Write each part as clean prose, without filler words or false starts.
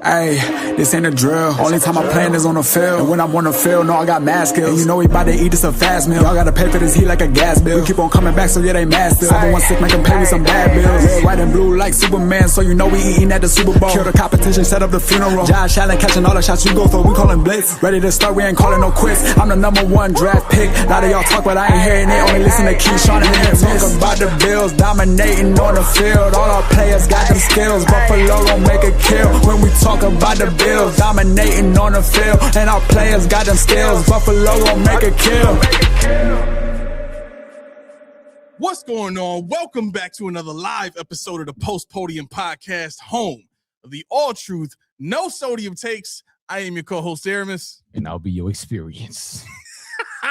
Ayy, this ain't a drill. Only time I playing is on the field. And when I'm on the field, no, I got mad skills. And you know we bout to eat this a fast meal. Y'all gotta pay for this heat like a gas bill. We keep on coming back, so yeah, they mad still. Everyone sick, make them pay me some bad bills. Red, white, and blue like Superman, so you know we eating at the Super Bowl. Kill the competition, set up the funeral. Josh Allen catching all the shots you go for. We callin' blitz. Ready to start, we ain't calling no quits. I'm the #1 draft pick. A lot of y'all talk, but I ain't hearing it. Only listen to Keyshawn and him. Talk about the Bills, dominating on the field. All our players got them skills. Buffalo gon' make a kill. When we talk about the Bills, dominating on the field, and our players got them skills. Buffalo gon' make a kill. What's going on? Welcome back to another live episode of the Postpodiumpodcast, home of the all truth, no sodium takes. I am your co-host Aramis, and I'll be your experience.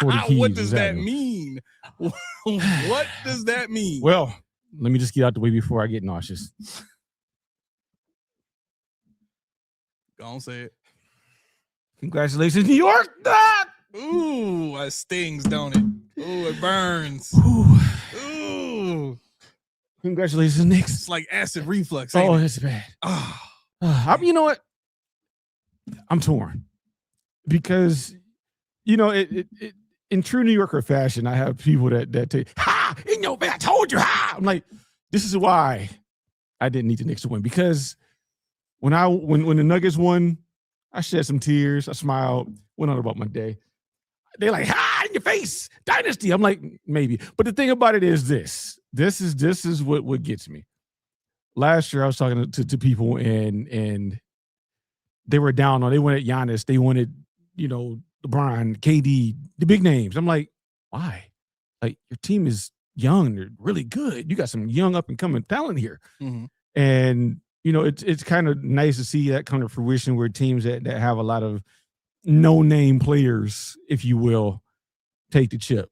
What does that mean? What does that mean? Well, let me just get out the way before I get nauseous. Don't say it. Congratulations, New York! Ah! Ooh, it stings, don't it? Ooh, it burns. Ooh. Congratulations, Knicks. It's like acid reflux. Oh, it's bad. You know what? I'm torn because, you know, it in true New Yorker fashion, I have people that take, ha! In your bed, I told you, ha! I'm like, this is why I didn't need the Knicks to win, because when the Nuggets won, I shed some tears. I smiled, went on about my day. They're like, in your face, dynasty. I'm like, maybe. But the thing about it is this is what gets me. Last year, I was talking to people and they were down on, they wanted Giannis. They wanted, LeBron, KD, the big names. I'm like, why? Like, your team is young. They're really good. You got some young up and coming talent here. Mm-hmm. And it's kind of nice to see that come to fruition where teams that have a lot of no-name players, if you will, take the chip.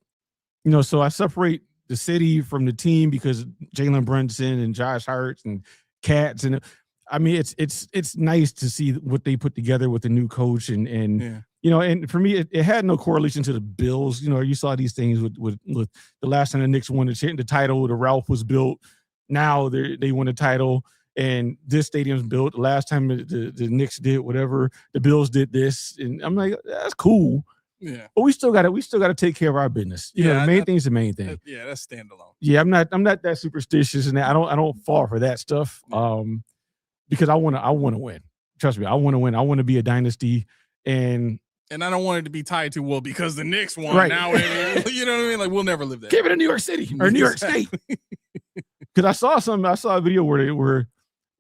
So I separate the city from the team because Jalen Brunson and Josh Hart and Katz, and I mean it's nice to see what they put together with the new coach and and for me it had no correlation to the Bills. You saw these things with the last time the Knicks won the title, the Ralph was built. Now they won the title. And this stadium's built. The last time the Knicks did whatever, the Bills did this, and I'm like, that's cool. Yeah, but we still got to take care of our business. The main thing's the main thing. That's standalone. Yeah, I'm not that superstitious, and I don't fall for that stuff. Because I want to win. Trust me, I want to win. I want to be a dynasty, and I don't want it to be tied to because the Knicks won. Right. Now, you know what I mean? Like, we'll never live that. Give it to New York City or New York State. Because I saw a video where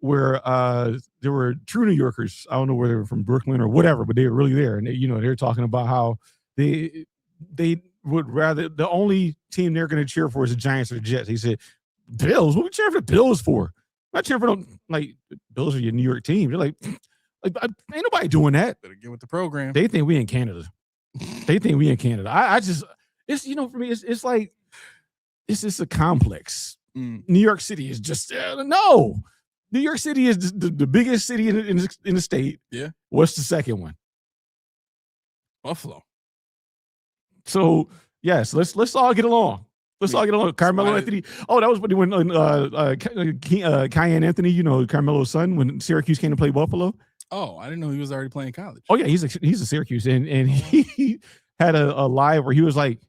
there were true New Yorkers. I don't know where they were from, Brooklyn or whatever, but they were really there. And they're talking about how they would rather, the only team they're going to cheer for is the Giants or the Jets. He said, Bills? What are we cheering for the Bills for? I'm not cheering for them. Like, Bills are your New York team. They're like ain't nobody doing that. Better get with the program. They think we in Canada. I just, it's, for me, it's like, it's just a complex. New York City is just, no. New York City is the biggest city in the state. Yeah. What's the second one? Buffalo. So yes, let's all get along. Let's all get along. Carmelo Anthony. Oh, that was when Cayenne Anthony, Carmelo's son, when Syracuse came to play Buffalo. Oh, I didn't know he was already playing college. Oh yeah, he's a Syracuse, and he had a live where he was like,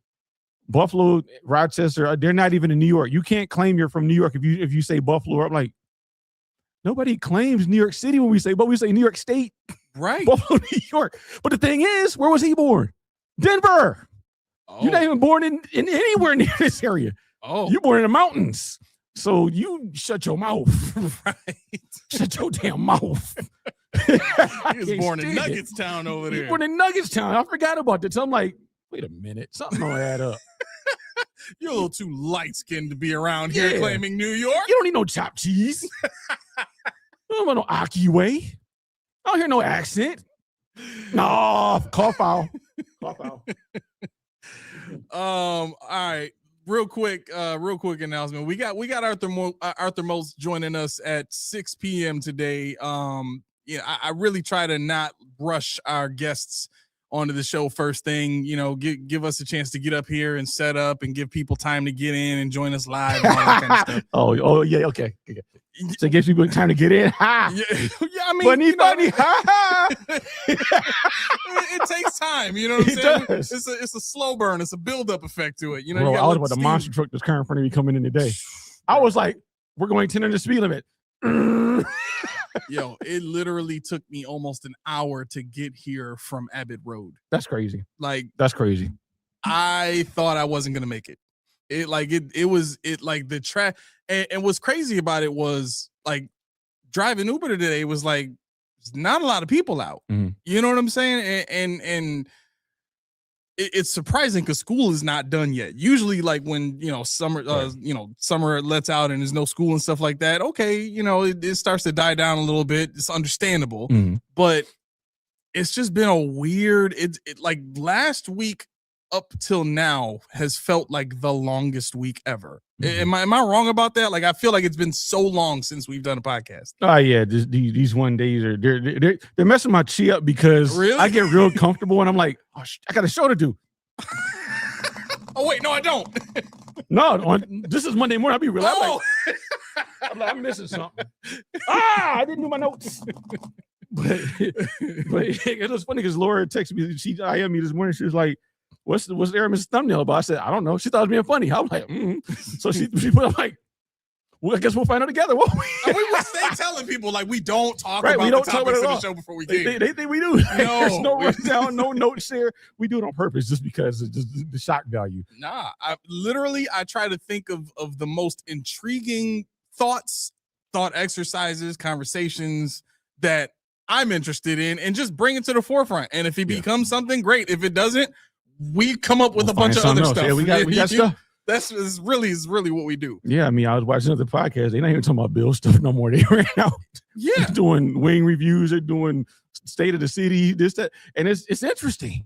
Buffalo, Rochester, they're not even in New York. You can't claim you're from New York if you say Buffalo. I'm like, nobody claims New York City when we say New York State. Right. Buffalo, New York. But the thing is, where was he born? Denver. Oh. You're not even born in anywhere near this area. Oh. You're born in the mountains. So you shut your mouth. Right. Shut your damn mouth. He was born in Nuggets Town over there. He was born in Nuggets Town. I forgot about that. So I'm like, wait a minute. Something don't add up. You're a little too light-skinned to be around here claiming New York. You don't need no chopped cheese. I don't want no Aki way. I don't hear no accent. No, cough out. Cough out. All right. Real quick announcement. We got Arthur Most joining us at 6 p.m. today. I really try to not rush our guests onto the show first thing, give us a chance to get up here and set up and give people time to get in and join us live and all that kind of stuff. Oh yeah, okay. So it gives people time to get in. Ha! Yeah, I mean, funny. Ha ha! It takes time, you know what I'm saying? It's a slow burn. It's a build-up effect to it. You know, bro, I was about the monster truck that's current in front of me coming in today. I was like, we're going 10 on the speed limit. Yo, it literally took me almost an hour to get here from Abbott Road. That's crazy. Like, that's crazy. I thought I wasn't gonna make it. It was the track. And what's crazy about it was like driving Uber today was like not a lot of people out. Mm-hmm. You know what I'm saying? And it's surprising because school is not done yet. Usually, like when summer lets out and there's no school and stuff like that. Okay, it starts to die down a little bit. It's understandable, but it's just been a weird. It like last week up till now has felt like the longest week ever. Am I wrong about that? Like I feel like it's been so long since we've done a podcast. Oh yeah, these one days are they're messing my chi up because really? I get real comfortable and I'm like, oh, I got a show to do. Oh wait, no, I don't. No, this is Monday morning. I'll be real. I'm missing something. I didn't do my notes. But it was funny because Laura texted me. She IM'd me this morning. She was like, What's Aramis' thumbnail about? I said, I don't know. She thought it was being funny. I was like, So she put up like, well, I guess we'll find out together. Won't we? We will stay telling people like we don't talk about we don't the talk about topics it of all. the show before we get. They think we do. No. There's no rundown, no notes there. We do it on purpose just because of just the shock value. Nah, I try to think of the most intriguing thought exercises, conversations that I'm interested in, and just bring it to the forefront. And if it becomes something, great. If it doesn't, we come up with a bunch of other stuff. Yeah, we got stuff. That's really what we do. Yeah, I mean, I was watching other podcasts. They're not even talking about Bill stuff no more. They ran out. Yeah, they're doing wing reviews. They're doing state of the city. This, that, and it's interesting.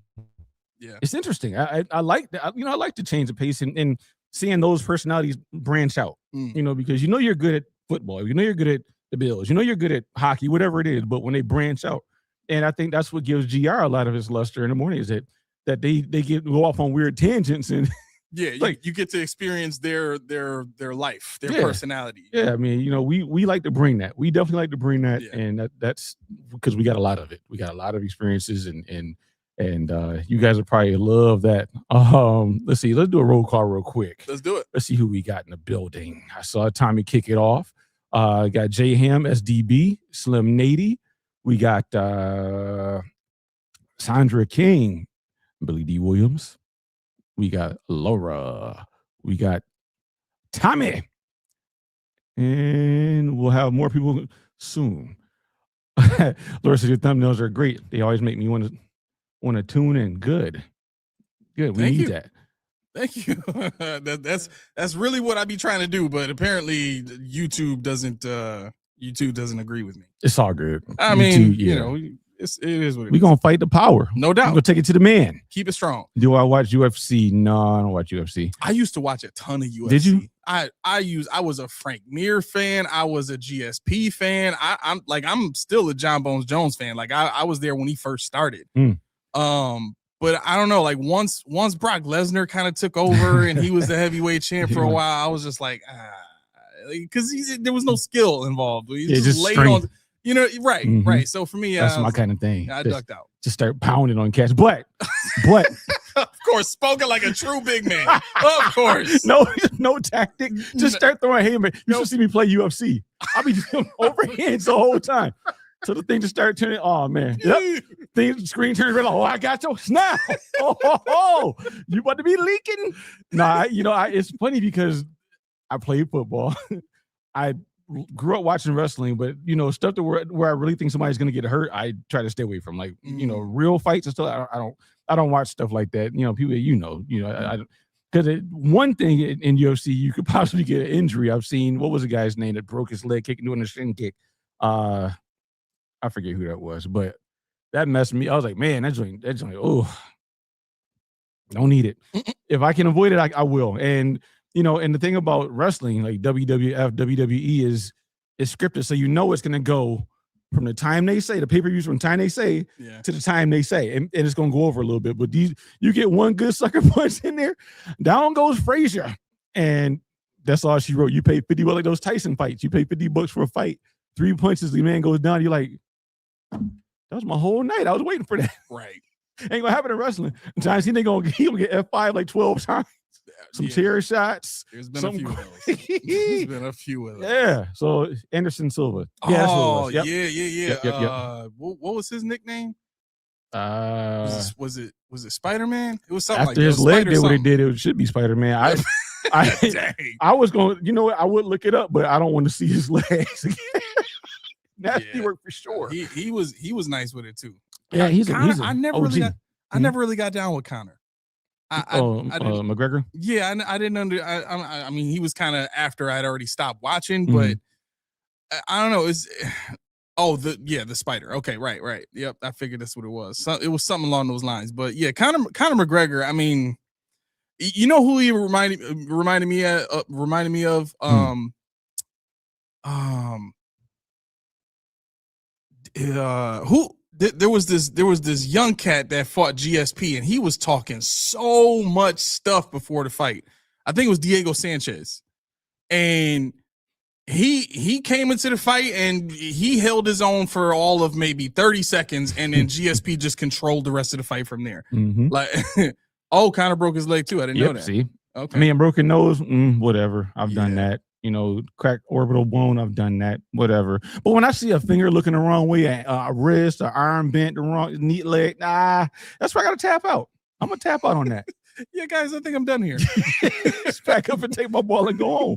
Yeah, it's interesting. I like that. I like to change the pace and seeing those personalities branch out. Because you're good at football. You're good at the Bills. You're good at hockey, whatever it is. But when they branch out, and I think that's what gives GR a lot of his luster in the morning is that they go off on weird tangents and you get to experience their life, their personality. Yeah, I mean, we like to bring that. We definitely like to bring that, and that's because we got a lot of it. We got a lot of experiences, and you guys would probably love that. Let's see. Let's do a roll call real quick. Let's do it. Let's see who we got in the building. I saw Tommy kick it off. Got J Ham SDB, Slim Nady. We got Sandra King, Billy D. Williams. We got Laura. We got Tommy. And we'll have more people soon. Laura said your thumbnails are great. They always make me want to tune in. Good. We need that. Thank you. That's really what I be trying to do, but apparently YouTube doesn't agree with me. It's all good. I mean, it is what it is. We're gonna fight the power. No doubt. We're gonna take it to the man. Keep it strong. Do I watch UFC? No, I don't watch UFC. I used to watch a ton of UFC. Did you? I was a Frank Mir fan. I was a GSP fan. I'm still a John Bones Jones fan. Like I was there when he first started. But I don't know, like once Brock Lesnar kind of took over and he was the heavyweight champ for a while, I was just like, because there was no skill involved. He just laid on, right. So for me, that's my kind of thing. I ducked out. Just start pounding on cats, but of course, spoken like a true big man. Of course, no tactic. Just start throwing haymakers. You should see me play UFC. I'll be doing overhands the whole time. So the thing just started turning. Oh man, screen turns red. Oh, I got your snap. Oh, you about to be leaking? Nah, it's funny because I played football. I grew up watching wrestling, but stuff where I really think somebody's gonna get hurt, I try to stay away from. Like real fights and stuff. I don't watch stuff like that. People, because one thing in UFC you could possibly get an injury. I've seen what was the guy's name that broke his leg kicking doing a shin kick. I forget who that was, but that messed me. I was like, man, that joint, oh, don't need it. If I can avoid it, I will. And, and the thing about wrestling, like WWF, WWE is scripted. So it's going to go from the time they say, the pay-per-views from the time they say to the time they say. And it's going to go over a little bit. But you get one good sucker punch in there, down goes Frazier. And that's all she wrote. You pay $50, like those Tyson fights. You pay $50 for a fight. 3 punches, the man goes down. You're like, that was my whole night. I was waiting for that. Right. Ain't gonna happen in wrestling. John Cena gonna get F5 like 12 times. Some chair shots. There's been a few of those. There's been a few of those. Yeah. So Anderson Silva. Yeah, oh, yep. yeah. Yep. What was his nickname? Was it Spider-Man? It was something after like that. His leg did what it did. It should be Spider-Man. I was going. You know what? I would look it up, but I don't want to see his legs again. Nasty work for sure. He was nice with it too. Yeah, he's I never really got down with Conor. McGregor. Yeah, I didn't I mean, he was kind of after I'd already stopped watching, but I don't know. The spider. Okay, right. Yep, I figured that's what it was. So it was something along those lines. But yeah, Conor McGregor. I mean, you know who he reminded me of? Who? There was this young cat that fought GSP, and he was talking so much stuff before the fight. I think it was Diego Sanchez, and he came into the fight and he held his own for all of maybe 30 seconds, and then GSP just controlled the rest of the fight from there. Like, Conor broke his leg too. I didn't know that. See, okay. I mean, broken nose, whatever. I've done that. You know, cracked orbital bone, I've done that, whatever. But when I see a finger looking the wrong way, a wrist, an arm bent the wrong, neat leg, that's where I got to tap out. I'm going to tap out on that. Yeah, guys, I think I'm done here. Just back up and take my ball and go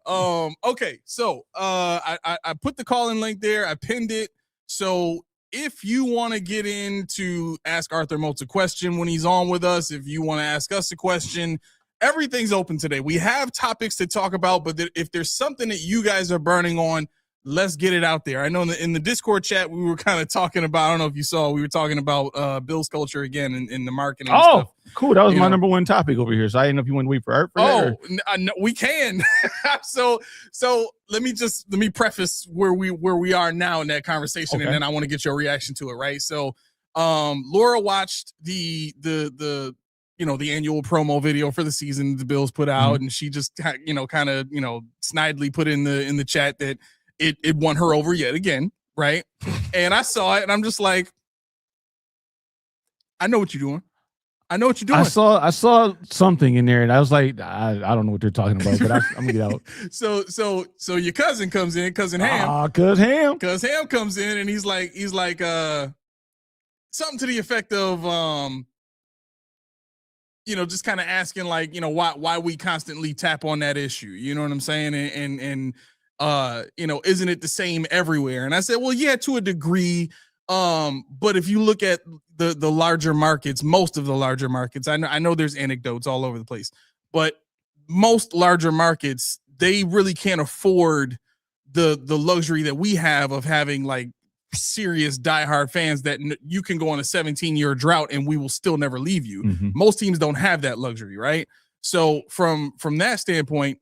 home. Okay, so I put the call-in link there. I pinned it. So if you want to get in to ask Arthur Moats a question when he's on with us, if you want to ask us a question, everything's open today. We have topics to talk about, but if there's something that you guys are burning on, let's get it out there. I know in the Discord chat, we were kind of talking about, I don't know if you saw, we were talking about Bill's culture again in the marketing. Oh, stuff. Cool. That was my number one topic over here. So I didn't know if you want to wait for Art for that. No, we can. So let me preface where we are now in that conversation, and then I want to get your reaction to it, right? So Laura watched the annual promo video for the season the Bills put out, and she just kind of snidely put in the chat that it won her over yet again, right? And I saw it, and I'm just like, I know what you're doing. I know what you're doing. I saw something in there, and I was like, I don't know what they're talking about, but I'm gonna get out. So your cousin comes in, cousin Ham. Cuz Ham comes in, and he's like something to the effect of just kind of asking like, why we constantly tap on that issue. You know what I'm saying? And isn't it the same everywhere? And I said, well, yeah, to a degree. But if you look at the larger markets, most of the larger markets, I know there's anecdotes all over the place, but most larger markets, they really can't afford the luxury that we have of having like serious diehard fans that you can go on a 17-year drought and we will still never leave you. Most teams don't have that luxury, right? So from that standpoint,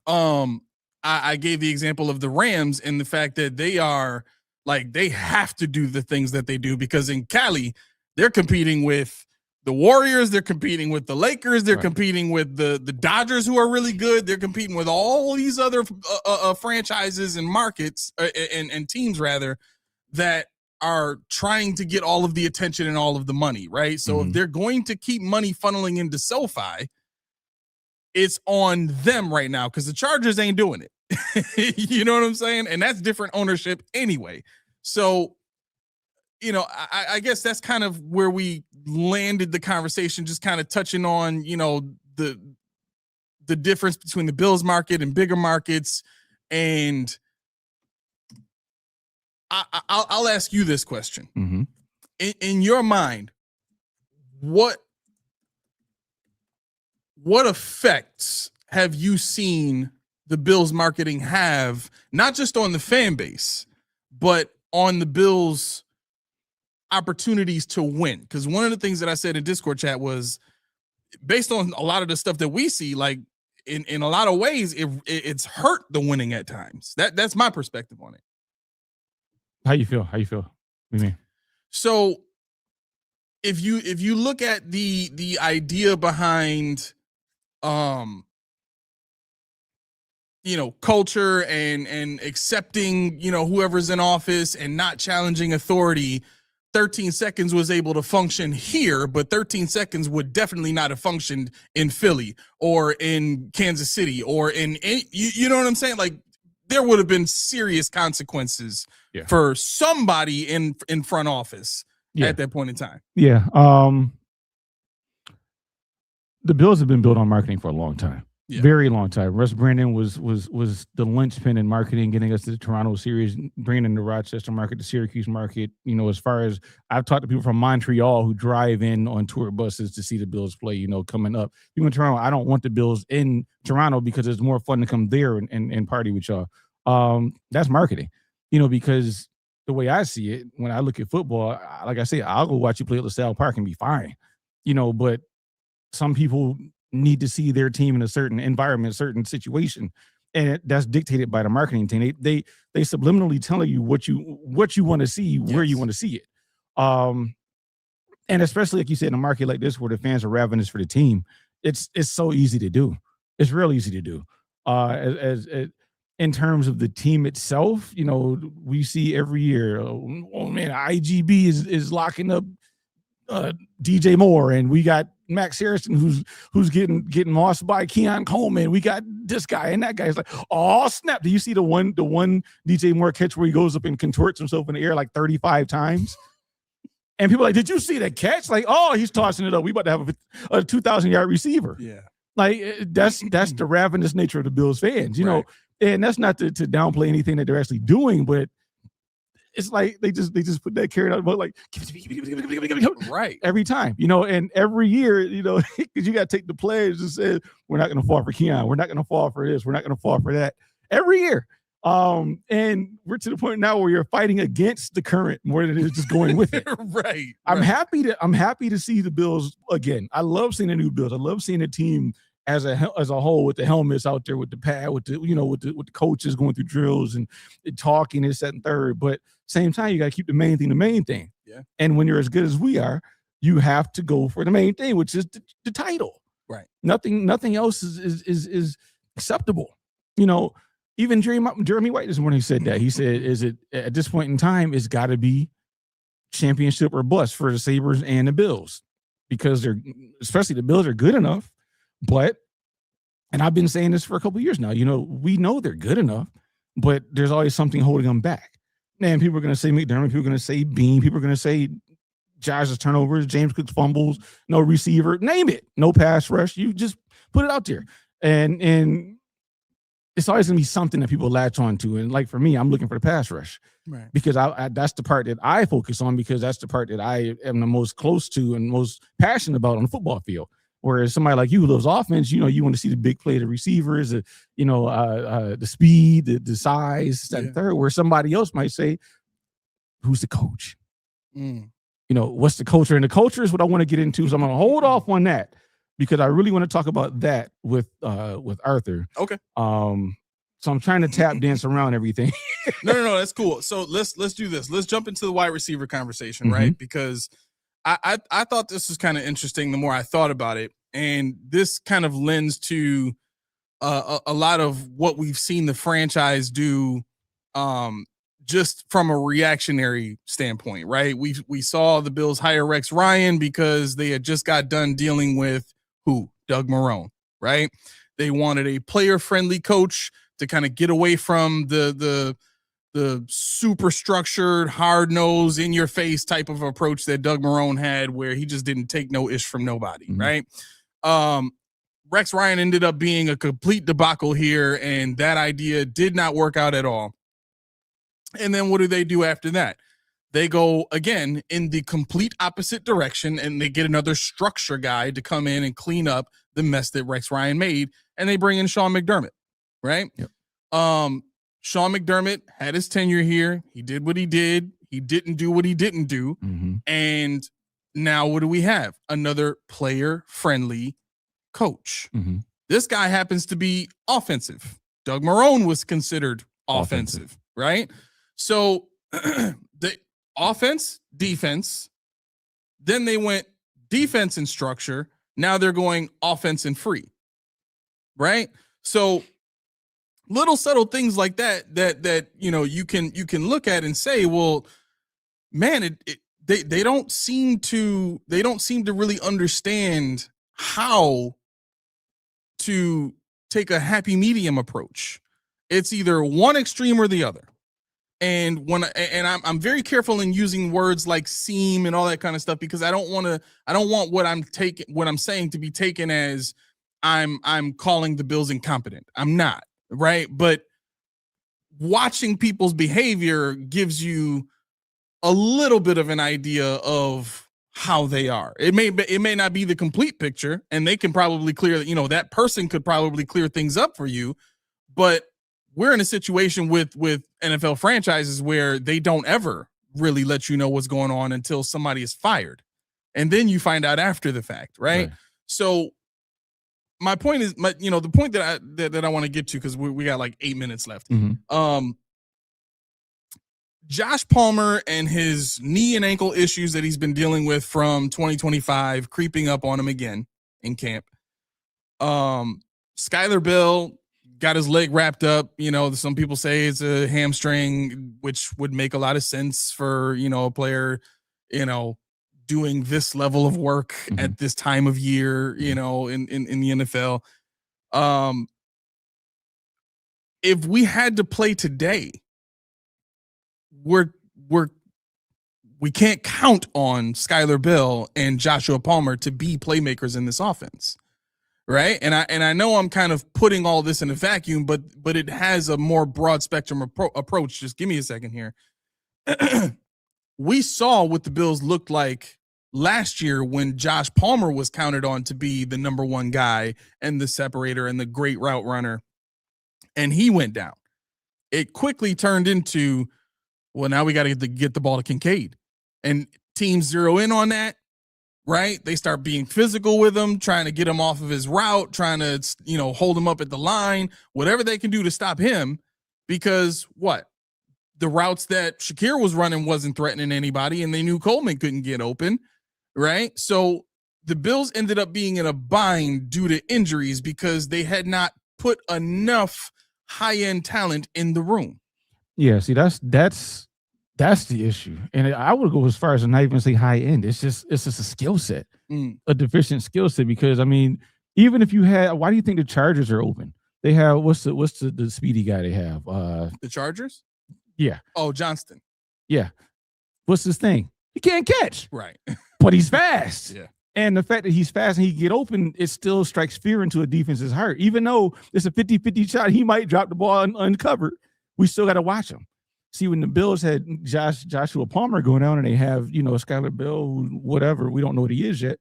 I gave the example of the Rams and the fact that they are like, they have to do the things that they do because in Cali, they're competing with the Warriors, they're competing with the Lakers, they're competing with the Dodgers, who are really good. They're competing with all these other franchises and markets and teams rather that are trying to get all of the attention and all of the money, right? So if they're going to keep money funneling into SoFi, it's on them right now because the Chargers ain't doing it. You know what I'm saying? And that's different ownership anyway. So, I guess that's kind of where we landed the conversation, just kind of touching on, the difference between the Bills market and bigger markets. And I'll ask you this question. In your mind, what effects have you seen the Bills marketing have, not just on the fan base, but on the Bills opportunities to win? Because one of the things that I said in Discord chat was based on a lot of the stuff that we see, like in a lot of ways, it's hurt the winning at times. That's my perspective on it. How you feel? What do you mean? So if you look at the idea behind culture and accepting, whoever's in office and not challenging authority, 13 seconds was able to function here, but 13 seconds would definitely not have functioned in Philly or in Kansas City or in you know what I'm saying? Like, there would have been serious consequences for somebody in front office at that point in time. Yeah. The Bills have been built on marketing for a long time. Yeah. Very long time. Russ Brandon was the linchpin in marketing, getting us to the Toronto series, bringing in the Rochester market, the Syracuse market. As far as I've talked to people from Montreal who drive in on tour buses to see the Bills play, coming up. People in Toronto, I don't want the Bills in Toronto because it's more fun to come there and party with y'all. That's marketing, because the way I see it, when I look at football, like I say, I'll go watch you play at LaSalle Park and be fine, but some people need to see their team in a certain environment, a certain situation, and that's dictated by the marketing team. They subliminally tell you what you want to see, where you want to see it, and especially like you said, in a market like this where the fans are ravenous for the team, it's so easy to do. It's real easy to do. As in terms of the team itself, we see every year, oh man, IGB is locking up DJ Moore, and we got Max Harrison who's getting mossed by Keon Coleman. We got this guy and that guy. It's like, oh snap! Do you see the one DJ Moore catch where he goes up and contorts himself in the air like 35 times? And people are like, did you see that catch? Like, oh, he's tossing it up. We about to have a 2,000-yard receiver. Yeah, like that's the ravenous nature of the Bills fans, know. And that's not to downplay anything that they're actually doing, but it's like they just put that carrot out, like give it to me, right every time, and every year, because you got to take the pledge and say we're not going to fall for Keon, we're not going to fall for this, we're not going to fall for that every year. And we're to the point now where you're fighting against the current more than it is just going with it. Right. I'm happy to see the Bills again. I love seeing the new Bills. I love seeing the team as a whole, with the helmets out there, with the pad, with the coaches going through drills and talking this, that, and third. But same time, you got to keep the main thing. Yeah. And when you're as good as we are, you have to go for the main thing, which is the title. Right. Nothing else is acceptable. Even Jeremy White this morning said that. He said, "Is it at this point in time? It's got to be championship or bust for the Sabres and the Bills, because especially the Bills are good enough." But, and I've been saying this for a couple of years now, we know they're good enough, but there's always something holding them back. And people are going to say McDermott, people are going to say Bean, people are going to say Josh's turnovers, James Cook's fumbles, no receiver, name it, no pass rush. You just put it out there. And it's always going to be something that people latch on to. And like for me, I'm looking for the pass rush. Right. Because that's the part that I focus on, because that's the part that I am the most close to and most passionate about on the football field. Whereas somebody like you who loves offense, you want to see the big play, the receivers, the speed, the size, that third. Where somebody else might say, "Who's the coach? What's the culture?" And the culture is what I want to get into. So I'm going to hold off on that because I really want to talk about that with Arthur. Okay. So I'm trying to tap dance around everything. No, that's cool. So let's do this. Let's jump into the wide receiver conversation, right? Because I thought this was kind of interesting the more I thought about it. And this kind of lends to a lot of what we've seen the franchise do just from a reactionary standpoint, right? We saw the Bills hire Rex Ryan because they had just got done dealing with Doug Marrone, right? They wanted a player-friendly coach to kind of get away from the super structured, hard-nosed, in-your-face type of approach that Doug Marrone had, where he just didn't take no ish from nobody, right? Rex Ryan ended up being a complete debacle here, and that idea did not work out at all. And then what do they do after that? They go, again, in the complete opposite direction, and they get another structure guy to come in and clean up the mess that Rex Ryan made, and they bring in Sean McDermott, right? Yep. Sean McDermott had his tenure here. He did what he did. He didn't do what he didn't do. And now what do we have? Another player-friendly coach. This guy happens to be offensive. Doug Marrone was considered offensive. Right? So the offense, defense, then they went defense and structure. Now they're going offense and free. right? So little subtle things like that you can look at and say, well, man, they don't seem to really understand how to take a happy medium approach. It's either one extreme or the other. And I'm very careful in using words like seem and all that kind of stuff, because I don't want what I'm saying to be taken as I'm calling the Bills incompetent. I'm not, right? But watching people's behavior gives you a little bit of an idea of how they are. It may not be the complete picture, and they can probably clear, that person could probably clear things up for you, but we're in a situation with NFL franchises where they don't ever really let you know what's going on until somebody is fired. And then you find out after the fact, right? So my point is, the point that I want to get to, because we got like 8 minutes left. Josh Palmer and his knee and ankle issues that he's been dealing with from 2025 creeping up on him again in camp. Skylar Bell got his leg wrapped up. Some people say it's a hamstring, which would make a lot of sense for, a player, doing this level of work at this time of year, in the NFL. If we had to play today, we can't count on Skylar Bell and Joshua Palmer to be playmakers in this offense. Right. And I know I'm kind of putting all this in a vacuum, but it has a more broad spectrum approach. Just give me a second here. We saw what the Bills looked like last year when Josh Palmer was counted on to be the number one guy and the separator and the great route runner, and he went down. It quickly turned into, well, now we got to get the ball to Kincaid, and teams zero in on that. Right. They start being physical with him, trying to get him off of his route, trying to, hold him up at the line, whatever they can do to stop him, because the routes that Shakir was running wasn't threatening anybody, and they knew Coleman couldn't get open. Right. So the Bills ended up being in a bind due to injuries because they had not put enough high-end talent in the room. Yeah. See, that's the issue. And I would go as far as to not even say high end. It's just a skill set, a deficient skill set. Because even if you had, why do you think the Chargers are open? They have, what's the speedy guy they have? The Chargers? Yeah. Oh, Johnston. Yeah. What's his thing? He can't catch. Right. But he's fast. Yeah. And the fact that he's fast and he can get open, it still strikes fear into a defense's heart. Even though it's a 50-50 shot, he might drop the ball uncovered. We still got to watch him. See, when the Bills had Joshua Palmer going down and they have, Skylar Bell, whatever, we don't know what he is yet.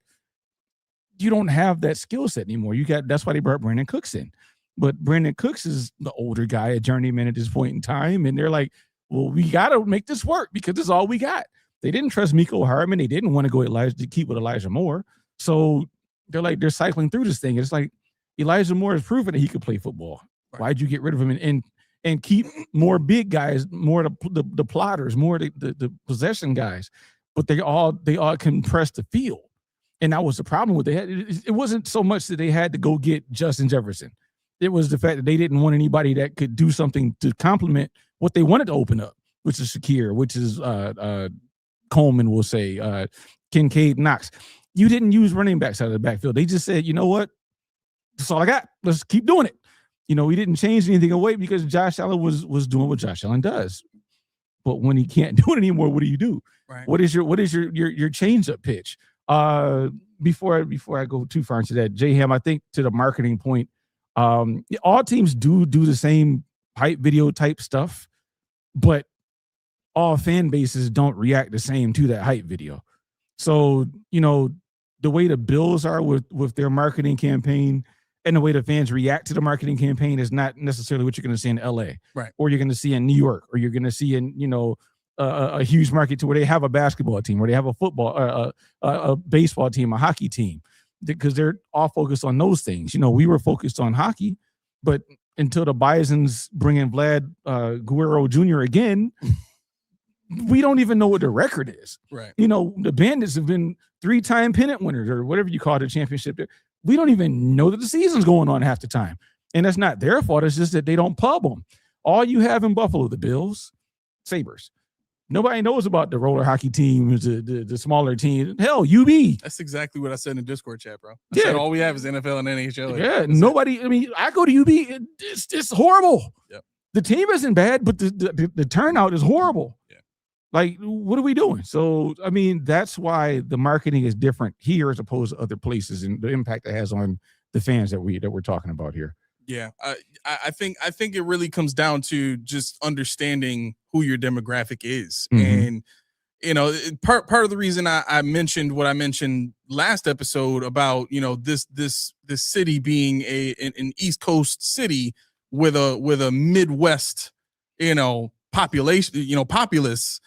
You don't have that skill set anymore. That's why they brought Brandon Cooks in. But Brandon Cooks is the older guy, a journeyman at this point in time. And they're like, well, we got to make this work because this is all we got. They didn't trust Mecole Hardman. They didn't want to go keep with Elijah Moore. So they're cycling through this thing. It's like Elijah Moore has proven that he could play football. Right. Why'd you get rid of him and keep more big guys, more the plotters, more the possession guys, but they all can press the field, and that was the problem with it wasn't so much that they had to go get Justin Jefferson. It was the fact that they didn't want anybody that could do something to complement what they wanted to open up, which is Shakir, which is Coleman, we'll say, Kincaid, Knox. You didn't use running backs out of the backfield. They just said, you know what, that's all I got. Let's keep doing it. We didn't change anything away because Josh Allen was doing what Josh Allen does. But when he can't do it anymore, what do you do? Right. What is your change up pitch? Before I go too far into that, J-Ham, I think to the marketing point, all teams do the same hype video type stuff, but all fan bases don't react the same to that hype video. So, the way the Bills are with their marketing campaign and the way the fans react to the marketing campaign is not necessarily what you're going to see in LA, right? Or you're going to see in New York, or you're going to see in, a huge market to where they have a basketball team, where they have a football, a baseball team, a hockey team, because they're all focused on those things. We were focused on hockey, but until the Bisons bring in Vlad Guerrero Jr. again, we don't even know what the record is. Right. The Bandits have been 3-time pennant winners, or whatever you call the championship. we don't even know that the season's going on half the time. And that's not their fault. It's just that they don't pub them. All you have in Buffalo, the Bills, Sabres. Nobody knows about the roller hockey team, the smaller team. Hell, UB. That's exactly what I said in the Discord chat, bro. I said all we have is NFL and NHL. Yeah, nobody. I mean, I go to UB. It's horrible. Yep. The team isn't bad, but the turnout is horrible. Yeah. Like, what are we doing? So, I mean, that's why the marketing is different here as opposed to other places, and the impact it has on the fans that we're talking about here. Yeah, I think it really comes down to just understanding who your demographic is, and part of the reason I mentioned what I mentioned last episode about this city being an East Coast city with a Midwest population populace.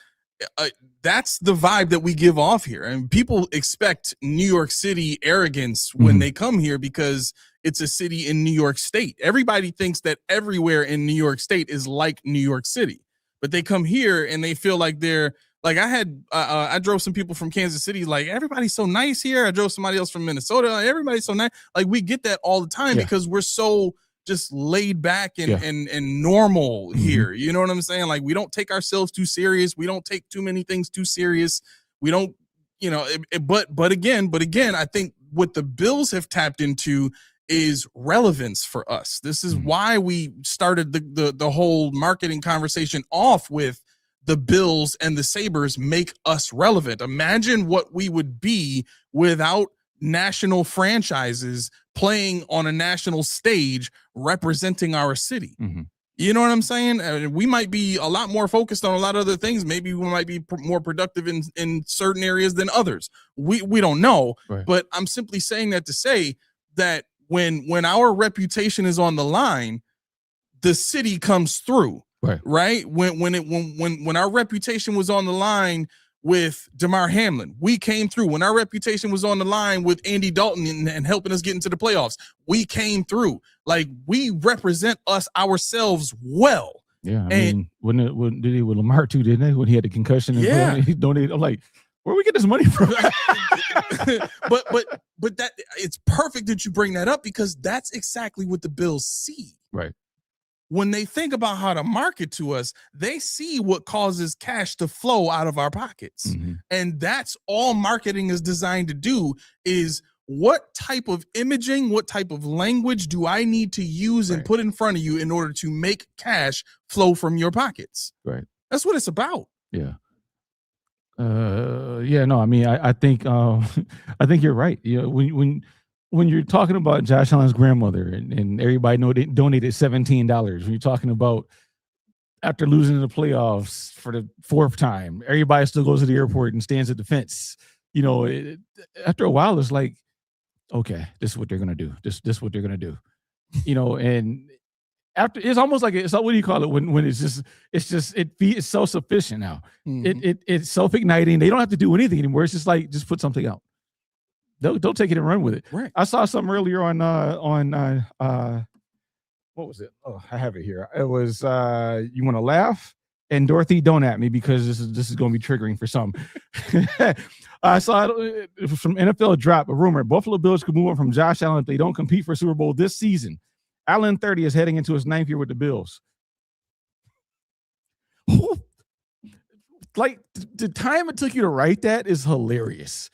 That's the vibe that we give off here, and people expect New York City arrogance when they come here because it's a city in New York State. Everybody thinks that everywhere in New York State is like New York City, but they come here and they feel like they're like, I drove some people from Kansas City, like, everybody's so nice here. I drove somebody else from Minnesota, like, everybody's so nice. Like, we get that all the time because we're so just laid back and normal here. You know what I'm saying? Like, we don't take ourselves too serious. We don't take too many things too serious. We don't, but again, I think what the Bills have tapped into is relevance for us. This is why we started the whole marketing conversation off with the Bills and the Sabres make us relevant. Imagine what we would be without national franchises playing on a national stage representing our city. You know what I'm saying? We might be a lot more focused on a lot of other things. Maybe we might be more productive in certain areas than others. We don't know, but I'm simply saying that to say that when our reputation is on the line, the city comes through. Right? When our reputation was on the line with Damar Hamlin, we came through. When our reputation was on the line with Andy Dalton and helping us get into the playoffs, we came through. Like, we represent ourselves well. Yeah, I mean, when did he with Lamar too? Didn't they? When he had the concussion, and he donated. I'm like, where we get this money from? but that it's perfect that you bring that up, because that's exactly what the Bills see. Right. When they think about how to market to us, they see what causes cash to flow out of our pockets. And that's all marketing is designed to do, is what type of imaging, what type of language do I need to use and put in front of you in order to make cash flow from your pockets? Right. That's what it's about. Yeah. No, I mean, I think I think you're right. When you're talking about Josh Allen's grandmother and everybody know they donated $17, when you're talking about after losing the playoffs for the fourth time, everybody still goes to the airport and stands at the fence. After a while, it's like, okay, this is what they're gonna do. This is what they're gonna do. And after, it's almost like it's, what do you call it when it's self-sufficient now. It's self-igniting. They don't have to do anything anymore. It's just like, just put something out. Don't take it and run with it. Right. I saw something earlier on what was it? Oh, I have it here. It was you want to laugh? And Dorothy, don't at me, because this is going to be triggering for some. I saw it from NFL Drop, a rumor. Buffalo Bills could move on from Josh Allen if they don't compete for Super Bowl this season. Allen, 30, is heading into his 9th year with the Bills. Like, the time it took you to write that is hilarious.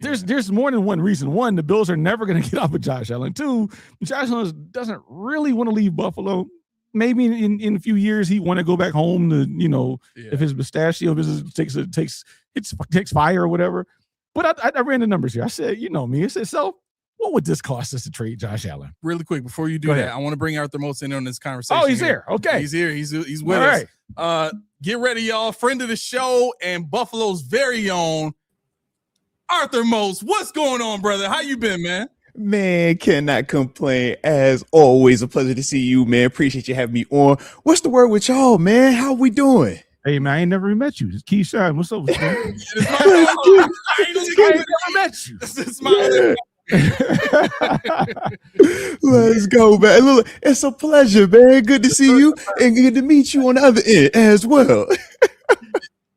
There's more than one reason. One, the Bills are never going to get off of Josh Allen. Two, Josh Allen doesn't really want to leave Buffalo. Maybe in a few years he want to go back home to, if his pistachio business takes fire or whatever. But I ran the numbers here. I said, me. I said, so what would this cost us to trade Josh Allen? Really quick, before you do that, I want to bring Arthur Moats in on this conversation. Oh, he's here. Okay. He's here. He's with us. Right. Get ready, y'all. Friend of the show and Buffalo's very own Arthur Moats. What's going on, brother? How you been, man? Man, cannot complain. As always, a pleasure to see you, man. Appreciate you having me on. What's the word with y'all, man? How we doing? Hey, man, I ain't never met you. It's Keyshawn. What's up? I ain't never met you. It's my Let's go, man. Look, it's a pleasure, man. Good to see you and good to meet you on the other end as well.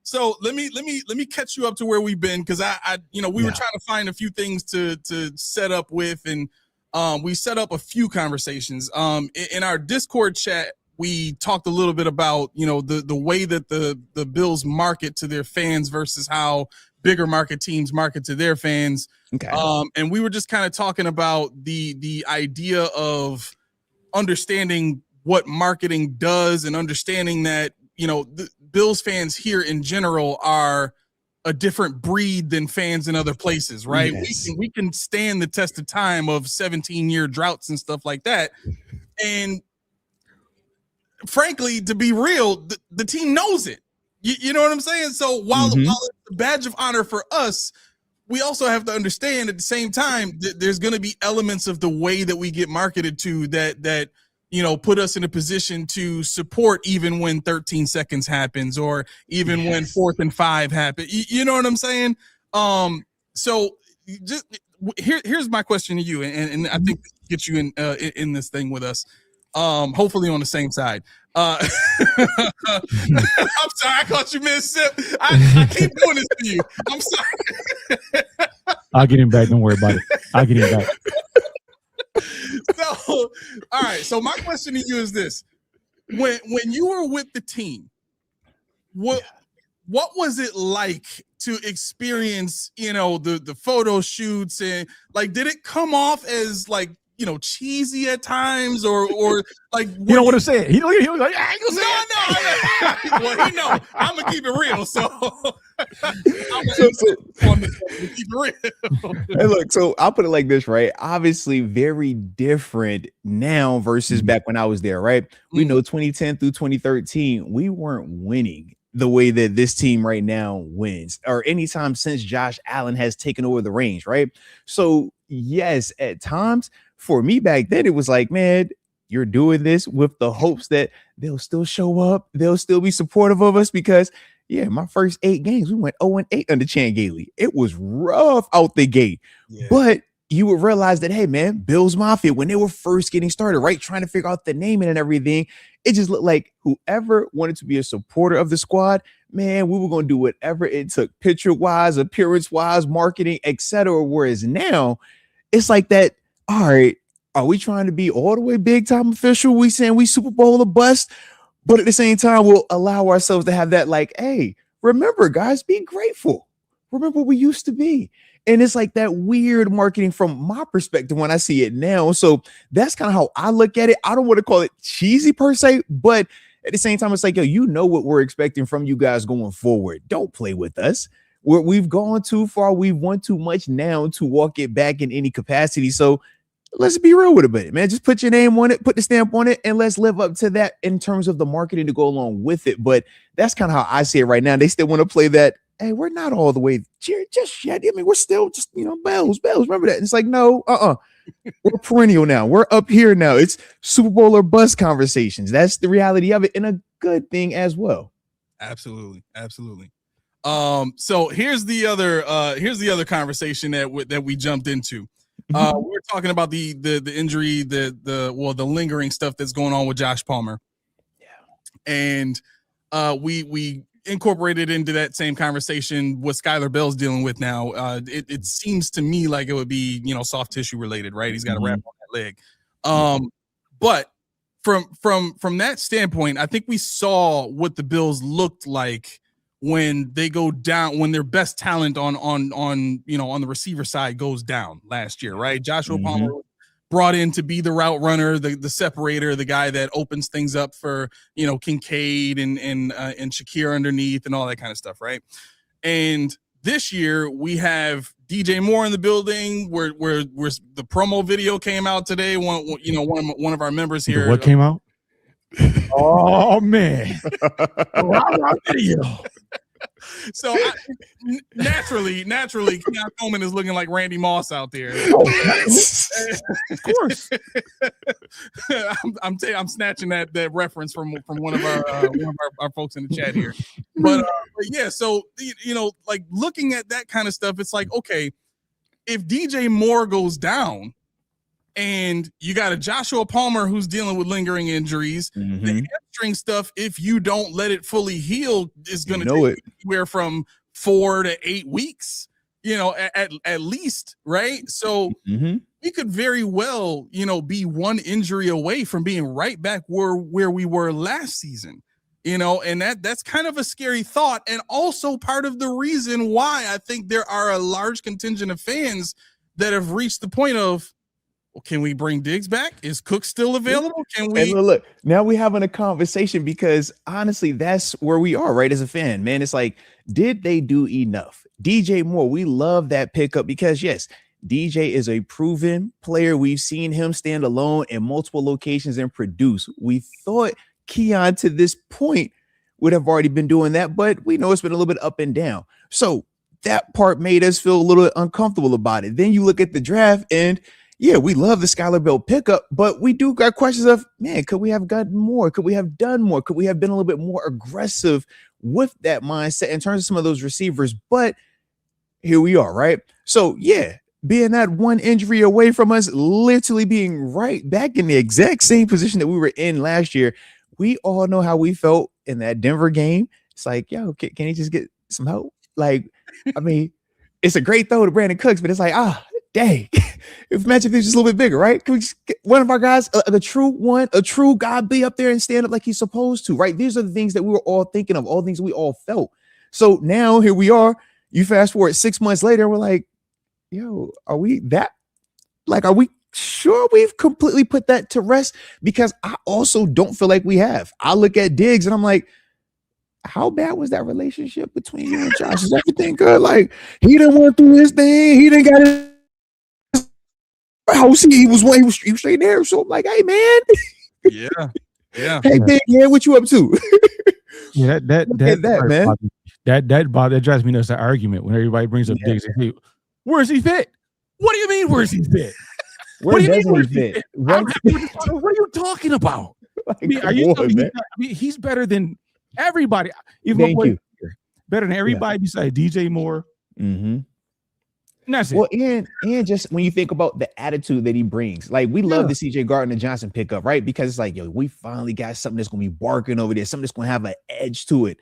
So let me catch you up to where we've been, because we were trying to find a few things to set up with, and we set up a few conversations. In our Discord chat, we talked a little bit about, the way that the Bills market to their fans versus how bigger market teams market to their fans. Okay. And we were just kind of talking about the idea of understanding what marketing does and understanding that, the Bills fans here in general are a different breed than fans in other places, right? Yes. We can stand the test of time of 17-year droughts and stuff like that. And frankly, to be real, the team knows it. You know what I'm saying? So while it's a badge of honor for us, we also have to understand at the same time that there's going to be elements of the way that we get marketed to that put us in a position to support even when 13 seconds happens or even when 4th and 5 happen. You know what I'm saying? So just here's my question to you, and I think get you in this thing with us. Hopefully on the same side. I'm sorry, I caught you mid-sip. I keep doing this to you. I'm sorry. I'll get him back. Don't worry about it. I'll get him back. So, all right. So my question to you is this: when you were with the team, what was it like to experience, the photo shoots, and like, did it come off as like, cheesy at times, or like you don't want to say it. He was like, no. Well, he know I'm gonna keep it real, so keep it real. Hey, look, so I'll put it like this, right? Obviously, very different now versus back when I was there, right? We know 2010 through 2013, we weren't winning the way that this team right now wins, or anytime since Josh Allen has taken over the reins, right? So yes, at times for me back then, it was like, man, you're doing this with the hopes that they'll still show up, they'll still be supportive of us, because my first 8 games, we went 0-8 under Chan Gailey. It was rough out the gate, but you would realize that, hey man, Bills Mafia, when they were first getting started, right, trying to figure out the naming and everything, it just looked like whoever wanted to be a supporter of the squad, man, we were going to do whatever it took, picture wise, appearance wise, marketing, etc. Whereas now it's like that. All right, are we trying to be all the way big time official? We saying we Super Bowl or bust, but at the same time, we'll allow ourselves to have that, like, hey, remember, guys, be grateful. Remember what we used to be. And it's like that weird marketing from my perspective when I see it now. So that's kind of how I look at it. I don't want to call it cheesy per se, but at the same time, it's like, yo, you know what we're expecting from you guys going forward. Don't play with us. We've gone too far. We've won too much now to walk it back in any capacity. So let's be real with it, man. Just put your name on it, put the stamp on it, and let's live up to that in terms of the marketing to go along with it. But that's kind of how I see it right now. They still want to play that, hey, we're not all the way just yet. I mean, we're still just, bells. Remember that? And it's like, no, we're perennial now. We're up here now. It's Super Bowl or bust conversations. That's the reality of it, and a good thing as well. Absolutely. So here's the other conversation that we jumped into. We're talking about the injury, the lingering stuff that's going on with Josh Palmer. Yeah. And we incorporated into that same conversation what Skylar Bell's dealing with now. It seems to me like it would be, soft tissue related, right? He's got a wrap on that leg. But from that standpoint, I think we saw what the Bills looked like when they go down, when their best talent on the receiver side goes down last year, right? Joshua Palmer brought in to be the route runner, the separator, the guy that opens things up for, Kincaid and Shakir underneath and all that kind of stuff, right? And this year we have DJ Moore in the building where the promo video came out today. One of our members here. What came out? Oh man. Video. So naturally, Keon Coleman is looking like Randy Moss out there. Of course. I'm snatching that reference from one of our folks in the chat here. But yeah, so like looking at that kind of stuff, it's like, okay, if DJ Moore goes down, and you got a Joshua Palmer who's dealing with lingering injuries, the hamstring stuff, if you don't let it fully heal, is going to take anywhere from 4 to 8 weeks. at least, right? So we could very well, be one injury away from being right back where we were last season, and that's kind of a scary thought, and also part of the reason why I think there are a large contingent of fans that have reached the point of, well, can we bring Diggs back? Is Cook still available? Can we look? Now we're having a conversation because honestly, that's where we are, right? As a fan, man, it's like, did they do enough? DJ Moore, we love that pickup because yes, DJ is a proven player. We've seen him stand alone in multiple locations and produce. We thought Keon to this point would have already been doing that, but we know it's been a little bit up and down. So that part made us feel a little uncomfortable about it. Then you look at the draft and yeah, we love the Skylar Bell pickup, but we do got questions of, man, could we have gotten more? Could we have done more? Could we have been a little bit more aggressive with that mindset in terms of some of those receivers? But here we are, right? So yeah, being that one injury away from us literally being right back in the exact same position that we were in last year, we all know how we felt in that Denver game. It's like, yo, can he just get some help? Like, I mean, it's a great throw to Brandon Cooks, but it's like, dang, if imagine if he's just a little bit bigger, right? Can we just get one of our guys, a true guy, be up there and stand up like he's supposed to, right? These are the things that we were all thinking of, all things we all felt. So now here we are. You fast forward 6 months later, we're like, yo, are we sure we've completely put that to rest? Because I also don't feel like we have. I look at Diggs and I'm like, how bad was that relationship between you and Josh? Is everything good? Like, he didn't want to do his thing. He didn't got his house. He was straight there. So I'm like, hey, man. Yeah. Hey, big man, what you up to? Yeah, that man. That drives me nuts. That argument when everybody brings up Diggs, hey, where's he fit? What do you mean? Where's he fit? What do you mean? Where's he fit? What are you talking about? Like, he's better than everybody. Even my boy, better than everybody besides DJ Moore. And that's it. Well, and just when you think about the attitude that he brings, like we love the CJ Gardner-Johnson pickup, right? Because it's like, yo, we finally got something that's gonna be barking over there, something that's gonna have an edge to it.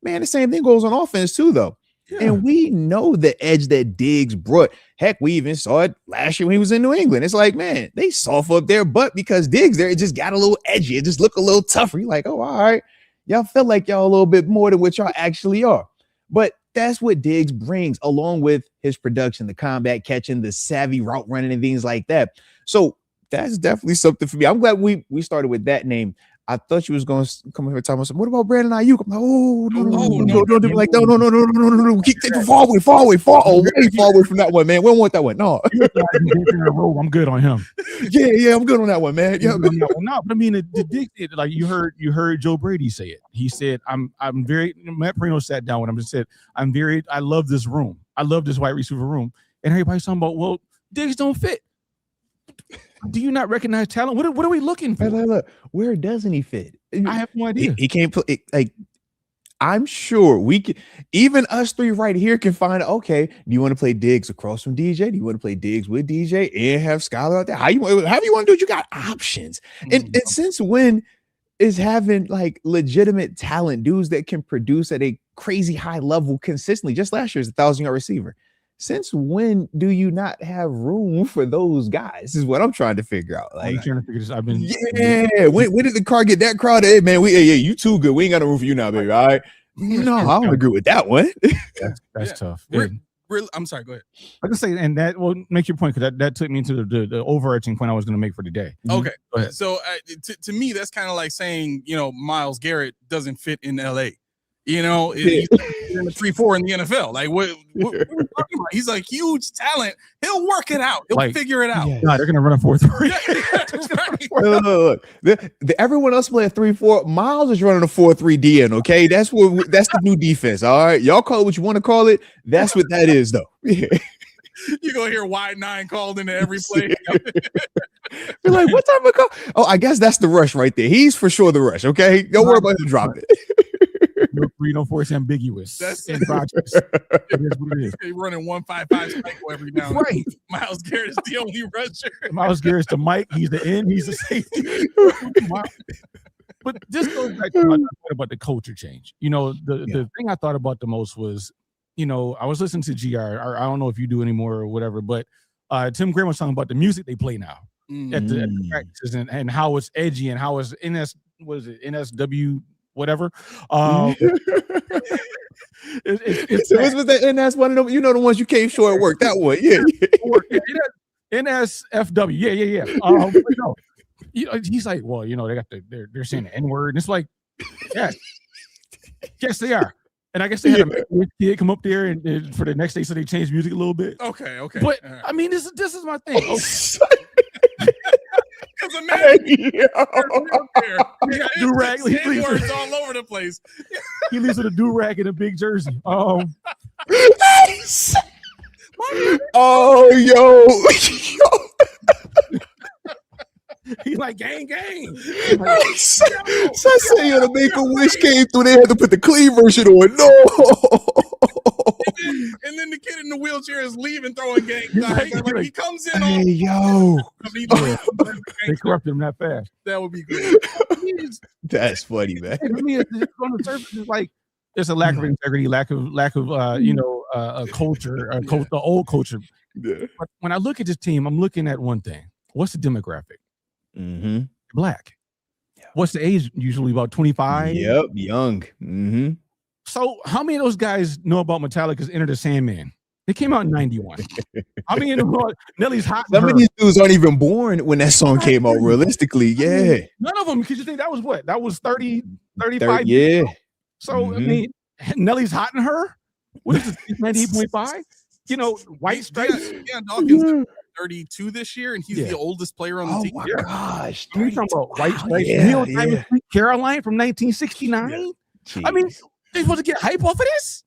Man, the same thing goes on offense too, though. Yeah. And we know the edge that Diggs brought. Heck, we even saw it last year when he was in New England. It's like, man, they soften up their butt because Diggs there, it just got a little edgy. It just looked a little tougher. You're like, oh, all right. Y'all feel like y'all a little bit more than what y'all actually are. But that's what Diggs brings, along with his production, the combat catching, the savvy route running, and things like that. So that's definitely something for me. I'm glad we started with that name. I thought you was going to come here and talk about something. What about Brandon Ayuk? I'm like, no, don't do it like, no. Keep taking far away from that one, man. We don't want that one. No. I'm good on him. Yeah, I'm good on that one, man. Yeah, no, but I mean, like you heard Joe Brady say it. He said, I'm very, Matt Perino sat down with him and said, I love this room. I love this wide receiver room. And everybody's talking about, well, Diggs don't fit. Do you not recognize talent? What are we looking for? Look, where doesn't he fit? I have no idea. He can't play. Like, I'm sure we can. Even us three right here can find. Okay, do you want to play Diggs across from DJ? Do you want to play Diggs with DJ and have Skylar out there? How you want to do it? You got options. And since when is having like legitimate talent, dudes that can produce at a crazy high level consistently? Just last year, as a 1,000-yard receiver. Since when do you not have room for those guys? This is what I'm trying to figure out. Like, I'm trying to figure this. When did the car get that crowded? Hey, man, you too good. We ain't got no room for you now, baby. All right. No, I don't agree with that one. That's tough. I'm sorry. Go ahead. Like I say, and that will make your point because that took me into the overarching point I was going to make for today. Okay. Go ahead. So to me, that's kind of like saying, Myles Garrett doesn't fit in LA. He's in the 3-4 in the NFL. Like what are we talking about? He's a huge talent. He'll work it out. He'll figure it out. Yeah. No, they're gonna run a 4-3. Look, everyone else play a 3-4. Miles is running a 4-3 DN. Okay, that's the new defense. All right, y'all call it what you want to call it. That's what that is, though. Yeah. You're gonna hear wide 9 called into every play. You're like, what type of call? Oh, I guess that's the rush right there. He's for sure the rush. Okay, don't worry about him dropping it. No 3-4 is ambiguous. That's it. It is what it is. He's running 1-5-5 cycle every now and then. Right. Myles Garrett is the only rusher. Myles Garrett's the Mike. He's the end. He's the safety. But this goes back to what I thought about the culture change. The thing I thought about the most was I was listening to GR. I don't know if you do anymore or whatever, but Tim Graham was talking about the music they play now at the practices and how it's edgy and how it's NSW whatever. It's so was that, and that's one of them. The ones you came short at work. That one, yeah. NSFW, yeah. No, he's like, well, they got they're saying the N-word, and it's like, yes, they are. And I guess they had a kid come up there and for the next day, so they changed music a little bit. Okay. But I mean, this is my thing. Because do-rag, words all over the place. He leaves with a do-rag and a big jersey. Oh, yo. He like gang. So say the Make-A-Wish came through, they had to put the clean version on. No. And then the kid in the wheelchair is leaving, throwing gang signs. Like he comes in. Hey, yo. They corrupted him that fast. That would be good. That's funny, man. I mean, it's on the surface, it's like there's a lack of integrity, lack of culture, the old culture. Yeah. But when I look at this team, I'm looking at one thing. What's the demographic? Mm-hmm. Black. Yeah. What's the age? Usually about 25. Yep, young. Mm-hmm. So how many of those guys know about Metallica's Enter the Sandman? They came out in 91. I mean, Nelly's hot. Some of these dudes aren't even born when that song came out, realistically. Yeah. None of them, because you think that was what? That was 30, 35 yeah. years ago. So, I mean, Nelly's hot in her? What is it, 98.5? White Stripes? Yeah, Dawkins 32 this year, and he's the oldest player on the team. Oh, my gosh. I mean, talking about White Stripes. Caroline from 1969? Yeah. I mean, they supposed to get hype off of this?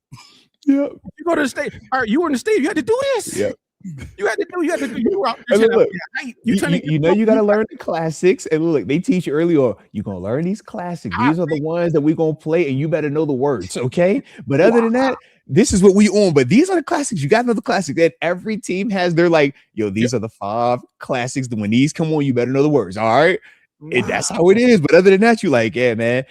Yeah. You go to the state. All right, you were in the state. You had to do this. Yeah. You had to do. You were out there. Look, you got to learn the classics. And look, they teach you early on. You're gonna learn these classics. These are the ones that we're gonna play, and you better know the words. Okay. But other than that, this is what we own. But these are the classics. You got to know the classics. And every team has their these are the 5 classics. When these come on, you better know the words. All right. And that's how it is. But other than that, you yeah, man.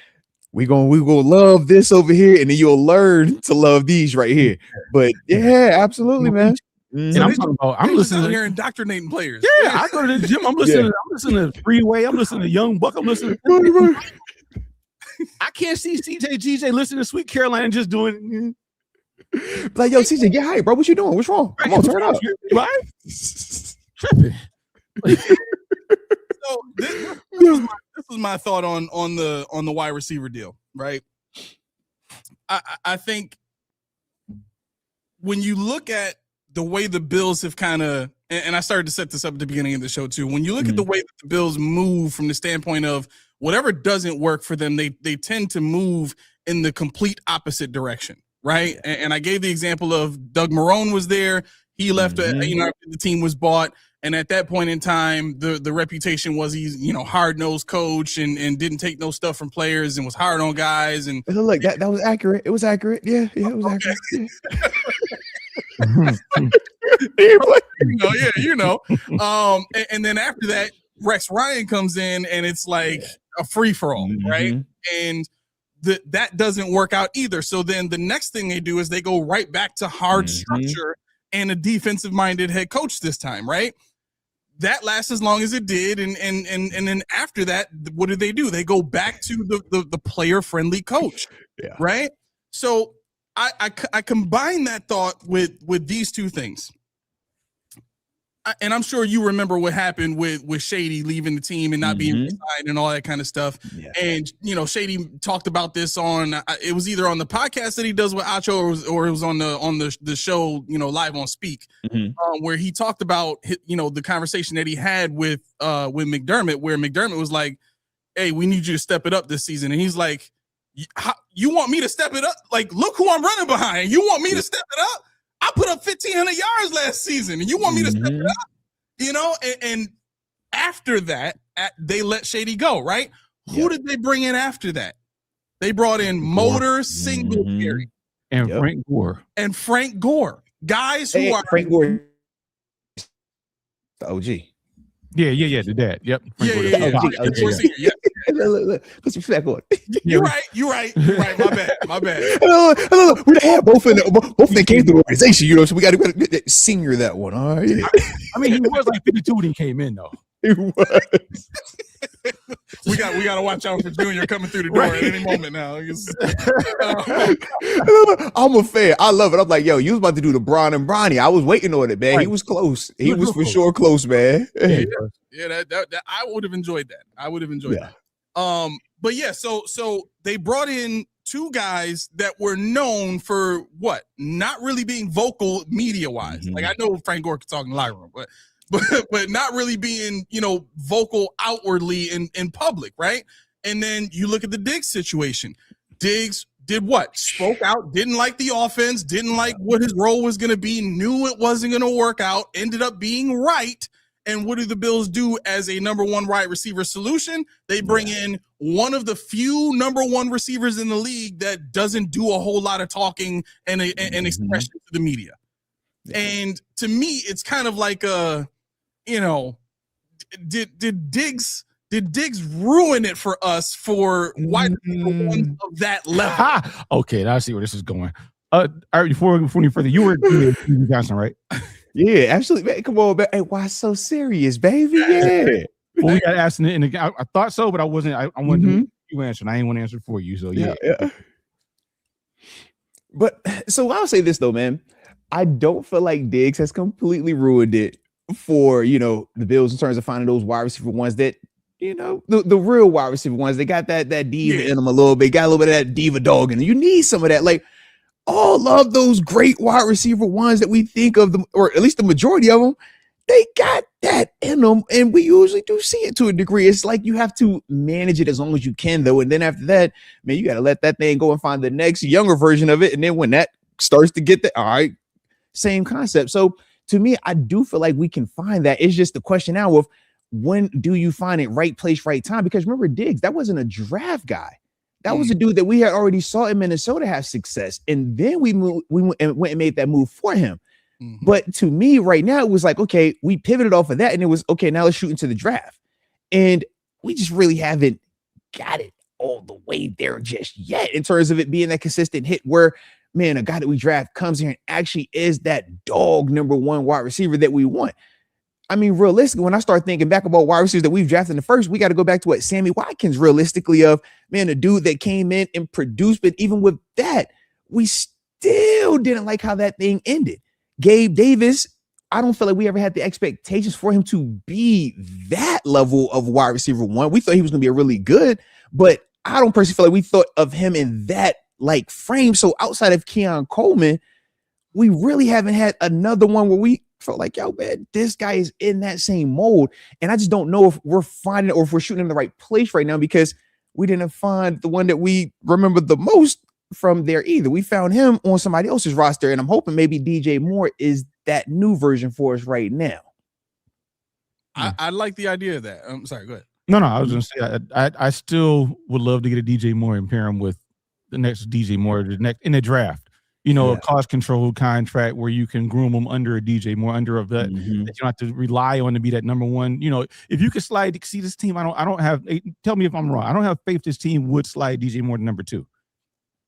We gonna love this over here, and then you'll learn to love these right here. But yeah, absolutely, man. And I'm talking about. I'm listening here indoctrinating players. Yeah, I go to the gym. I'm listening. I'm listening to Freeway. I'm listening to Young Buck. I'm listening. I can't see CJ GJ listening to Sweet Caroline and just doing. Like, yo, CJ, get hype, bro. What you doing? What's wrong? Come on, turn it up. Right? Tripping. So this was my thought on the wide receiver deal, right? I think when you look at the way the Bills have kind of, and I started to set this up at the beginning of the show too. When you look at the way that the Bills move from the standpoint of whatever doesn't work for them, they tend to move in the complete opposite direction, right? Yeah. And I gave the example of Doug Marrone was there. He left, after the team was bought. And at that point in time, the reputation was he's, hard-nosed coach and didn't take no stuff from players and was hard on guys. And look, that was accurate. It was accurate. Yeah, it was accurate. And then after that, Rex Ryan comes in and it's like a free-for-all, right? And that doesn't work out either. So then the next thing they do is they go right back to hard structure and a defensive-minded head coach this time, right? That lasts as long as it did, and then after that, what do? They go back to the player-friendly coach, right? So I combine that thought with these two things. And I'm sure you remember what happened with Shady leaving the team and not being re-signed and all that kind of stuff. Yeah. And, Shady talked about this on, it was either on the podcast that he does with Acho or it was on the show, Live on Speak, where he talked about, the conversation that he had with McDermott, where McDermott was like, hey, we need you to step it up this season. And he's like, you want me to step it up? Like, look who I'm running behind. You want me to step it up? I put up 1,500 yards last season, and you want me to step it up? And after that, they let Shady go, right? Who did they bring in after that? They brought in Motor, Singletary, and Frank Gore. Guys who are Frank Gore, the OG. Yeah, the dad. Yep. Look, put some respect on it. You're right. My bad. We had both in both came through the organization, you know, so we got to senior that one. All right. I mean, he was like 52 when he came in, though. It was. we got to watch out for Junior coming through the door at any moment now. I'm a fan. I love it. I'm like, yo, you was about to do the Bron and Bronny. I was waiting on it, man. Right. He was close. He was for sure close, man. Yeah, that I would have enjoyed that. that. But yeah, so they brought in two guys that were known for what? Not really being vocal media wise. Like I know Frank Gore could talk in the locker room, but not really being, vocal outwardly in public, right? And then you look at the Diggs situation. Diggs did what? Spoke out, didn't like the offense, didn't like what his role was going to be, knew it wasn't going to work out, ended up being right. And what do the Bills do as a number one wide receiver solution? They bring in one of the few number one receivers in the league that doesn't do a whole lot of talking and expression to the media. Yeah. And to me, it's kind of like did Diggs ruin it for us for wide receiver ones of that level? Okay, now I see where this is going. All right, before we further, you were Johnson, right? Yeah, absolutely, man. Come on, man. Hey, why so serious, baby? Yeah. Well, we got asked in the I thought so, but I wasn't. I wanted you answer. I ain't want to answer for you. So yeah. But so I'll say this though, man. I don't feel like Diggs has completely ruined it for the Bills in terms of finding those wide receiver ones that the real wide receiver ones. They got that diva in them a little bit. Got a little bit of that diva dog in them. You need some of that, like. All of those great wide receiver ones that we think of them, or at least the majority of them, they got that in them, and we usually do see it to a degree. It's like you have to manage it as long as you can, though, and then after that, man, you got to let that thing go and find the next younger version of it, and then when that starts to get all right, same concept. So to me, I do feel like we can find that. It's just the question now of when do you find it right place, right time? Because remember, Diggs, that wasn't a draft guy. That was a dude that we had already saw in Minnesota have success. And then we went and made that move for him. But to me right now, it was like, okay, we pivoted off of that and it was, okay, now let's shoot into the draft. And we just really haven't got it all the way there just yet in terms of it being that consistent hit where, man, a guy that we draft comes here and actually is that dog number one wide receiver that we want. I mean, realistically, when I start thinking back about wide receivers that we've drafted in the first, we got to go back to what Sammy Watkins realistically of, man, a dude that came in and produced, but even with that, we still didn't like how that thing ended. Gabe Davis, I don't feel like we ever had the expectations for him to be that level of wide receiver one. We thought he was going to be a really good, but I don't personally feel like we thought of him in that like frame. So outside of Keon Coleman, we really haven't had another one where we felt like, yo, man, this guy is in that same mold. And I just don't know if we're finding it or if we're shooting in the right place right now because we didn't find the one that we remember the most from there either. We found him on somebody else's roster, and I'm hoping maybe DJ Moore is that new version for us right now. I like the idea of that. I'm sorry, go ahead. No, I was going to say, I still would love to get a DJ Moore and pair him with the next DJ Moore in the draft. A cost controlled contract where you can groom them under a DJ Moore, under a vet that you don't have to rely on to be that number one. If you could see this team, I don't have. Tell me if I'm wrong. I don't have faith this team would slide DJ Moore to number two.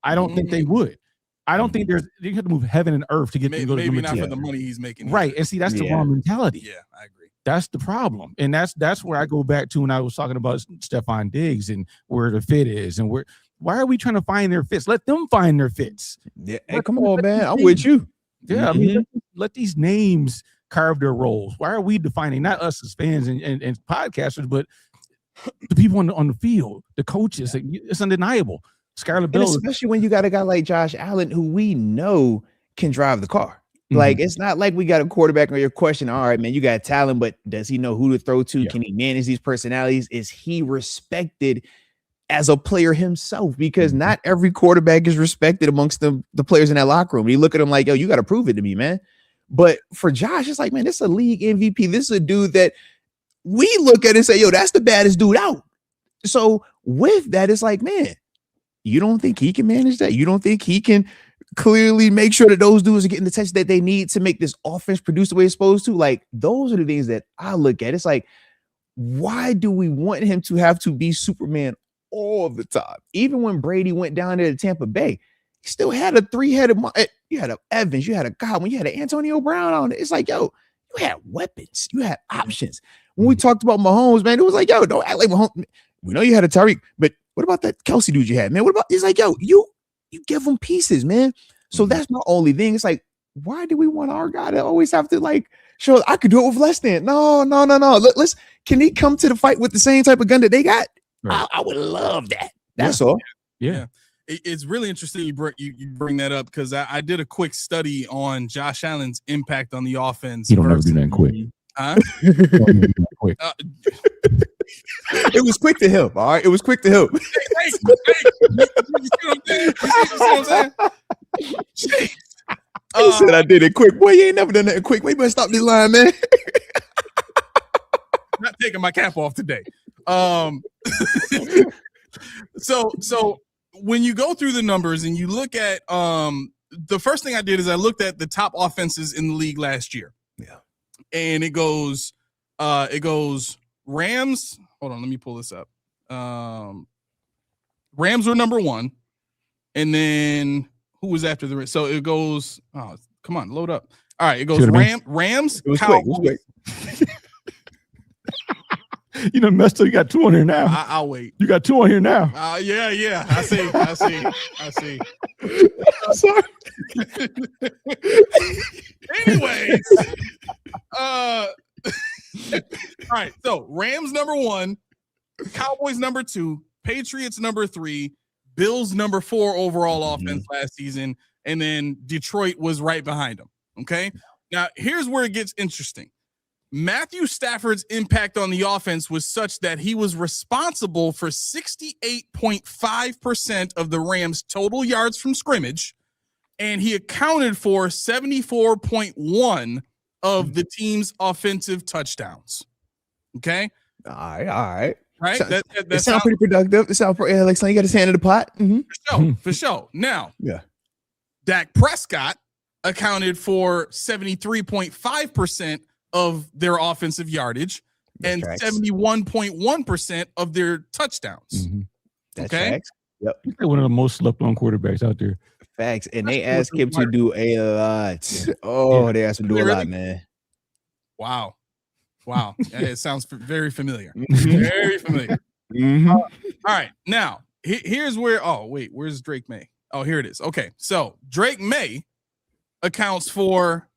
I don't think they would. I don't think you have to move heaven and earth to get to go to number two. Maybe not for the money he's making. Right, and see that's the wrong mentality. Yeah, I agree. That's the problem, and that's where I go back to when I was talking about Stephon Diggs and where the fit is and where. Why are we trying to find their fits? Let them find their fits. Yeah, hey, come on, man. I'm with you. Yeah, I mean, let these names carve their roles. Why are we defining, not us as fans and podcasters, but the people on the field, the coaches? It's undeniable. Skylar Bell, especially when you got a guy like Josh Allen who we know can drive the car. Like, it's not like we got a quarterback or your question. All right, man, you got talent, but does he know who to throw to? Yeah. Can he manage these personalities? Is he respected as a player himself? Because not every quarterback is respected amongst the players in that locker room. You look at him like, yo, you got to prove it to me, man. But for Josh, it's like, man, this is a league MVP. This is a dude that we look at and say, yo, that's the baddest dude out. So with that, it's like, man, you don't think he can manage that? You don't think he can clearly make sure that those dudes are getting the attention that they need to make this offense produce the way it's supposed to? Like, those are the things that I look at. It's like, why do we want him to have to be Superman all the time? Even when Brady went down there to Tampa Bay, he still had a 3-headed. You had a Evans, you had a Godwin, you had an Antonio Brown on it. It's like, yo, you had weapons, you had options. When we talked about Mahomes, man, it was like, yo, don't act like Mahomes. We know you had a Tyreek, but what about that Kelsey dude you had, man? What about? It's like, yo, you give them pieces, man. So that's my only thing. It's like, why do we want our guy to always have to like show I could do it with less than? No. Let's can he come to the fight with the same type of gun that they got? Right. I would love that. That's all. Yeah. It's really interesting you bring that up because I did a quick study on Josh Allen's impact on the offense. You don't ever do that quick. Huh? Quick. It was quick to him. All right, it was quick to him. Hey, you see what I'm saying? Jeez. He said I did it quick. Boy, you ain't never done that quick. Wait, better stop this line, man. Not taking my cap off today. So when you go through the numbers and you look at the first thing I did is I looked at the top offenses in the league last year. Yeah. And it goes Rams. Hold on, let me pull this up. Rams were number 1. And then who was after the so it goes, oh, come on, load up. All right, it goes Rams, Cowboys. You done messed up. You got 2 on here now. I'll wait. You got 2 on here now. Yeah. I see. Sorry. Anyways, all right. So Rams number 1, Cowboys number 2, Patriots number 3, Bills number 4 overall offense last season, and then Detroit was right behind them. Okay. Now here's where it gets interesting. Matthew Stafford's impact on the offense was such that he was responsible for 68.5% of the Rams' total yards from scrimmage, and he accounted for 74.1 of the team's offensive touchdowns. Okay? All right. Right? That sounds pretty productive. It sounds like something you got his hand in the pot. Mm-hmm. For sure. Now, yeah. Dak Prescott accounted for 73.5% of their offensive yardage and 71.1% of their touchdowns. That's okay. Facts. Yep. He's one of the most slept on quarterbacks out there. Facts. And they asked him to do a lot. Oh, they asked him to do a lot, man. Wow. It sounds very familiar. Very familiar. All right. Now, here's where, where's Drake May? Oh, here it is. Okay. So Drake May accounts for,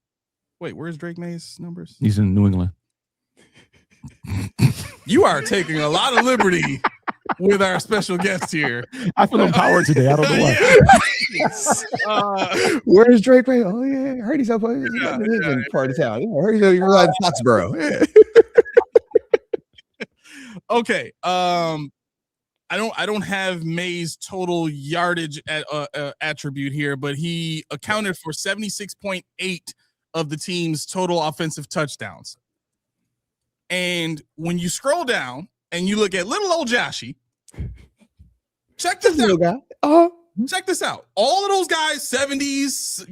where's Drake May's numbers? He's in New England. You are taking a lot of liberty with our special guest here. I feel empowered today. I don't know why. Where's Drake May? Oh, yeah. I heard he's up part of town. I heard he's in Foxborough. Yeah. Okay. I don't have May's total yardage attribute here, but he accounted for 76.8 of the team's total offensive touchdowns. And when you scroll down and you look at little old Joshy, check this out. Check this out. All of those guys, 70s,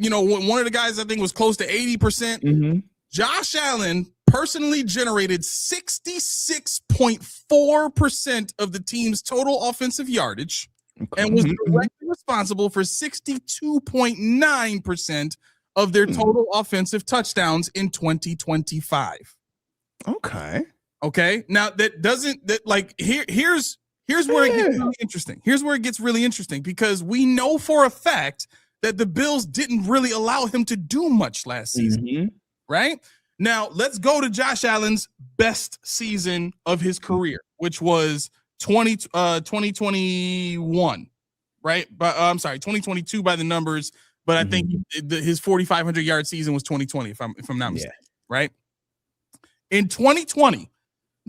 one of the guys I think was close to 80%. Josh Allen personally generated 66.4% of the team's total offensive yardage and was directly responsible for 62.9% of their total offensive touchdowns in 2025. Okay. Now here's where it gets really interesting. Here's where it gets really interesting because we know for a fact that the Bills didn't really allow him to do much last season. Right? Now let's go to Josh Allen's best season of his career, which was 2021. Right? But I'm sorry, 2022 by the numbers. But I think his 4,500 yard season was 2020, if I'm not mistaken, right? In 2020,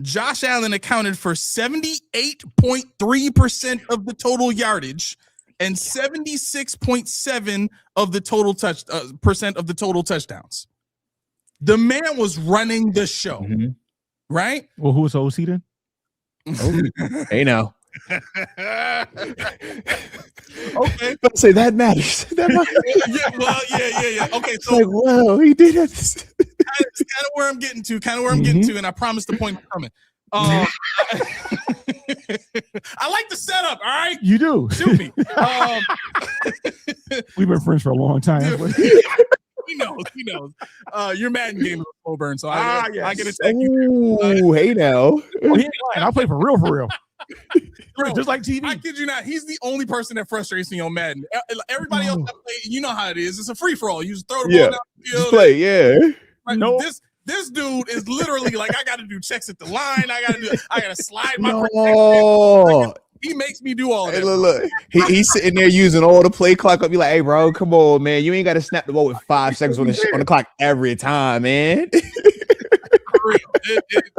Josh Allen accounted for 78.3% of the total yardage and 76.7% of the total percent of the total touchdowns. The man was running the show, right? Well, who was the OC then? Hey, now. Okay, but say that matters. That matters. Yeah. Okay, so like, whoa, he did it. That's kind of where I'm getting to, and I promise the point is coming. I like the setup. All right, You do. shoot me. We've been friends for a long time. He knows. Your Madden game was slow burn, so I get to take Oh, hey now. Oh, he ain't lying. I'll play for real. Bro, Just like TV. I kid you not. He's the only person that frustrates me on Madden. Everybody else I play, you know how it is. It's a free for all. You just throw the ball down the field. Just play, yeah. Like, Nope. This dude is literally like, I got to do checks at the line. I got to slide my No. He makes me do all Hey, that. look. He's sitting there using all the play clock up. Be like, hey, bro, come on, man. You ain't got to snap the ball with 5 seconds on the clock every time, man. For real.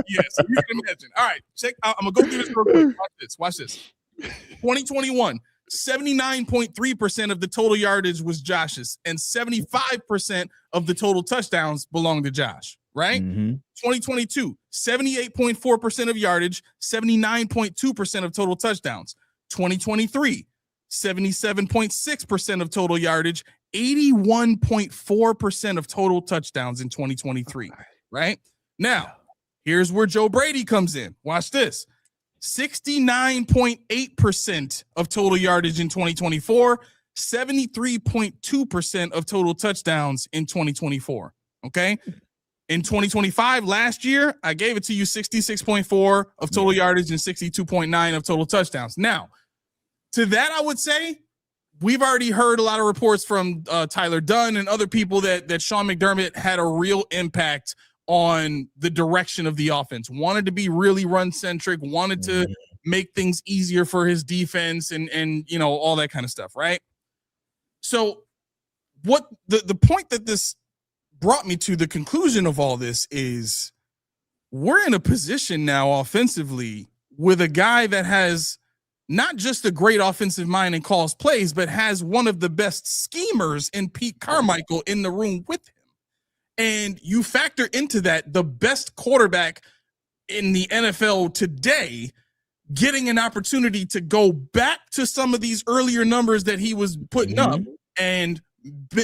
Yes, you can imagine. All right, check. I'm gonna go through this real quick. Watch this. 2021, 79.3% of the total yardage was Josh's, and 75% of the total touchdowns belonged to Josh. Right? 2022, 78.4% of yardage, 79.2% of total touchdowns. 2023, 77.6% of total yardage, 81.4% of total touchdowns in 2023. Right? Now, here's where Joe Brady comes in. Watch this. 69.8% of total yardage in 2024, 73.2% of total touchdowns in 2024. Okay? In 2025, last year, I gave it to you 66.4 of total yardage and 62.9 of total touchdowns. Now, to that, I would say we've already heard a lot of reports from Tyler Dunn and other people that Sean McDermott had a real impact on the direction of the offense, wanted to be really run-centric, wanted to make things easier for his defense and you know, all that kind of stuff, right? So what the point that this brought me to, the conclusion of all this, is we're in a position now offensively with a guy that has not just a great offensive mind and calls plays, but has one of the best schemers in Pete Carmichael in the room with him. And you factor into that the best quarterback in the NFL today getting an opportunity to go back to some of these earlier numbers that he was putting up and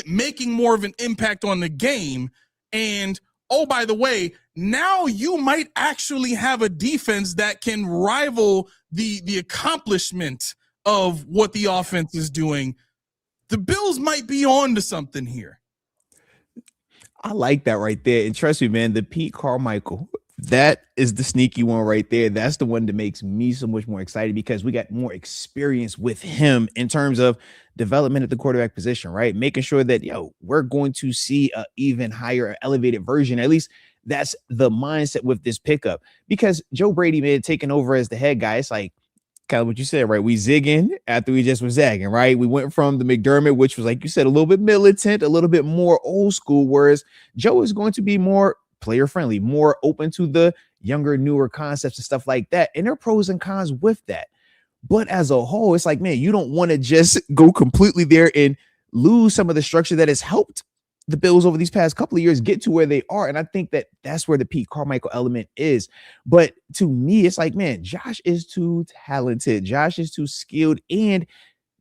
making more of an impact on the game. And oh, by the way, now you might actually have a defense that can rival the accomplishment of what the offense is doing. The Bills might be on to something here. I like that right there. And trust me, man, the Pete Carmichael, that is the sneaky one right there. That's the one that makes me so much more excited because we got more experience with him in terms of development at the quarterback position, right? Making sure that, we're going to see an even higher elevated version. At least that's the mindset with this pickup, because Joe Brady, man, taking over as the head guy, it's like kind of what you said, right? We zigging after we just were zagging, right? We went from the McDermott, which was, like you said, a little bit militant, a little bit more old school, whereas Joe is going to be more player friendly, more open to the younger, newer concepts and stuff like that. And there are pros and cons with that. But as a whole, it's like, man, you don't want to just go completely there and lose some of the structure that has helped the Bills over these past couple of years get to where they are. And I think that that's where the Pete Carmichael element is. But to me, it's like, man, Josh is too talented. Josh is too skilled. And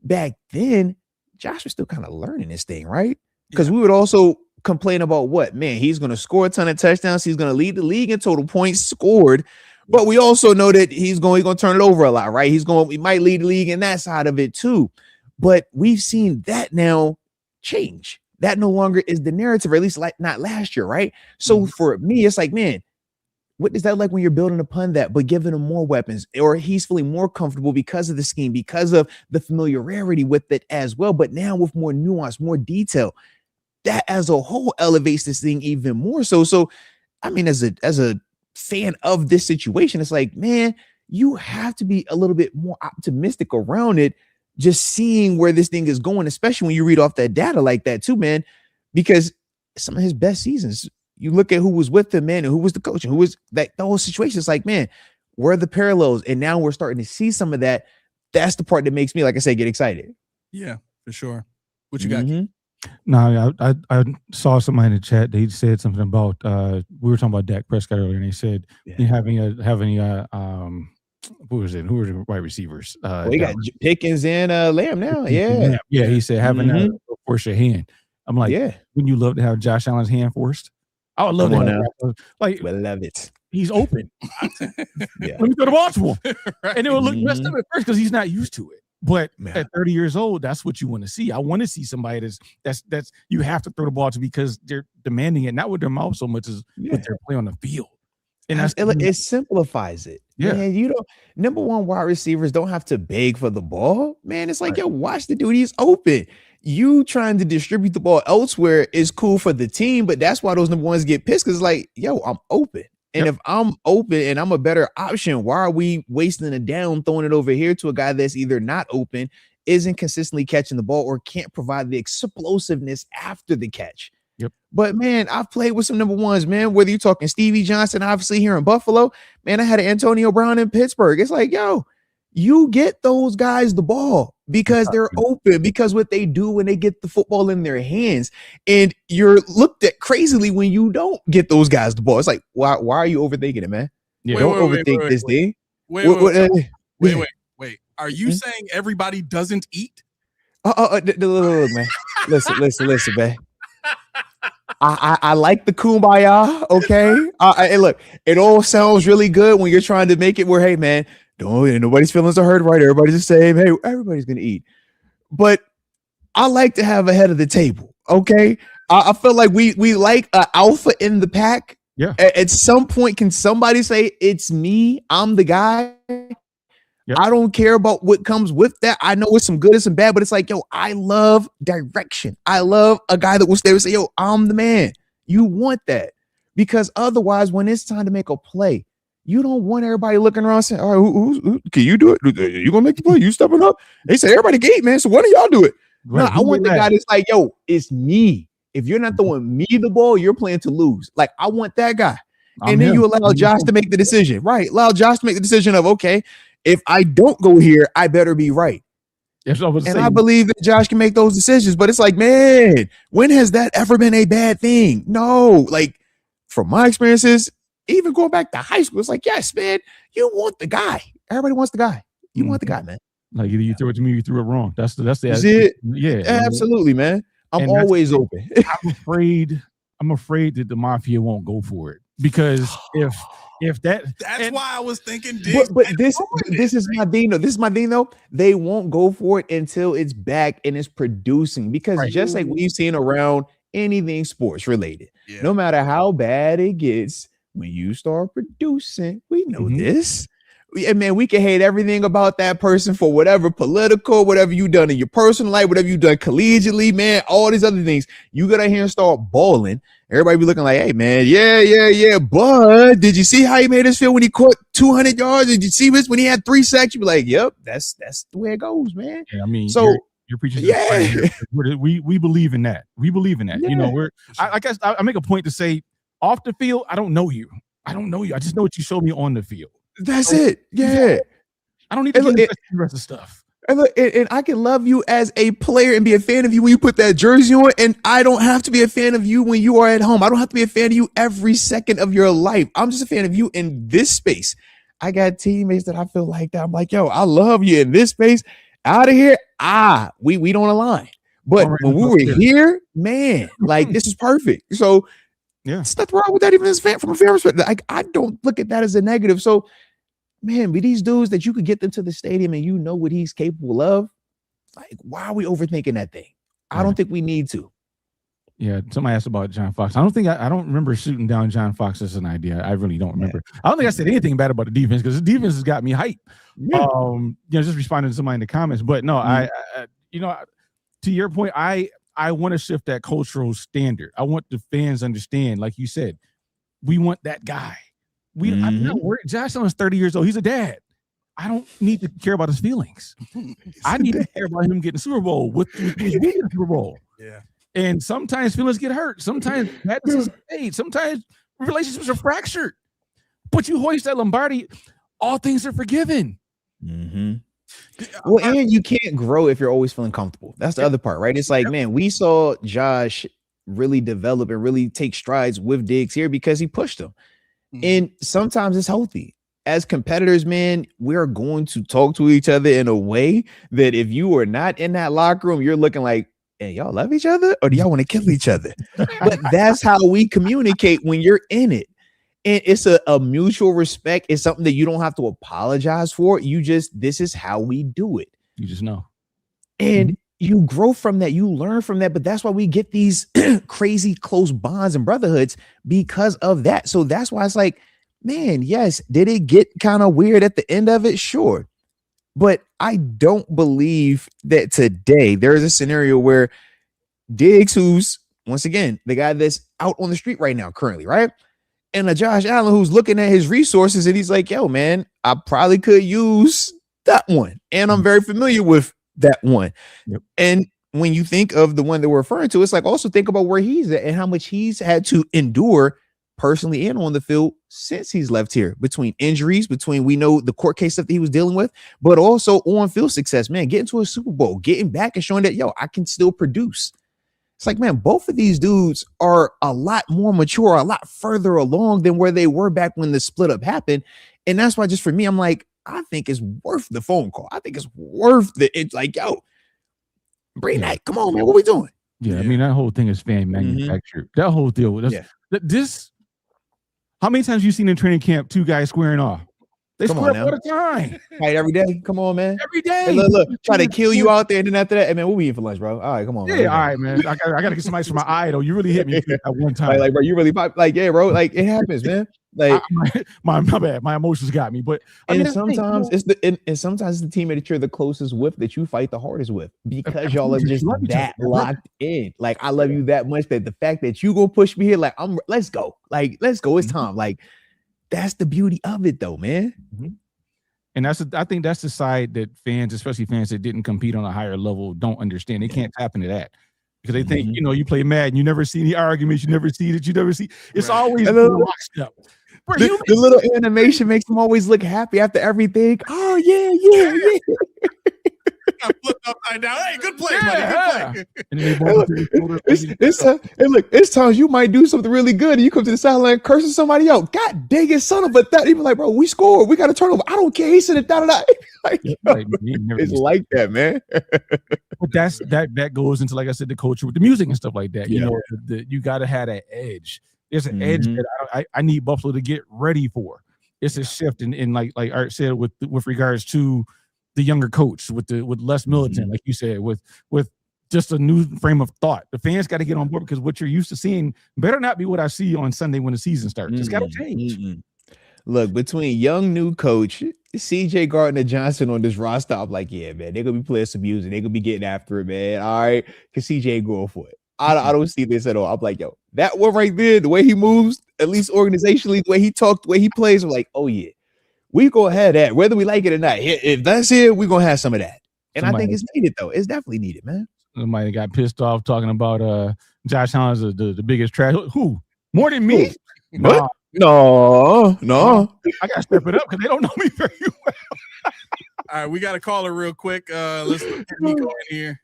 back then, Josh was still kind of learning this thing, right? Because we would also complain about what, man, he's going to score a ton of touchdowns. He's going to lead the league in total points scored. But we also know that he's going to turn it over a lot, right? He might lead the league in that side of it too. But we've seen that now change. That no longer is the narrative, or at least like not last year, right? So for me, it's like, man, what is that like when you're building upon that, but giving him more weapons, or he's feeling more comfortable because of the scheme, because of the familiarity with it as well, but now with more nuance, more detail, that as a whole elevates this thing even more. So I mean, as a fan of this situation, it's like, man, you have to be a little bit more optimistic around it, just seeing where this thing is going, especially when you read off that data like that too, man, because some of his best seasons, you look at who was with him, man, and who was the coach and who was that, the whole situation. It's like, man, where are the parallels? And now we're starting to see some of that. That's the part that makes me, like I said, get excited. Yeah, for sure. What you got? No, I saw somebody in the chat. They said something about we were talking about Dak Prescott earlier, and they said having who was it? Who were the wide receivers? We got Pickens and Lamb now. Yeah. He said having that force your hand. I'm like, wouldn't you love to have Josh Allen's hand forced? I would love to have that. Like, we love it. he's open. Yeah. Let me throw the ball to him. Right. And it will look messed up at first because he's not used to it. But Yeah. at 30 years old, that's what you want to see. I want to see somebody that's you have to throw the ball to because they're demanding it, not with their mouth so much as with their play on the field. And it simplifies it. Yeah. Man, you don't number one wide receivers don't have to beg for the ball. Man, it's like, yo, watch the dude. He's open. You trying to distribute the ball elsewhere is cool for the team, but that's why those number ones get pissed because like, yo, I'm open. And if I'm open and I'm a better option, why are we wasting it down, throwing it over here to a guy that's either not open, isn't consistently catching the ball, or can't provide the explosiveness after the catch? Yep. But man, I've played with some number ones, man. Whether you're talking Stevie Johnson, obviously here in Buffalo, man, I had an Antonio Brown in Pittsburgh. It's like, yo, you get those guys the ball because they're open, because what they do when they get the football in their hands, and you're looked at crazily when you don't get those guys the ball. It's like, why are you overthinking it, man? Yeah. Don't overthink this thing. Wait. Are you saying everybody doesn't eat? Look, man. Listen, man. I like the kumbaya, okay? And look, it all sounds really good when you're trying to make it where, hey, man, nobody's feelings are hurt, right? Everybody's the same. Hey, everybody's gonna eat. But I like to have a head of the table, okay? I feel like we like an alpha in the pack. Yeah. At some point, can somebody say, it's me, I'm the guy? Yep. I don't care about what comes with that. I know it's some good and some bad, but it's like, yo, I love direction. I love a guy that will stay and say, yo, I'm the man. You want that, because otherwise, when it's time to make a play, you don't want everybody looking around saying, all right, who can you do it? You gonna make the play? You stepping up? They say everybody can eat, man. So why don't y'all do it? Right. No, I want the guy that's like, yo, it's me. If you're not throwing me the ball, you're playing to lose. Like, I want that guy. And then you allow Josh to make the decision. Right. Allow Josh to make the decision of, okay, if I don't go here, I better be right. I believe that Josh can make those decisions. But it's like, man, when has that ever been a bad thing? No. Like, from my experiences, even going back to high school, it's like, yes, man, you want the guy. Everybody wants the guy. You want the guy, man. Like, either you throw it to me, or you threw it wrong. That's the it. Yeah, absolutely, man. I'm always open. I'm afraid that the mafia won't go for it, because if that's why I was thinking. But this is my thing though. This is my thing though. They won't go for it until it's back and it's producing, because just like we've seen around anything sports related, no matter how bad it gets, when you start producing, we know this. And man, we can hate everything about that person for whatever political, whatever you done in your personal life, whatever you done collegiately, man, all these other things. You get out here and start balling. Everybody be looking like, hey, man, yeah. But did you see how he made us feel when he caught 200 yards? Did you see this when he had 3 sacks? You be like, yep, that's the way it goes, man. Yeah, I mean, so you're preaching. Yeah, we believe in that. We believe in that. Yeah. You know, I guess I make a point to say, off the field, I don't know you. I just know what you showed me on the field. That's it. Yeah. I don't need to get the rest of stuff. And look, and I can love you as a player and be a fan of you when you put that jersey on. And I don't have to be a fan of you when you are at home. I don't have to be a fan of you every second of your life. I'm just a fan of you in this space. I got teammates that I feel like that. I'm like, yo, I love you in this space. Out of here, we don't align. But when we were here, man, like, this is perfect. So yeah, there's nothing wrong with that, even as a fan, from a fan perspective. I don't look at that as a negative. So, man, with these dudes that you could get them to the stadium and you know what he's capable of, like, why are we overthinking that thing? I don't think we need to. Yeah, somebody asked about John Fox. I don't remember shooting down John Fox as an idea. I really don't remember. I don't think I said anything bad about the defense, because the defense has got me hyped. Yeah. Just responding to somebody in the comments. But no, I to your point, I want to shift that cultural standard. I want the fans to understand, like you said, we want that guy. I'm not worried. Josh Allen's 30 years old. He's a dad. I don't need to care about his feelings. I need to care about him getting Super Bowl with Super Bowl. Yeah. And sometimes feelings get hurt. Sometimes madness is made. Sometimes relationships are fractured. But you hoist that Lombardi, all things are forgiven. Mm-hmm. Well, and you can't grow if you're always feeling comfortable. That's the other part, right? It's like, man, we saw Josh really develop and really take strides with Diggs here because he pushed him. And sometimes it's healthy. As competitors, man, we're going to talk to each other in a way that if you are not in that locker room, you're looking like, hey, y'all love each other or do y'all want to kill each other? But that's how we communicate when you're in it. And it's a mutual respect. It's something that you don't have to apologize for. This is how we do it. You just know. And you grow from that. You learn from that. But that's why we get these crazy close bonds and brotherhoods because of that. So that's why it's like, man, yes, did it get kind of weird at the end of it? Sure. But I don't believe that today there is a scenario where Diggs, who's, once again, the guy that's out on the street right now currently, right? And a Josh Allen who's looking at his resources and he's like, yo, man, I probably could use that one. And I'm very familiar with that one. Yep. And when you think of the one that we're referring to, it's like also think about where he's at and how much he's had to endure personally and on the field since he's left here, between injuries, between we know the court case stuff that he was dealing with, but also on field success, man, getting to a Super Bowl, getting back and showing that, yo, I can still produce. It's like, man, both of these dudes are a lot more mature, a lot further along than where they were back when the split up happened. And that's why just for me, I'm like, I think it's worth the phone call. I think it's worth it's like, yo, bring that. Come on, man. What we doing? Yeah, I mean, that whole thing is fan manufactured. That whole deal. This, how many times you seen in training camp 2 guys squaring off? They square all the time. Right, every day. Come on, man. Every day. Hey, look, try to kill you out there, and then after that, hey, man, what we eat for lunch, bro? All right, come on. Yeah, man. all right, man. I gotta get some ice for my eye, though. You really hit me at one time. Like, bro, you really pop. Like, yeah, bro. Like, it happens, man. Like, my bad. My emotions got me. But I mean, sometimes it's the teammate that you're the closest with that you fight the hardest with because y'all are just that locked in. Like, I love you that much that the fact that you gonna push me here, like, let's go. Like, let's go. It's time. Like, that's the beauty of it, though, man. And I think that's the side that fans, especially fans that didn't compete on a higher level, don't understand. They can't tap into that because they think, you play Madden, you never see any arguments, you never see that, you never see. It's always lockstep. The little animation makes them always look happy after everything. Oh, yeah. Got flipped upside down. Hey, good play, buddy. Good play. It's times you might do something really good and you come to the sideline cursing somebody out. God dang it, son of a that. Even like, bro, we scored. We got a turnover. I don't care. He said it. It's like that, man. But that goes into, like I said, the culture with the music and stuff like that. Yeah. You got to have that edge. There's an edge that I need Buffalo to get ready for. It's a shift, and like Art said, with regards to the younger coach, with less militant, like you said, with just a new frame of thought. The fans got to get on board because what you're used to seeing better not be what I see on Sunday when the season starts. It's got to change. Look, between young new coach CJ Gardner-Johnson on this roster, I'm like, yeah, man, they're gonna be playing some music. They're gonna be getting after it, man. All right, because CJ ain't going for it. I don't see this at all. I'm like, yo, that one right there, the way he moves, at least organizationally, the way he talks, the way he plays, I'm like, oh yeah, we gonna have that, whether we like it or not. If that's here, we're gonna have some of that. And I think it's needed, though. It's definitely needed, man. Somebody got pissed off talking about Josh Allen's the biggest trash. Who? More than me? What? No. I gotta step it up because they don't know me very well. All right, we got a caller real quick. Let's get Nico in here.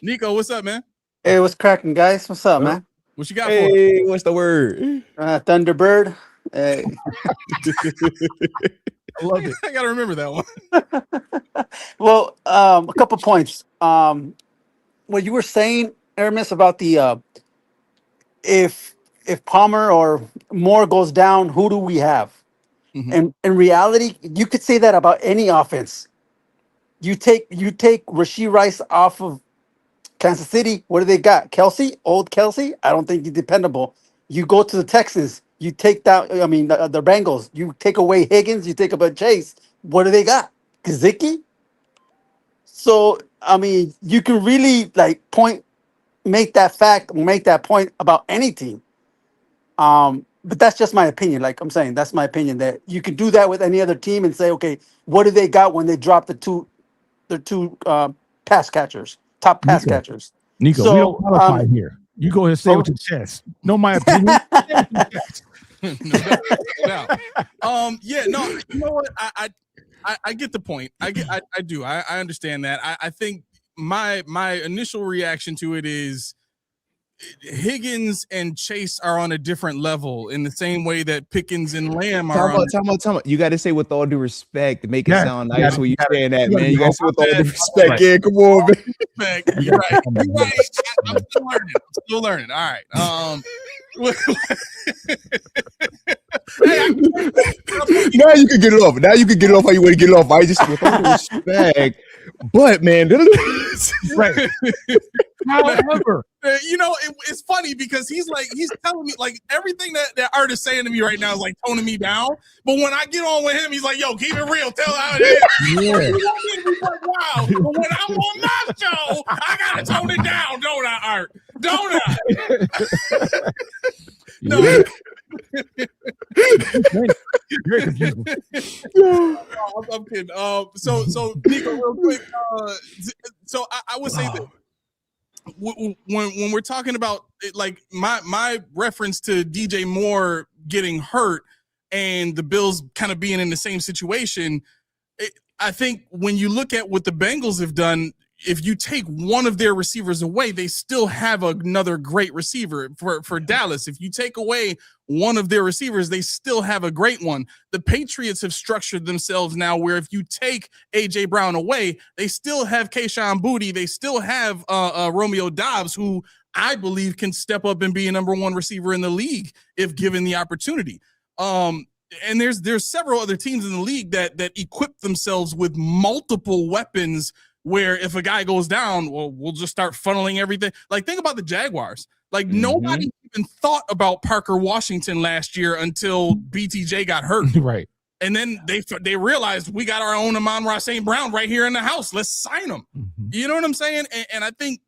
Nico, what's up, man? Hey, what's cracking, guys? What's up, man? What you got for us? Hey, what's the word? Thunderbird. Hey. I love it. I gotta remember that one. Well, a couple points. What you were saying, Aramis, about the if Palmer or Moore goes down, who do we have? And in reality, you could say that about any offense. You take Rashee Rice off of Kansas City. What do they got? Old Kelsey. I don't think he's dependable. You go to the Texans. You take down. I mean, the Bengals. You take away Higgins. You take away Chase. What do they got? Gesicki. So I mean, you can really make that point about any team. But that's just my opinion. Like I'm saying, that's my opinion that you can do that with any other team and say, okay, what do they got when they drop the two pass catchers, top pass catchers? Nico, so, we don't qualify here. You go ahead and say it with your chest. Know my opinion. No. Yeah, no, you know what? I get the point. I do. I understand that. I think my initial reaction to it is Higgins and Chase are on a different level in the same way that Pickens and Lamb are. Time out. You got to say with all due respect to make it sound nice when you're saying that, man. You got to say with all due respect. Right. Yeah, come on, man. You're right. I'm still learning. All right. Now you can get it off. Now you can get it off how you want to get it off. I just with all respect. But man, Right. However, it's funny because he's telling me like everything that Art is saying to me right now is like toning me down. But when I get on with him, he's like, "Yo, keep it real. Tell how it is." yeah. Wow. But when I'm on my show, I gotta tone it down, don't I, Art? Don't I? No. You're confusing. I'm kidding. So Nico, real quick. So I would say that when we're talking about it, like my reference to DJ Moore getting hurt and the Bills kind of being in the same situation, I think when you look at what the Bengals have done, if you take one of their receivers away, they still have another great receiver for Dallas. If you take away one of their receivers, they still have a great one. The Patriots have structured themselves now where if you take A.J. Brown away, they still have Kayshon Boutte. They still have Romeo Doubs, who I believe can step up and be a number one receiver in the league if given the opportunity. And there's several other teams in the league that equip themselves with multiple weapons where if a guy goes down, well, we'll just start funneling everything. Like, think about the Jaguars. Like, nobody even thought about Parker Washington last year until BTJ got hurt. Right. And then they realized we got our own Amon-Ra St. Brown right here in the house. Let's sign him. Mm-hmm. You know what I'm saying? And I think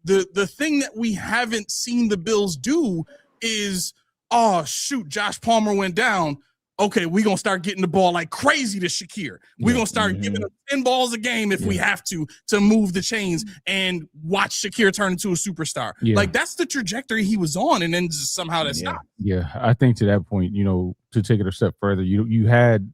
the thing that we haven't seen the Bills do is, oh, shoot, Josh Palmer went down. Okay, we're going to start getting the ball like crazy to Shakir. We're going to start giving him 10 balls a game if we have to move the chains and watch Shakir turn into a superstar. Yeah. Like, that's the trajectory he was on, and then just somehow that stopped. Yeah, I think to that point, to take it a step further, you had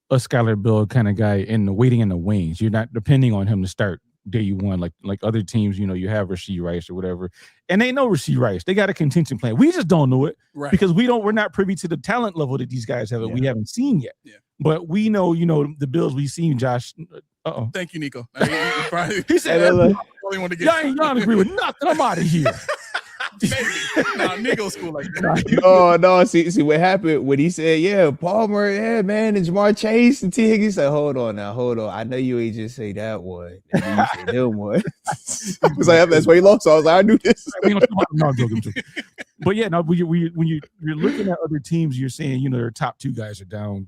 a Skylar Bill kind of guy waiting in the wings. You're not depending on him to start day one like other teams. You have Rashee Rice or whatever, and they know Rashee Rice. They got a contention plan. We just don't know it because we're not privy to the talent level that these guys have that we haven't seen yet. Yeah. But we know, the Bills we've seen. Josh, thank you, Nico. He said, y'all agree with nothing. I'm out of here. Nico's cool like that. No. See what happened when he said, "Yeah, Palmer, yeah, man, and Jamar Chase and T. Higgins." Said, "Hold on. I know you ain't just say that one. You said them one." Because that's why he lost. So I was like, I knew this. But yeah, no. When you're looking at other teams, you're saying their top two guys are down.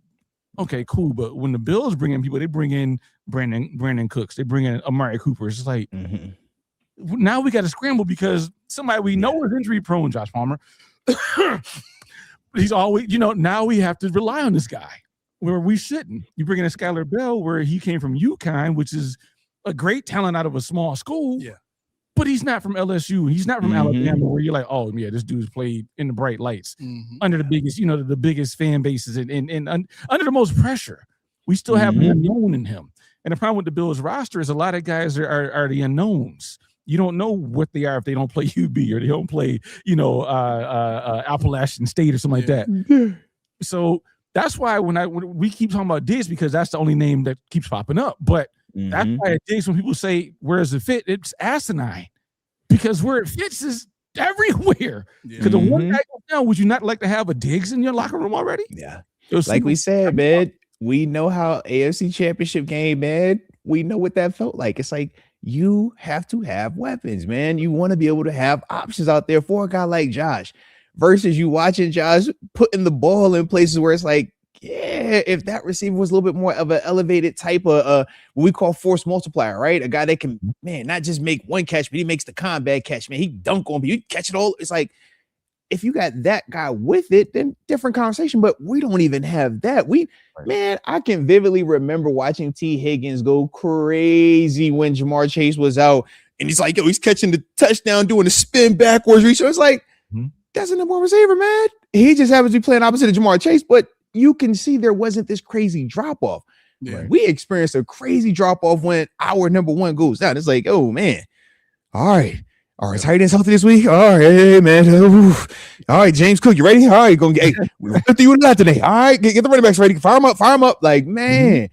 Okay, cool. But when the Bills bring in people, they bring in Brandon Cooks, they bring in Amari Cooper. It's just like. Mm-hmm. Now we got to scramble because somebody we know is injury prone, Josh Palmer. He's always, now we have to rely on this guy where we shouldn't. You bring in a Skylar Bell where he came from UConn, which is a great talent out of a small school. Yeah. But he's not from LSU. He's not from Alabama where you're like, oh, yeah, this dude's played in the bright lights under the biggest, the biggest fan bases and under the most pressure. We still have the unknown in him. And the problem with the Bills roster is a lot of guys are the unknowns. You don't know what they are if they don't play UB or they don't play, Appalachian State or something like that. So that's why when we keep talking about Diggs, because that's the only name that keeps popping up. But that's why at Diggs, when people say, where's it fit? It's asinine. Because where it fits is everywhere. Because the one guy goes down, would you not like to have a Diggs in your locker room already? Yeah. Like we said, man, we know how AFC Championship game, man. We know what that felt like. It's like, you have to have weapons, man. You want to be able to have options out there for a guy like Josh versus you watching Josh putting the ball in places where it's like, yeah, if that receiver was a little bit more of an elevated type of what we call force multiplier, right? A guy that can, man, not just make one catch, but he makes the combat catch, man. He dunk on me, you catch it all. It's like, if you got that guy with it, then different conversation. But we don't even have that. Man, I can vividly remember watching T. Higgins go crazy when Jamar Chase was out. And he's like, yo, he's catching the touchdown, doing a spin backwards reach. So it's like, that's a number one receiver, man. He just happens to be playing opposite of Jamar Chase. But you can see there wasn't this crazy drop-off. Yeah. We experienced a crazy drop-off when our number one goes down. It's like, oh, man. All right, tight ends healthy this week. All right, hey, man. All right, James Cook, you ready? All right, go get we're gonna do that today. All right, get the running backs ready. Fire them up. Like, man.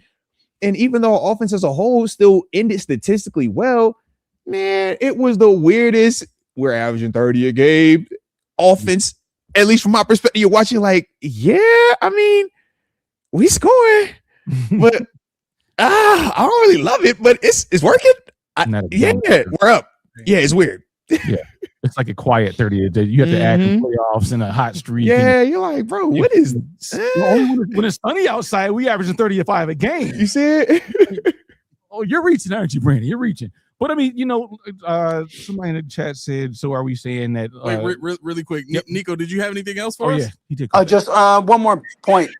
And even though offense as a whole still ended statistically well, man, it was the weirdest. We're averaging 30 a game. Offense at least from my perspective, you're watching like, yeah, I mean, we scoring, but I don't really love it, but it's working. We're up. Yeah, it's weird. Yeah, it's like a quiet 30. You have to act in playoffs in a hot streak. Yeah, you're like, bro, what is when it's sunny outside? We averaging 35 a game. You see it? Oh, you're reaching, aren't you, Brandon? You're reaching. But I mean, somebody in the chat said, so are we saying that? Wait, really quick, yep. Nico, did you have anything else for us? Yeah, he did. Just one more point.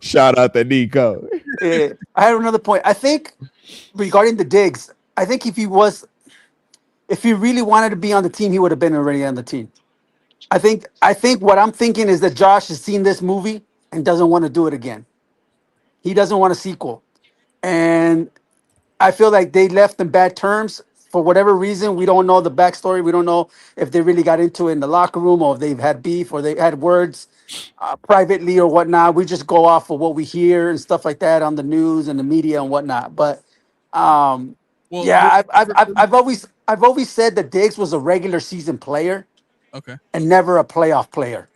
Shout out to Nico. I had another point. I think regarding the Diggs, I think if he really wanted to be on the team, he would have been already on the team. I think what I'm thinking is that Josh has seen this movie and doesn't want to do it again. He doesn't want a sequel. And I feel like they left in bad terms for whatever reason. We don't know the backstory. We don't know if they really got into it in the locker room or if they've had beef or they had words privately or whatnot. We just go off of what we hear and stuff like that on the news and the media and whatnot. But I've always said that Diggs was a regular season player, and never a playoff player.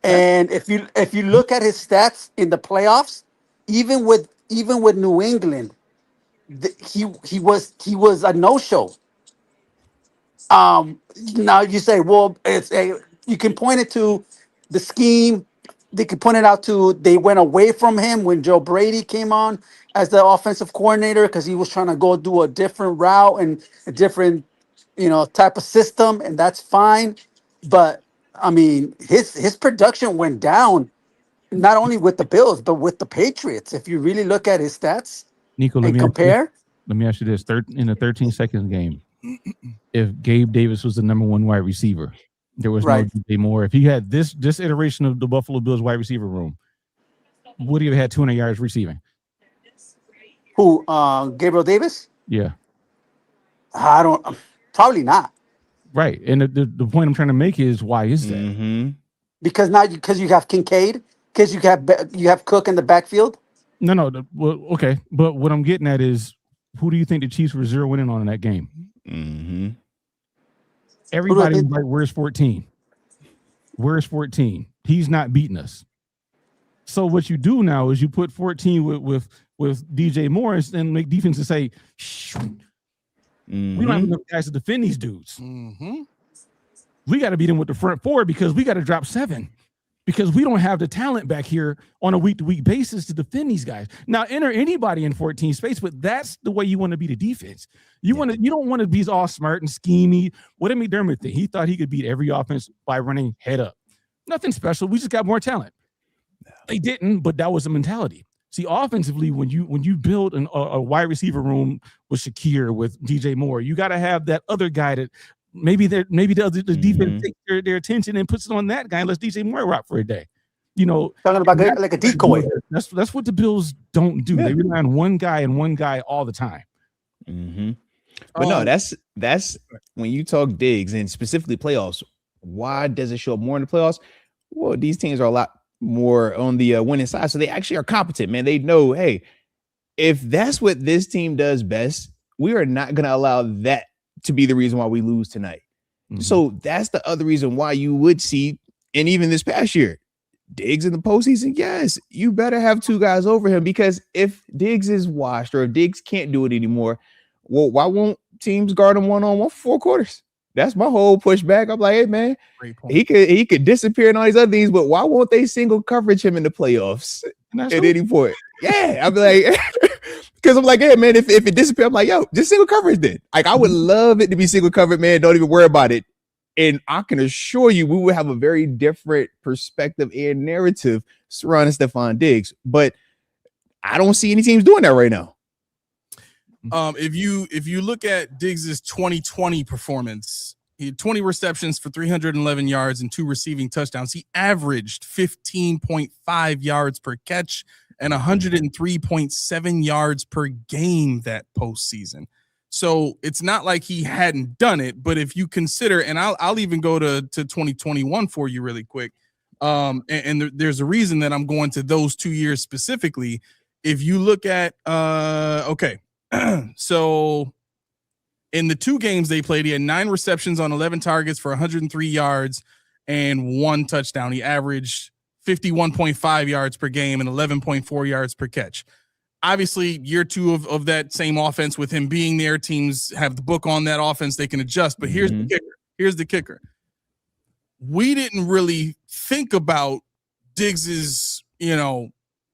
And if you look at his stats in the playoffs, even with New England, he was a no-show. Now you say, well, you can point it to the scheme. They could point it out to they went away from him when Joe Brady came on as the offensive coordinator because he was trying to go do a different route and a different, type of system, and that's fine. But I mean, his production went down not only with the Bills but with the Patriots. If you really look at his stats, Nico, and compare. Let me ask you this: in the 13-second game, if Gabe Davis was the number one wide receiver, there was no DJ Moore. If he had this iteration of the Buffalo Bills wide receiver room, would he have had 200 yards receiving? Who? Gabriel Davis? Yeah. Probably not. Right, and the point I'm trying to make is why is that? Mm-hmm. Because you have Kincaid, because you have Cook in the backfield. No. Well, okay, but what I'm getting at is, who do you think the Chiefs were 0-winning on in that game? Mm-hmm. Everybody was like, "Where's 14? Where's 14? He's not beating us." So what you do now is you put 14 with DJ Morris and make defenses say, "Shh, we don't have enough guys to defend these dudes. We got to beat them with the front four because we got to drop 7." Because we don't have the talent back here on a week-to-week basis to defend these guys. Now, enter anybody in 14 space, but that's the way you want to be the defense. You don't want to be all smart and schemy. What did McDermott think? He thought he could beat every offense by running head up. Nothing special. We just got more talent. They didn't, but that was the mentality. See, offensively, when you build a wide receiver room with Shakir, with DJ Moore, you got to have that other guy that. Maybe the defense takes their attention and puts it on that guy and lets DJ Moore rock for a day. Talking about like a decoy. That's what the Bills don't do. Yeah. They rely on one guy and one guy all the time. Mm-hmm. But no, that's when you talk Diggs and specifically playoffs. Why does it show up more in the playoffs? Well, these teams are a lot more on the winning side, so they actually are competent. Man, they know, hey, if that's what this team does best, we are not going to allow that to be the reason why we lose tonight. So that's the other reason why you would see, and even this past year, Diggs in the postseason, yes, you better have 2 guys over him, because if Diggs is washed or if Diggs can't do it anymore, well, why won't teams guard him one-on-one for 4 quarters? That's my whole pushback. I'm like, hey, man, he could disappear and all these other things, but why won't they single coverage him in the playoffs at any point? Yeah, I'd be like, because I'm like, hey, man, if it disappears, I'm like, yo, just single coverage then. Like, I would love it to be single coverage, man. Don't even worry about it. And I can assure you, we would have a very different perspective and narrative surrounding Stephon Diggs. But I don't see any teams doing that right now. If you look at Diggs's 2020 performance, he had 20 receptions for 311 yards and 2 receiving touchdowns. He averaged 15.5 yards per catch and 103.7 yards per game that postseason. So it's not like he hadn't done it, but if you consider, and I'll even go to 2021 for you really quick. And there's a reason that I'm going to those 2 years specifically. If you look at, so In the 2 games they played, he had 9 receptions on 11 targets for 103 yards and 1 touchdown. He averaged 51.5 yards per game and 11.4 yards per catch. Obviously, year 2 of that same offense with him being there, teams have the book on that offense. They can adjust. But here's the kicker. Here's the kicker. We didn't really think about Diggs's,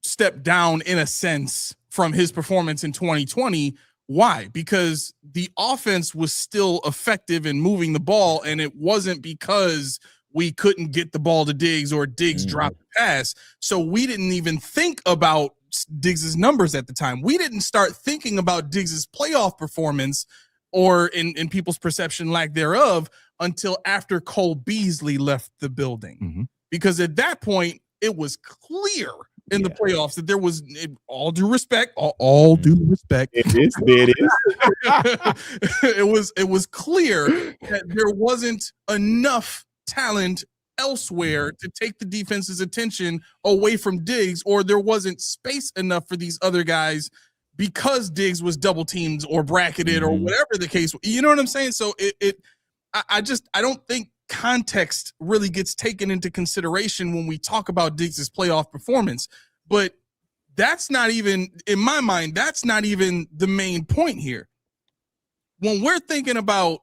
step down in a sense from his performance in 2020. Why? Because the offense was still effective in moving the ball, and it wasn't because we couldn't get the ball to Diggs or Diggs dropped the pass. So we didn't even think about Diggs's numbers at the time. We didn't start thinking about Diggs's playoff performance or in people's perception lack thereof until after Cole Beasley left the building. Because at that point, it was clear in the playoffs that there was, all due respect, all due respect. It is. It was clear that there wasn't enough talent elsewhere to take the defense's attention away from Diggs, or there wasn't space enough for these other guys because Diggs was double teamed or bracketed or whatever the case. You know what I'm saying? So I don't think context really gets taken into consideration when we talk about Diggs's playoff performance. But that's not even, in my mind, that's not even the main point here. When we're thinking about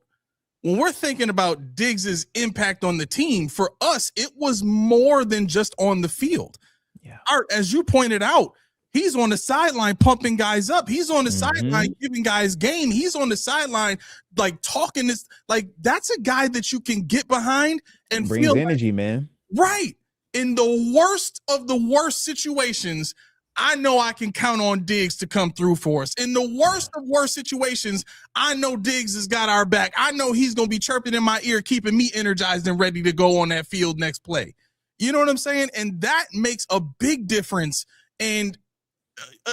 Diggs's impact on the team, for us, it was more than just on the field. Yeah. Art, as you pointed out, he's on the sideline pumping guys up. He's on the sideline giving guys game. He's on the sideline like talking this, like that's a guy that you can get behind and brings feel energy, man. Right. In the worst of the worst situations, I know I can count on Diggs to come through for us. In the worst of worst situations, I know Diggs has got our back. I know he's going to be chirping in my ear, keeping me energized and ready to go on that field next play. You know what I'm saying? And that makes a big difference. And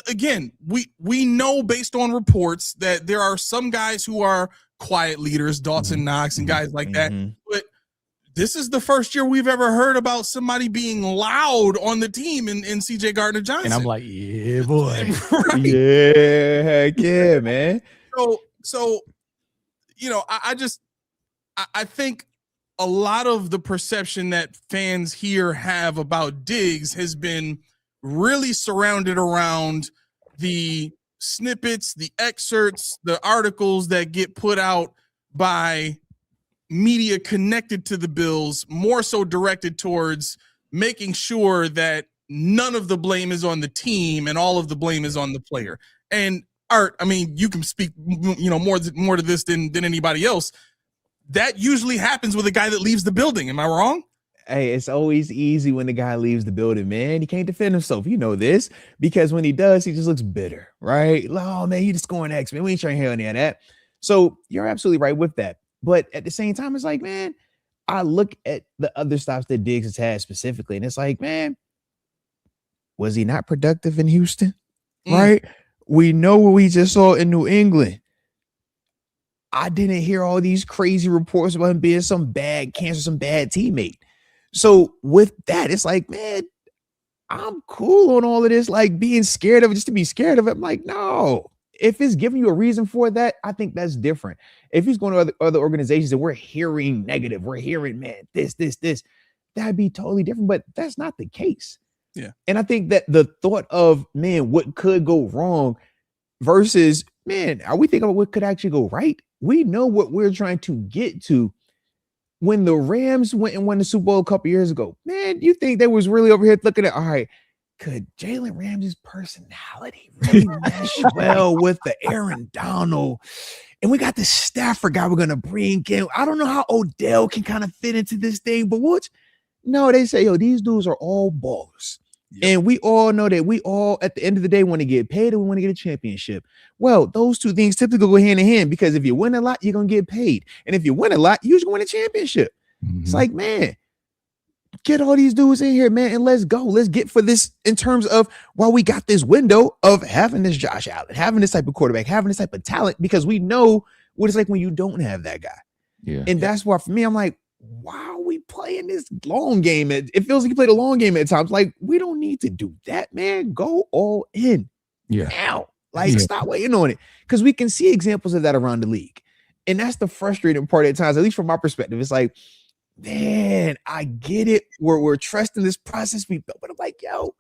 again, we know based on reports that there are some guys who are quiet leaders, Dawson Knox and guys like that. But this is the first year we've ever heard about somebody being loud on the team in CJ Gardner-Johnson. And I'm like, yeah, boy. Right. Yeah, heck yeah, man. So I think a lot of the perception that fans here have about Diggs has been really surrounded around the snippets, the excerpts, the articles that get put out by media connected to the Bills, more so directed towards making sure that none of the blame is on the team and all of the blame is on the player. And Art, I mean, you can speak, more to this than anybody else. That usually happens with a guy that leaves the building. Am I wrong? Hey, it's always easy when the guy leaves the building, man. He can't defend himself. You know this, because when he does, he just looks bitter, right? Oh, man, you just scoring X, man. We ain't trying to hear any of that. So you're absolutely right with that. But at the same time, it's like, man, I look at the other stops that Diggs has had specifically, and it's like, man, was he not productive in Houston? Right? We know what we just saw in New England. I didn't hear all these crazy reports about him being some bad teammate. So with that, it's like, man, I'm cool on all of this, like being scared of it just to be scared of it. I'm like, no. If it's giving you a reason for that, I think that's different. If he's going to other organizations and we're hearing negative, we're hearing, man, this, that'd be totally different. But that's not the case. Yeah. And I think that the thought of, man, what could go wrong versus, man, are we thinking about what could actually go right? We know what we're trying to get to. When the Rams went and won the Super Bowl a couple years ago, man, you think they was really over here looking at, all right, could Jalen Ramsey's personality really mesh well with the Aaron Donald? And we got the Stafford guy we're going to bring in. I don't know how Odell can kind of fit into this thing, but what? No, they say, yo, these dudes are all ballers. Yep. And we all know that we all, at the end of the day, want to get paid and we want to get a championship. Well, those two things typically go hand in hand, because if you win a lot, you're going to get paid. And if you win a lot, you usually win a championship. It's like, man, get all these dudes in here, man, and let's go. Let's get for this in terms of while we got this window of having this Josh Allen, having this type of quarterback, having this type of talent, because we know what it's like when you don't have that guy. Yeah. And that's why for me, I'm like, why are we playing this long game? It feels like you played a long game at times. Like, we don't need to do that, man. Go all in. Yeah. Now. Like, stop waiting on it. Because we can see examples of that around the league. And that's the frustrating part at times, at least from my perspective. It's like, man, I get it. We're trusting this process we built, but I'm like, yo,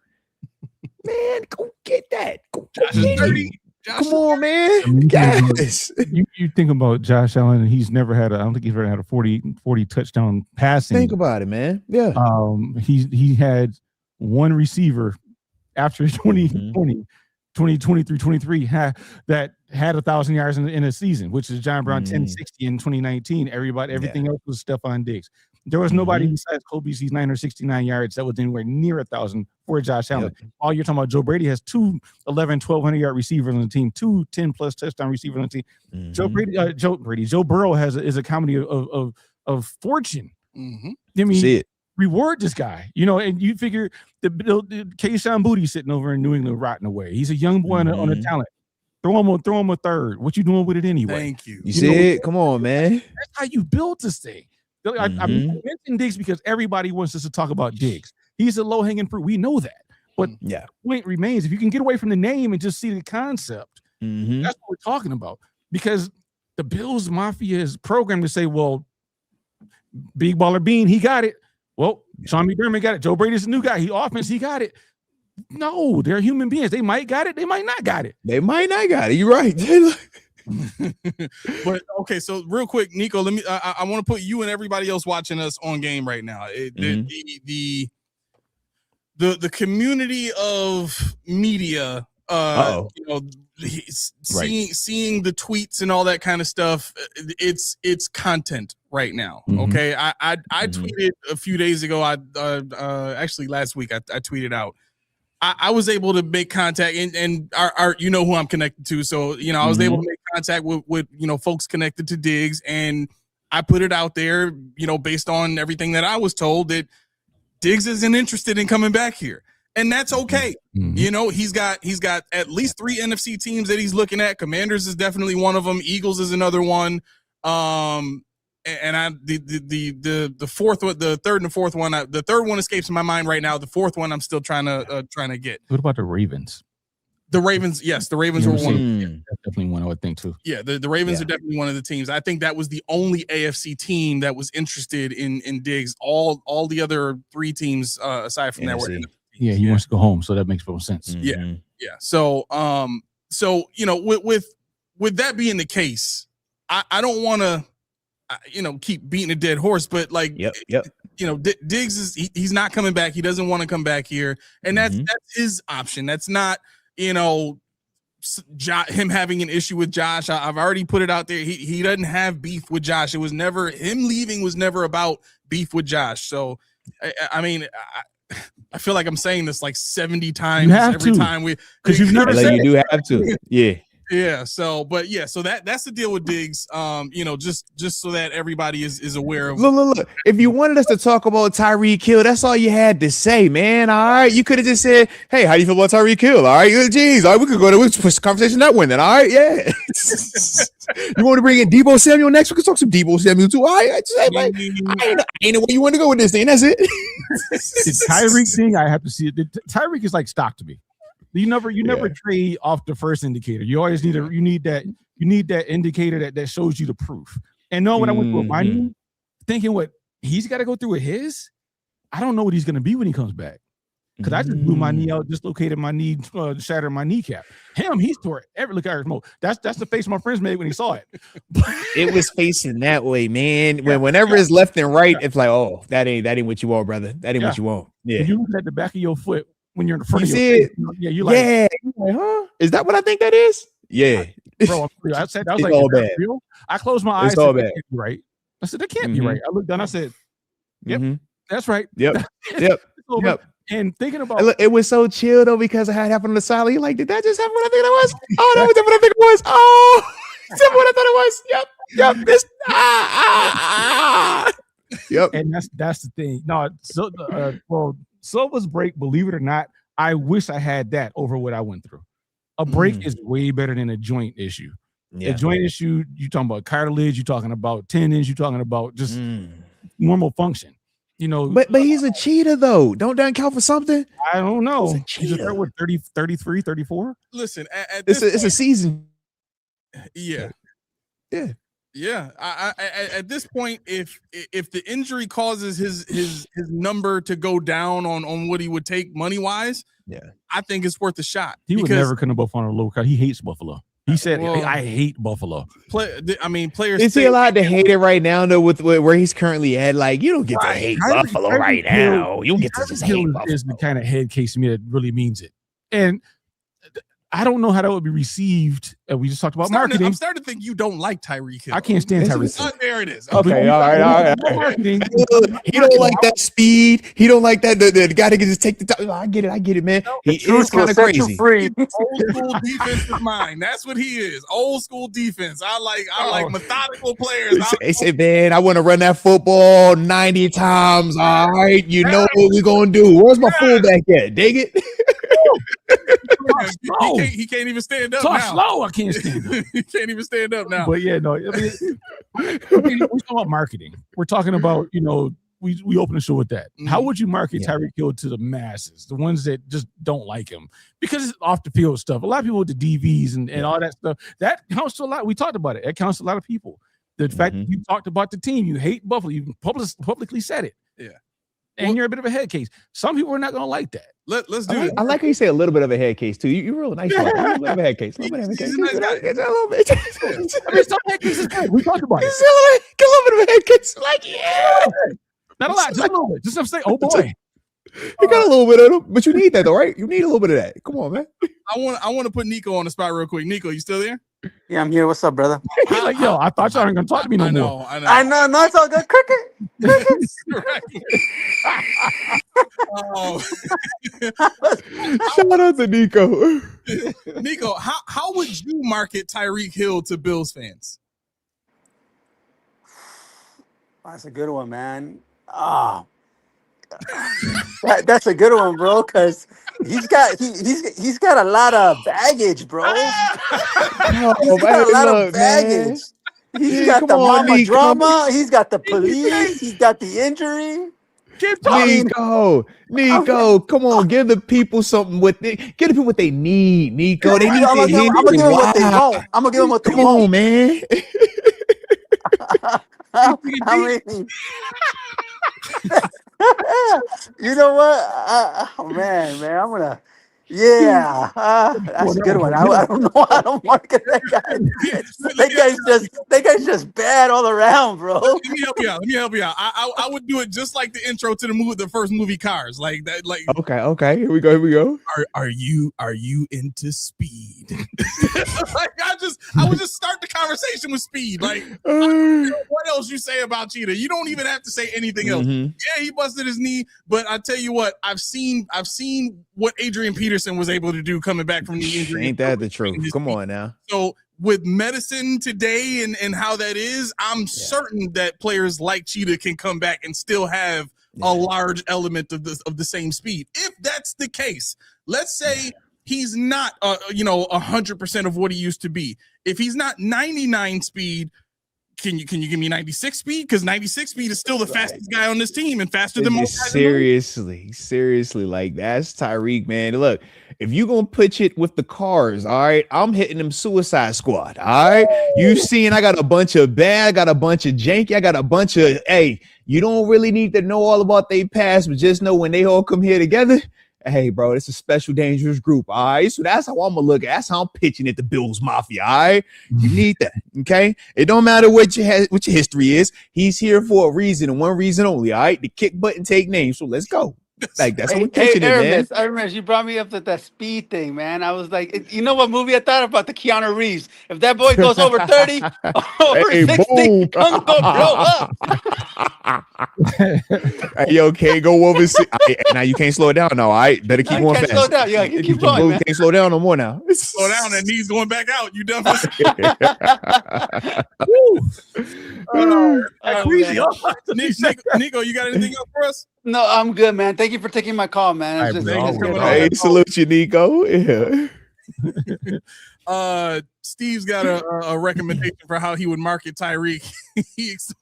man, go get that. Go Josh get is 30. it. Come on, man. Yes. You think about Josh Allen, and he's never had I don't think he's ever had a 40 touchdown passing. Think about it, man. Yeah. He had one receiver after 2020 through 23 that had 1,000 yards in a season, which is John Brown 1060 in 2019. Everything else was Stephon Diggs. There was nobody besides Kobe C's 969 yards that was anywhere near 1,000 for Josh Allen. Yep. All you're talking about, Joe Brady has two 1,200 yard receivers on the team, two 10+ touchdown receivers on the team. Joe Burrow is a comedy of fortune. I mean, reward this guy, and you figure the Kayshon Boutte sitting over in New England rotting away. He's a young boy on a talent. Throw him a third. What you doing with it anyway? Thank you. You see it? Come on, man. That's how you build this thing. I mentioned Diggs because everybody wants us to talk about Diggs. He's a low-hanging fruit. We know that. But the point remains, if you can get away from the name and just see the concept, that's what we're talking about. Because the Bills Mafia is programmed to say, well, Big Baller Bean, he got it. Well, Sean McDermott got it. Joe Brady's a new guy. He got it. No, they're human beings. They might got it. They might not got it. They might not got it. You're right. But okay, so real quick, Nico, let me. I want to put you and everybody else watching us on game right now. The community of media, seeing the tweets and all that kind of stuff. It's content right now. Okay, I tweeted a few days ago. Actually last week I tweeted out. I was able to make contact and our who I'm connected to. So, I was able to make contact with folks connected to Diggs, and I put it out there, based on everything that I was told that Diggs isn't interested in coming back here. And that's okay. He's got at least 3 NFC teams that he's looking at. Commanders is definitely one of them. Eagles is another one. And the fourth one, the third and the fourth one, the third one escapes my mind right now. The fourth one I'm still trying to get. What about the Ravens? The Ravens, yes, the Ravens were one. That's definitely one I would think too. Yeah, the Ravens are definitely one of the teams. I think that was the only AFC team that was interested in Diggs. All the other 3 teams aside from that were. He wants to go home, so that makes more sense. Yeah. So with that being the case, I don't want to. Keep beating a dead horse, but Diggs he's not coming back. He doesn't want to come back here, and that's his option. That's not him having an issue with Josh. I've already put it out there. He doesn't have beef with Josh. It was never him leaving. Was never about beef with Josh. So I feel like I'm saying this like 70 times every time because you've never said you do have to. Yeah. So that's the deal with Diggs. Just so that everybody is aware of. Look. If you wanted us to talk about Tyreek Hill, that's all you had to say, man. All right, you could have just said, "Hey, how do you feel about Tyreek Hill?" All right, geez, all right, we could go to push the conversation that way. Then, all right, yeah. You want to bring in Deebo Samuel next? We can talk some Deebo Samuel too. All right, I ain't know where you want to go with this thing. That's it. The Tyreek thing, I have to see it. Tyreek is like stock to me. You never trade off the first indicator. You always need that indicator that shows you the proof. And when I went through my knee, thinking what he's got to go through with his, I don't know what he's going to be when he comes back. Because I just blew my knee out, dislocated my knee, shattered my kneecap. He's tore it. That's the face my friends made when he saw it. It was facing that way, man. Whenever it's left and right, it's like, oh, that ain't what you want, brother. That ain't what you want. Yeah. If you look at the back of your foot when you're in the front of your see face, you're like, huh? Is that what I think that is? Yeah. Bro, I said I was it's like, all bad. Real? I closed my eyes. It's all That bad. can't be right. I said, that can't be right. I looked down. I said, yep, that's right. Yep. And thinking about it was so chill though because I had happened on the side. You're like, did that just happen what I think it was? Oh, that was what I think it was. Oh, that's what I thought it was. Yep. This Yep. And that's the thing. No, so Silva's break, believe it or not, I wish I had that over what I went through. A break is way better than a joint issue. A joint issue, you're talking about cartilage, you're talking about tendons, you're talking about just normal function. But he's a cheater though. Don't that count for something? I don't know. He's a 30, 33, 34. Listen, it's a season. Yeah. Yeah, at this point, if the injury causes his number to go down on what he would take money wise, yeah, I think it's worth a shot. He would never come to Buffalo on a low card. He hates Buffalo. He said, "I hate Buffalo." Players. Is he allowed to hate it right now? Though, with where he's currently at, like you don't get to hate Buffalo right now. You don't get to just hate Buffalo. Is the kind of head case to me that really means it, and I don't know how that would be received. We just talked about marketing. I'm starting to think you don't like Tyreek Hill. I can't stand Tyreek Hill. There it is. Okay, all right. Marketing. He don't like that speed. He don't like that. The guy that can just take the top. I get it, man. He is kind of crazy. Old school defensive mind. That's what he is. Old school defense. I like methodical players. They say, man, I want to run that football 90 times. All right, you know what we're gonna do. Where's my fullback at? Dig it. He can't even stand up now. Slow. I can't stand up. He can't even stand up now. But yeah, no. I mean, we're talking about marketing. We're talking about, we open the show with that. How would you market Tyreek Hill to the masses, the ones that just don't like him? Because it's off the field stuff. A lot of people with the DVs and all that stuff, that counts to a lot. We talked about it. That counts to a lot of people. The fact that you talked about the team, you hate Buffalo, you publicly said it. Yeah. And you're a bit of a head case. Some people are not going to like that. Let's do it. I like how you say a little bit of a head case too. You're real nice. A little bit of a head case. A little bit of a head case. It's a little bit. I mean, some head cases. We talked about it. It's a little bit of a head case. Like not a lot, just a little bit. Just enough to say, oh boy. You got a little bit of them, but you need that though, right? You need a little bit of that. Come on, man. I want to put Nico on the spot real quick. Nico, you still there? Yeah, I'm here. What's up, brother? He's like, yo, I thought y'all weren't gonna talk to me no more. I know. No, it's all good. Crickets. Shout out to Nico. Nico, how would you market Tyreek Hill to Bills fans? That's a good one, man. That's a good one, bro. Because he's got a lot of baggage, bro. He's got a lot of baggage. He's got the mama drama. He's got the police. He's got the injury. Nico, come on, give the people something give the people what they need, Nico. They need I'm gonna give them what they want. I'm gonna give them what they want. Come on, man. I mean, you know what? Man, I'm gonna. Yeah, that's a good one. I don't know. I don't market that guy. That guy's just bad all around, bro. Let me help you out. I would do it just like the intro to the first movie Cars, like that. Like okay. Here we go. Are you into speed? Like I would just start the conversation with speed. Like what else you say about Cheetah? You don't even have to say anything else. Yeah, he busted his knee, but I tell you what, I've seen what Adrian Peterson was able to do coming back from the injury. Ain't that the truth? Come on now. So with medicine today and how that is, I'm certain that players like Cheetah can come back and still have a large element of the same speed. If that's the case, let's say he's not 100% of what he used to be. If he's not 99 speed, can you give me 96 speed? Because 96 speed is still the fastest guy on this team and faster than most guys. Seriously, like that's Tyreek, man. Look, if you gonna pitch it with the cars, all right, I'm hitting them Suicide Squad. All right, you seeing I got a bunch of bad, I got a bunch of janky, I got a bunch of you don't really need to know all about they past, but just know when they all come here together. Hey, bro, it's a special dangerous group, all right? So that's how I'm going to look at it. That's how I'm pitching it, the Bills Mafia, all right? You need that, okay? It don't matter what your history is. He's here for a reason and one reason only, all right? The kick butt and take names. So let's go. Like, that's how we're pitching it, man. Aramis, you brought me up to that speed thing, man. I was like, you know what movie I thought about? The Keanu Reeves. If that boy goes over 30, over 60, I'm going to blow up. Hey, yo, can't go over 60. Now you can't slow it down now, all right? Better keep going fast. Slow down. Yeah, keep going, man. Can't slow down no more now. Slow down, that knee's going back out. You done? Nico, you got anything else for us? No, I'm good, man. Thank you for taking my call, man. Hey, salute you, Nico. Yeah. Steve's got a recommendation for how he would market Tyreek.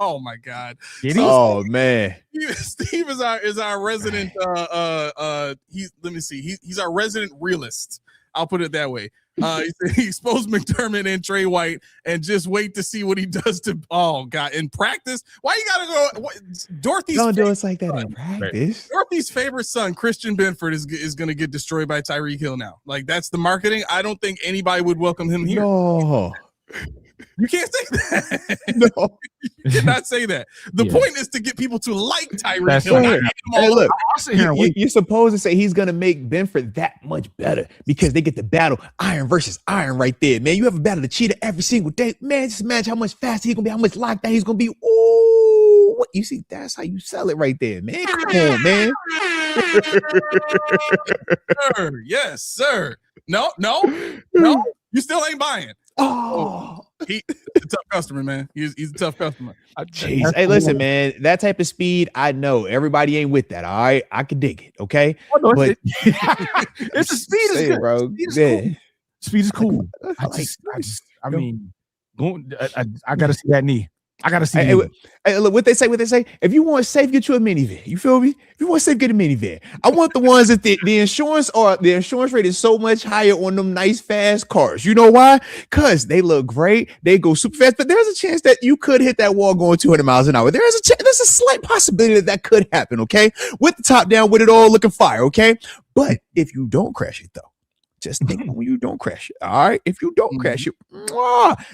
Oh my God. Oh man. Steve is our resident let me see. He's our resident realist. I'll put it that way. He exposed McDermott and Trey White, and just wait to see what he does to. Oh God, in practice, why you gotta go? Dorothy's Don't do us like that in practice. Dorothy's favorite son, Christian Benford, is going to get destroyed by Tyreek Hill now. Like, that's the marketing. I don't think anybody would welcome him here. No. You can't say that. No. You cannot say that. The point is to get people to like Tyreek Hill. Right. Hey, look, you're supposed to say he's going to make Benford that much better because they get to battle iron versus iron right there, man. You ever battle the cheetah every single day, man? Just imagine how much faster he's going to be, how much lockdown he's going to be. Ooh, what you see? That's how you sell it right there, man. Come on, man. Sir, yes, sir. No. You still ain't buying. Oh, he's a tough customer, man. He's a tough customer. Jeez. Hey, listen, man. That type of speed, I know everybody ain't with that. All right, I can dig it. Okay, but it's the speed is good, bro. Speed is cool. I mean, I gotta see that knee. I gotta see. Hey, look what they say. If you want safe, get you a minivan. You feel me? If you want safe, get a minivan. I want the ones that the insurance rate is so much higher on them nice fast cars. You know why? Because they look great. They go super fast. But there's a chance that you could hit that wall going 200 miles an hour. There's a slight possibility that could happen. Okay, with the top down, with it all looking fire. Okay, but if you don't crash it though. Just think when you don't crash it. All right. If you don't crash it,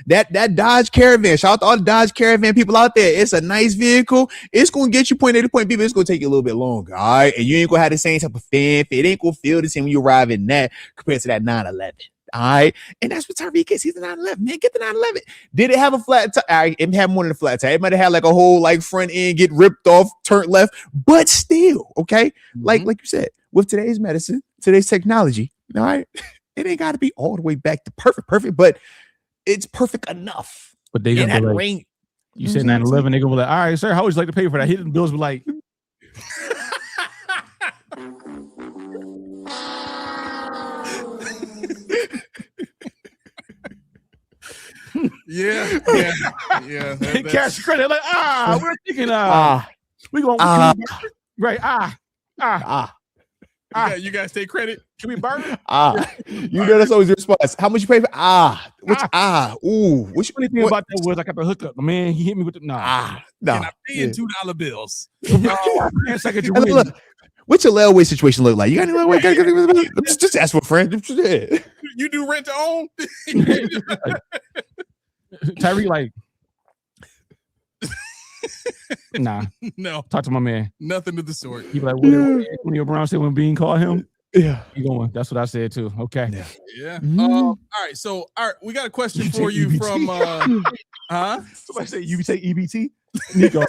that Dodge Caravan, shout out to all the Dodge Caravan people out there. It's a nice vehicle. It's going to get you point A to point B, but it's going to take you a little bit longer. All right. And you ain't going to have the same type of fanfare. It ain't going to feel the same when you arrive in that compared to that 911. All right. And that's what Tyreek is. He's the 911. Man, get the 911. Did it have a flat tire? It had more than a flat tire. It might have had like a whole like front end get ripped off, turned left, but still, okay. Like you said, with today's medicine, today's technology, all right. It ain't got to be all the way back to perfect, but it's perfect enough. But they got the range. You said 911, they gonna be like, all right, sir, how would you like to pay for that? Hidden bills be like, yeah. Cash credit, like we're thinking we gonna right You guys take credit. Can we burn it? You know that's always your response. How much you pay for? Ooh. What's funny thing about that was I got the hookup. The man, he hit me with the And I paying $2 bills. Look, what's your layaway situation look like? You got any layaway? Just ask for a friend. You do rent to own? Tyreek, like, nah. No. Talk to my man. Nothing of the sort. He be like, what Antonio Brown said when Bean called him? Yeah. He going. That's what I said too. Okay. Yeah. All right. So, we got a question for you from Somebody say you take EBT? Nico.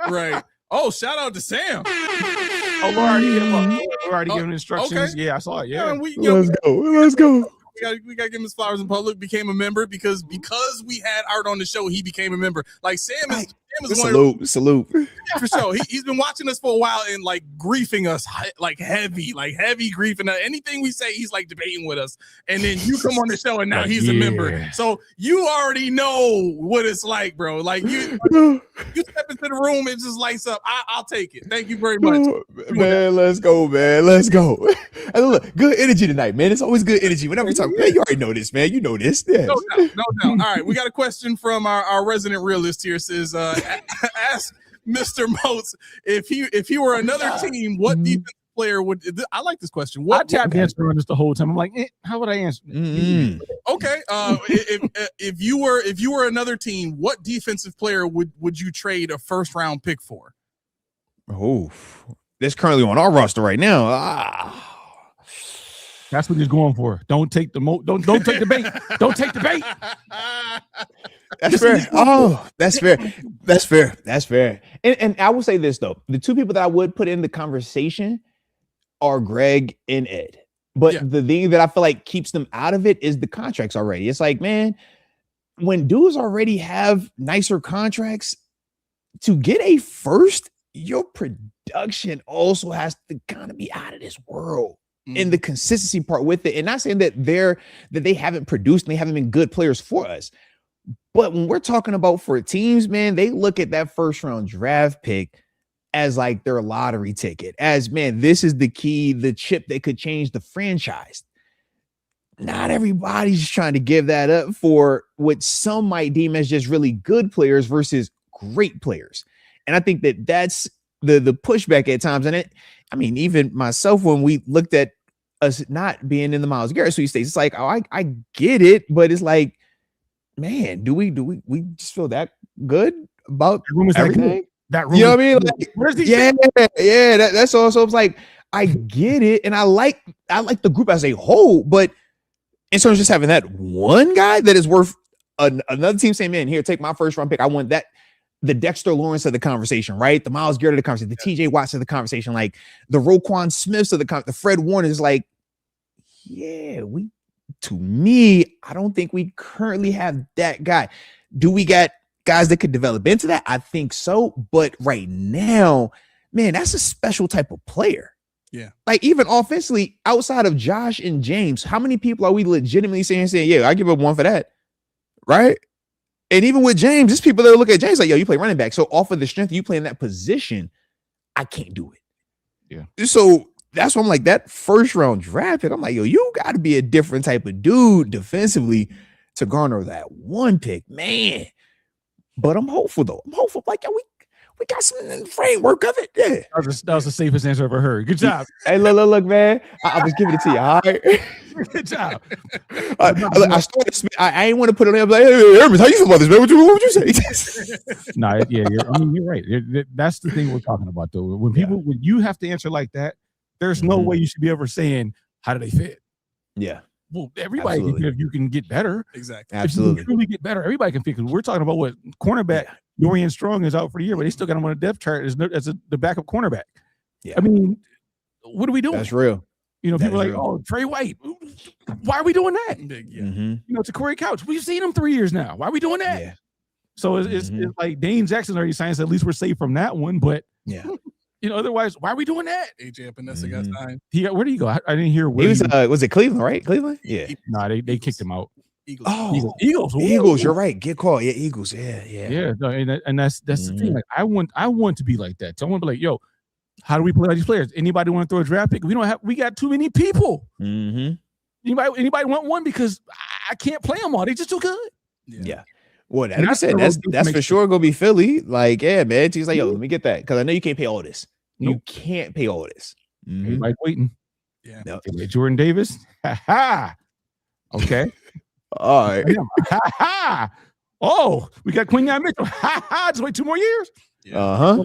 Right. Oh, shout out to Sam. Oh, we already hit him up. We already giving instructions. Okay. Yeah, I saw it. Yeah. Let's go. We gotta give him his flowers in public. Became a member because we had Art on the show. He became a member. Like Sam is salute. For sure. He's been watching us for a while and like griefing us like heavy griefing us. Anything we say, he's like debating with us. And then you come on the show and now he's a member. So you already know what it's like, bro. Like you step into the room, it just lights up. I'll take it. Thank you very much. Man, let's go, man. Let's go. And look, good energy tonight, man. It's always good energy. Whenever we talk, man, you already know this, man. You know this. Yeah. No doubt. All right. We got a question from our resident realist here. Says ask Mr. Moats if he were another team, what defensive player would? I like this question. I tapped answer on this the whole time. I'm like, how would I answer? Okay. If you were another team, what defensive player would you trade a first round pick for? Oh, that's currently on our roster right now. That's what he's going for. Don't take the don't take the bait. Don't take the bait. That's fair. Oh, that's fair. And I will say this though: the two people that I would put in the conversation are Greg and Ed. But the thing that I feel like keeps them out of it is the contracts already. It's like, man, when dudes already have nicer contracts, to get a first, your production also has to kind of be out of this world. And the consistency part with it, and not saying that they haven't produced and they haven't been good players for us, but when we're talking about for teams, man, they look at that first round draft pick as like their lottery ticket, as man, this is the key, the chip that could change the franchise. not everybody's trying to give that up for what some might deem as just really good players versus great players. And I think that that's the pushback at times. And I mean, even myself, when we looked at us not being in the Myles Garrett sweet states, it's like, oh, I get it, but it's like, man, do we just feel that good about everything? That room, you know what I mean? Like, where's the yeah. That's also, it's like, I get it, and I like the group as a whole, but in terms of just having that one guy that is worth another team saying, man, here, take my first round pick. I want that. The Dexter Lawrence of the conversation, right? The Myles Garrett of the conversation, the TJ Watts of the conversation, like the Roquan Smiths of the Fred Warner is like, yeah, to me, I don't think we currently have that guy. Do we got guys that could develop into that? I think so. But right now, man, that's a special type of player. Yeah. Like even offensively, outside of Josh and James, how many people are we legitimately saying, yeah, I give up one for that? Right. And even with James, there's people that look at James like, yo, you play running back. So off of the strength you play in that position, I can't do it. Yeah. So that's why I'm like, that first round draft pick, I'm like, yo, you got to be a different type of dude defensively to garner that one pick, man. But I'm hopeful though. I'm hopeful. Like, yo, we got some in the framework of it. Yeah. That was the safest answer I've ever heard. Good job. Hey, look, man. I was giving it to you. All right. Good job. I started. I ain't want to put it on. I'm like, hey, Hermes, how you feel about this, man? What would you say? No, yeah, you're right. That's the thing we're talking about, though. When you have to answer like that, there's no way you should be ever saying, how do they fit? Yeah. Well, everybody can, if you can get better. Exactly. Absolutely. If you can truly get better, everybody can fit. Because we're talking about what cornerback Dorian Strong is out for the year, but they still got him on a depth chart as the backup cornerback. Yeah. I mean, what are we doing? That's real. You know, That people are is like, real. oh, Trey White. Why are we doing that? Yeah. Mm-hmm. You know, to Corey Couch. We've seen him 3 years now. Why are we doing that? Yeah. So it's like Dane Jackson already signed, so at least we're safe from that one. But Yeah. you know, otherwise, why are we doing that? AJ Epinesa got signed. Where do you go? I didn't hear where Was it Cleveland, right? Cleveland? Yeah. No, they kicked him out. Eagles. Oh, Eagles. Eagles. You're right. Get called. Yeah, Eagles. Yeah. No, and that's the thing. Like I want to be like that. So I want to be like, yo, how do we play all these players? Anybody want to throw a draft pick? We got too many people. Mm-hmm. Anybody want one? Because I can't play them all. They just too good. Yeah. Well, like I said, that's for sure gonna be Philly. Like, yeah, man. He's like, yo, let me get that because I know you can't pay all this. You can't pay all this. Everybody's waiting. Yeah. No. Jordan Davis. Ha ha. Okay. All right. Ha ha. Oh, we got Quinyon Mitchell. Ha ha. Just wait 2 more years. Uh-huh.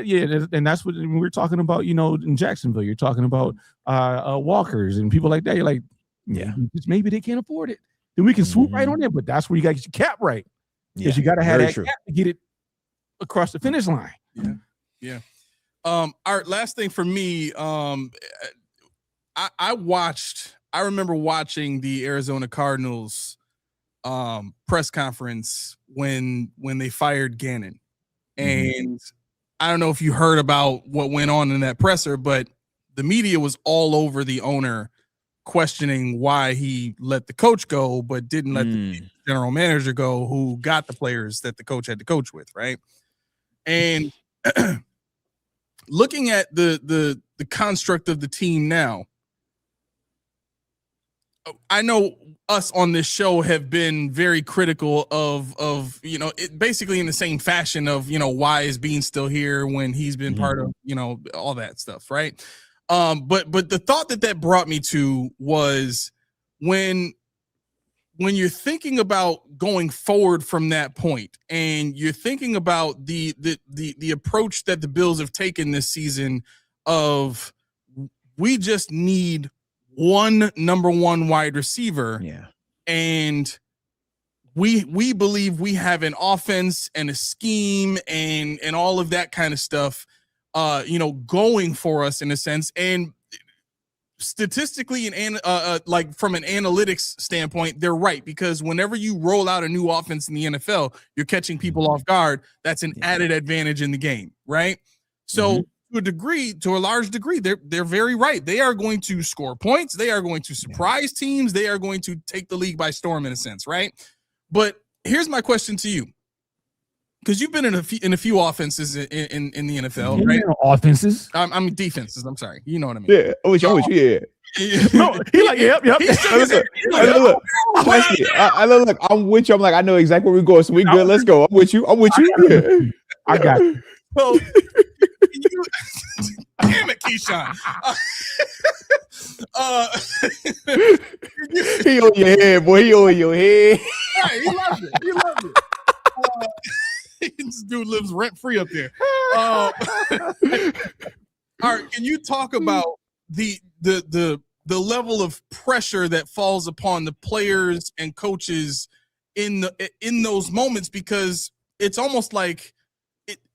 Yeah, and that's what we're talking about. You know, in Jacksonville, you're talking about Walkers and people like that. You're like, yeah, maybe they can't afford it. Then we can swoop right on it. But that's where you got to get your cap right. Because you got to have that cap to get it across the finish line. Yeah. Art, last thing for me, I remember watching the Arizona Cardinals press conference when they fired Gannon. And I don't know if you heard about what went on in that presser, but the media was all over the owner questioning why he let the coach go, but didn't let the general manager go, who got the players that the coach had to coach with, right? And looking at the construct of the team now, I know us on this show have been very critical of you know, it basically in the same fashion of, you know, why is Bean still here when he's been part of, you know, all that stuff, right? But the thought that brought me to was when you're thinking about going forward from that point, and you're thinking about the approach that the Bills have taken this season of we just need one number one wide receiver. Yeah. And we believe we have an offense and a scheme and all of that kind of stuff, you know, going for us in a sense. And statistically and like from an analytics standpoint, they're right, because whenever you roll out a new offense in the NFL, you're catching people off guard. That's an added advantage in the game, right? So to a large degree, they're very right. They are going to score points. They are going to surprise teams. They are going to take the league by storm in a sense, right? But here's my question to you. because you've been in a few offenses in the NFL, right? Offenses. I mean defenses. I'm sorry. You know what I mean? Yeah. Oh, I'm with you. Yeah. No, he like, yep. Look, I'm with you. I'm like, I know exactly where we're going. So we good. Let's go. I'm with you. Yeah. I got you. Well, damn it, Keyshawn. He on your head, boy. He on your head. Right, he loves it. This dude lives rent free up there. All right, can you talk about the level of pressure that falls upon the players and coaches in those moments, because it's almost like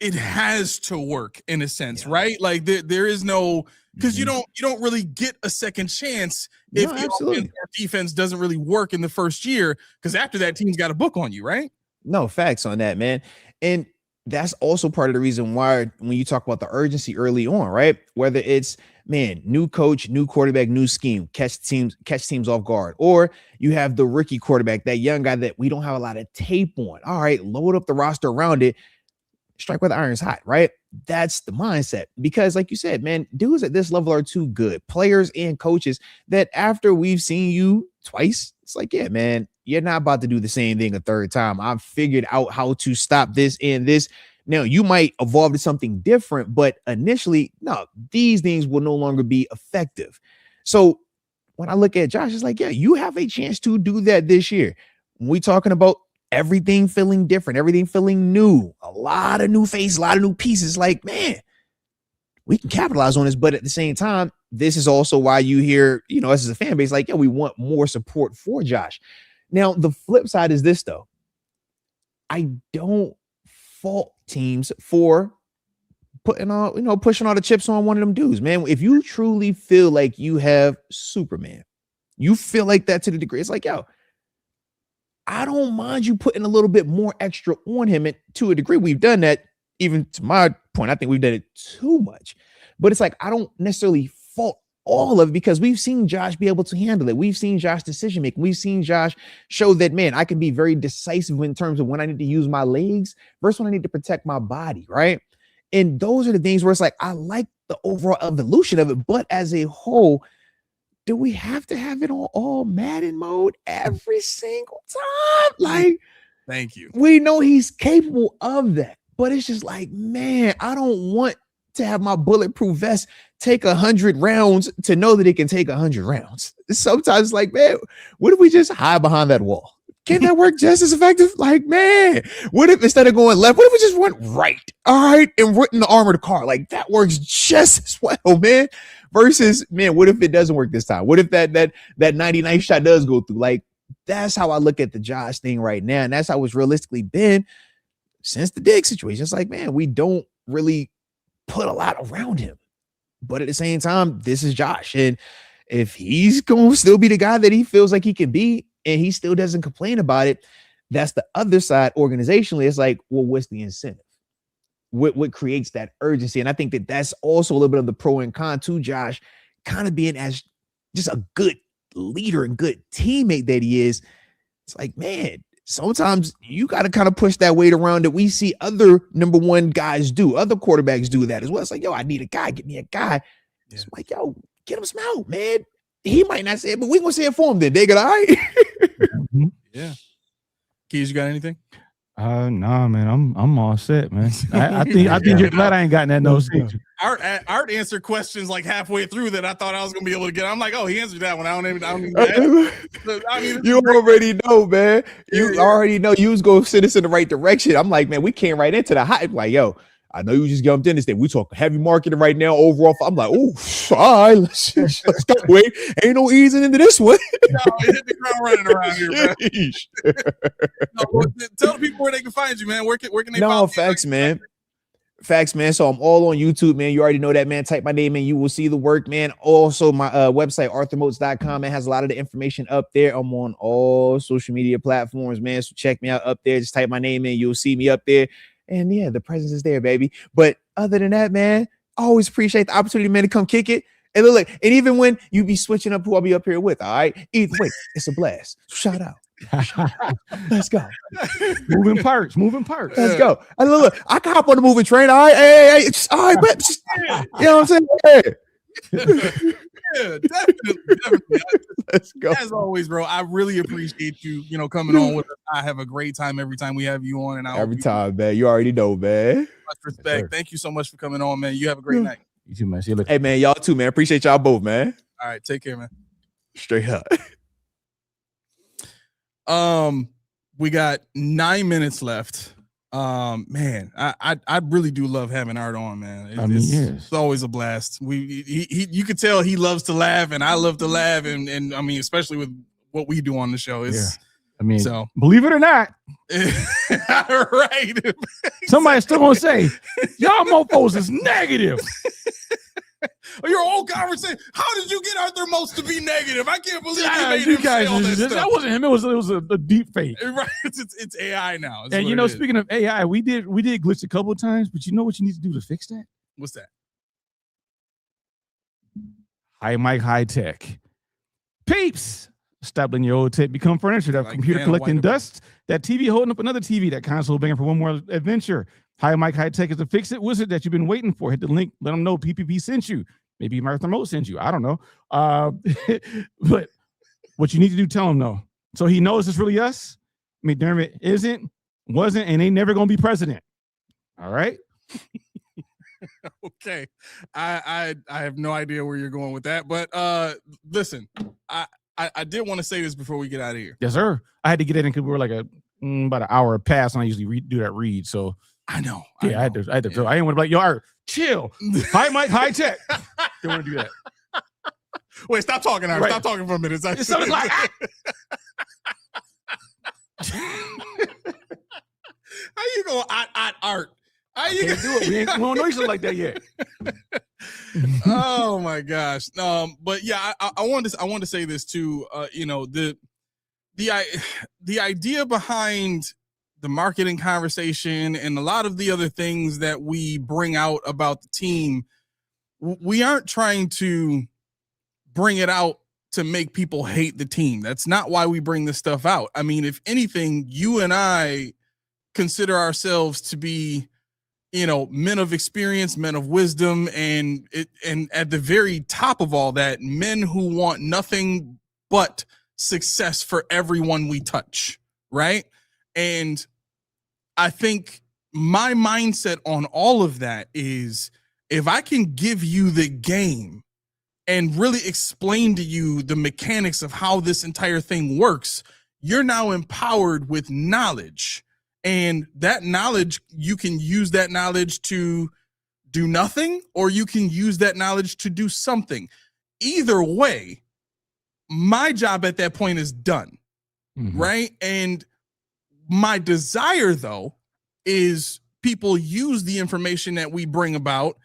it has to work in a sense, right? Like there is no, because you don't really get a second chance if your offense or defense doesn't really work in the first year, because after that team's got a book on you, right? No, facts on that, man. And that's also part of the reason why when you talk about the urgency early on, right? Whether it's, man, new coach, new quarterback, new scheme, catch teams off guard, or you have the rookie quarterback, that young guy that we don't have a lot of tape on. All right, load up the roster around it, strike while the iron's hot, right? That's the mindset. Because like you said, man, dudes at this level are too good, players and coaches, that after we've seen you twice, it's like, yeah, man, you're not about to do the same thing a third time. I've figured out how to stop this and this. Now, you might evolve to something different, but initially, no, these things will no longer be effective. So when I look at Josh, it's like, yeah, you have a chance to do that this year. When we're talking about everything feeling different, everything feeling new, a lot of new faces, a lot of new pieces, like, man, we can capitalize on this. But at the same time, this is also why you hear, us as a fan base, like, yeah, we want more support for Josh. Now, the flip side is this, though. I don't fault teams for pushing all the chips on one of them dudes, man. If you truly feel like you have Superman, you feel like that to the degree, it's like, yo, I don't mind you putting a little bit more extra on him. And to a degree, we've done that. Even to my point, I think we've done it too much. But it's like, I don't necessarily fault all of it, because we've seen Josh be able to handle it. We've seen Josh decision making. We've seen Josh show that, man, I can be very decisive in terms of when I need to use my legs versus when I need to protect my body, right? And those are the things where it's like, I like the overall evolution of it, but as a whole, do we have to have it on all Madden mode every single time? Like, thank you. We know he's capable of that, but it's just like, man, I don't want to have my bulletproof vest take 100 rounds to know that it can take 100 rounds. Sometimes, like, man, what if we just hide behind that wall? Can that work just as effective? Like, man, what if instead of going left, what if we just went right? All right, and went in the armor of the car? Like, that works just as well, man. Versus, man, what if it doesn't work this time? What if that 99 shot does go through? Like, that's how I look at the Josh thing right now, and that's how it's realistically been since the Diggs situation. It's like, man, we don't really put a lot around him. But at the same time, this is Josh. And if he's going to still be the guy that he feels like he can be, and he still doesn't complain about it, that's the other side organizationally. It's like, well, what's the incentive? What creates that urgency? And I think that that's also a little bit of the pro and con to Josh kind of being as just a good leader and good teammate that he is. It's like, man, sometimes you got to kind of push that weight around that we see other number one guys do. Other quarterbacks do that as well. It's like, yo, I need a guy. Get me a guy. Yeah. It's like, yo, get him some help, man. He might not say it, but we gonna say it for him then. They got all right. Yeah. Keys, you got anything? Nah, man. I'm all set, man. I think you're glad I ain't gotten that no signature. Art answered questions like halfway through that I thought I was gonna be able to get. I'm like, oh, he answered that one. I don't even you already know, man. You already know you was gonna send us in the right direction. I'm like, man, we came right into the hype. Like, yo, I know you just jumped in this thing. We talking heavy marketing right now overall. I'm like, oh, all right, let's go. Wait, ain't no easing into this one. No, it hit the ground running around here, man. Tell the people where they can find you, man. Where can they find you? No, facts, man. Facts, man. So I'm all on YouTube, man. You already know that, man. Type my name in, you will see the work, man. Also, my website, arthurmotes.com, man, has a lot of the information up there. I'm on all social media platforms, man. So check me out up there. Just type my name in, you'll see me up there. And yeah, the presence is there, baby. But other than that, man, I always appreciate the opportunity, man, to come kick it. And look, and even when you be switching up who I'll be up here with, all right? Either way, it's a blast. So shout out. Let's go. moving parts. Let's go. And look, I can hop on the moving train. All right, hey, all right, but you know what I'm saying? Hey. Yeah, definitely. Let's go. As always, bro, I really appreciate you, coming on with us. I have a great time every time we have you on, and every time, man. You already know, man. Much respect. Yes, thank you so much for coming on, man. You have a great night. You too, man. See you later. Hey, man, y'all too, man. Appreciate y'all both, man. All right, take care, man. Straight up. We got 9 minutes left. Man, I really do love having Art on, man. It's always a blast. You could tell he loves to laugh, and I love to laugh, and I mean, especially with what we do on the show. So believe it or not, right? Somebody's still gonna say y'all mofos is negative. Your whole conversation. How did you get Arthur Most to be negative? I can't believe you guys. That wasn't him. It was a deep fake. Right? It's AI now. And speaking of AI, we did glitch a couple of times, but you know what you need to do to fix that? What's that? High mic, high tech. Peeps, stop letting your old tape become furniture. That computer collecting dust. That TV holding up another TV. That console begging for one more adventure. High mic, high tech is the fix-it wizard that you've been waiting for. Hit the link. Let them know PPP sent you. Maybe Arthur Moat sent you. I don't know. But what you need to do, tell him no. So he knows it's really us. McDermott wasn't, and ain't never going to be president. All right? Okay. I have no idea where you're going with that. But listen, I did want to say this before we get out of here. Yes, sir. I had to get in because we were like about an hour past, and I usually do that read. So I know. Yeah, I had to. Yeah. I didn't want to be like, yo, Art, chill. High mic, high tech. Don't want to do that. Wait, stop talking, Art. Right. Stop talking for a minute. It sounds like how you going Art? How you can't do it? We don't know each other like that yet. Oh my gosh. But yeah, I wanted to say this too. The idea behind the marketing conversation and a lot of the other things that we bring out about the team, we aren't trying to bring it out to make people hate the team. That's not why we bring this stuff out. I mean, if anything, you and I consider ourselves to be, men of experience, men of wisdom, and at the very top of all that, men who want nothing but success for everyone we touch, right? And I think my mindset on all of that is, if I can give you the game and really explain to you the mechanics of how this entire thing works, you're now empowered with knowledge. And that knowledge, you can use that knowledge to do nothing, or you can use that knowledge to do something. Either way, my job at that point is done, right? And my desire, though, is people use the information that we bring about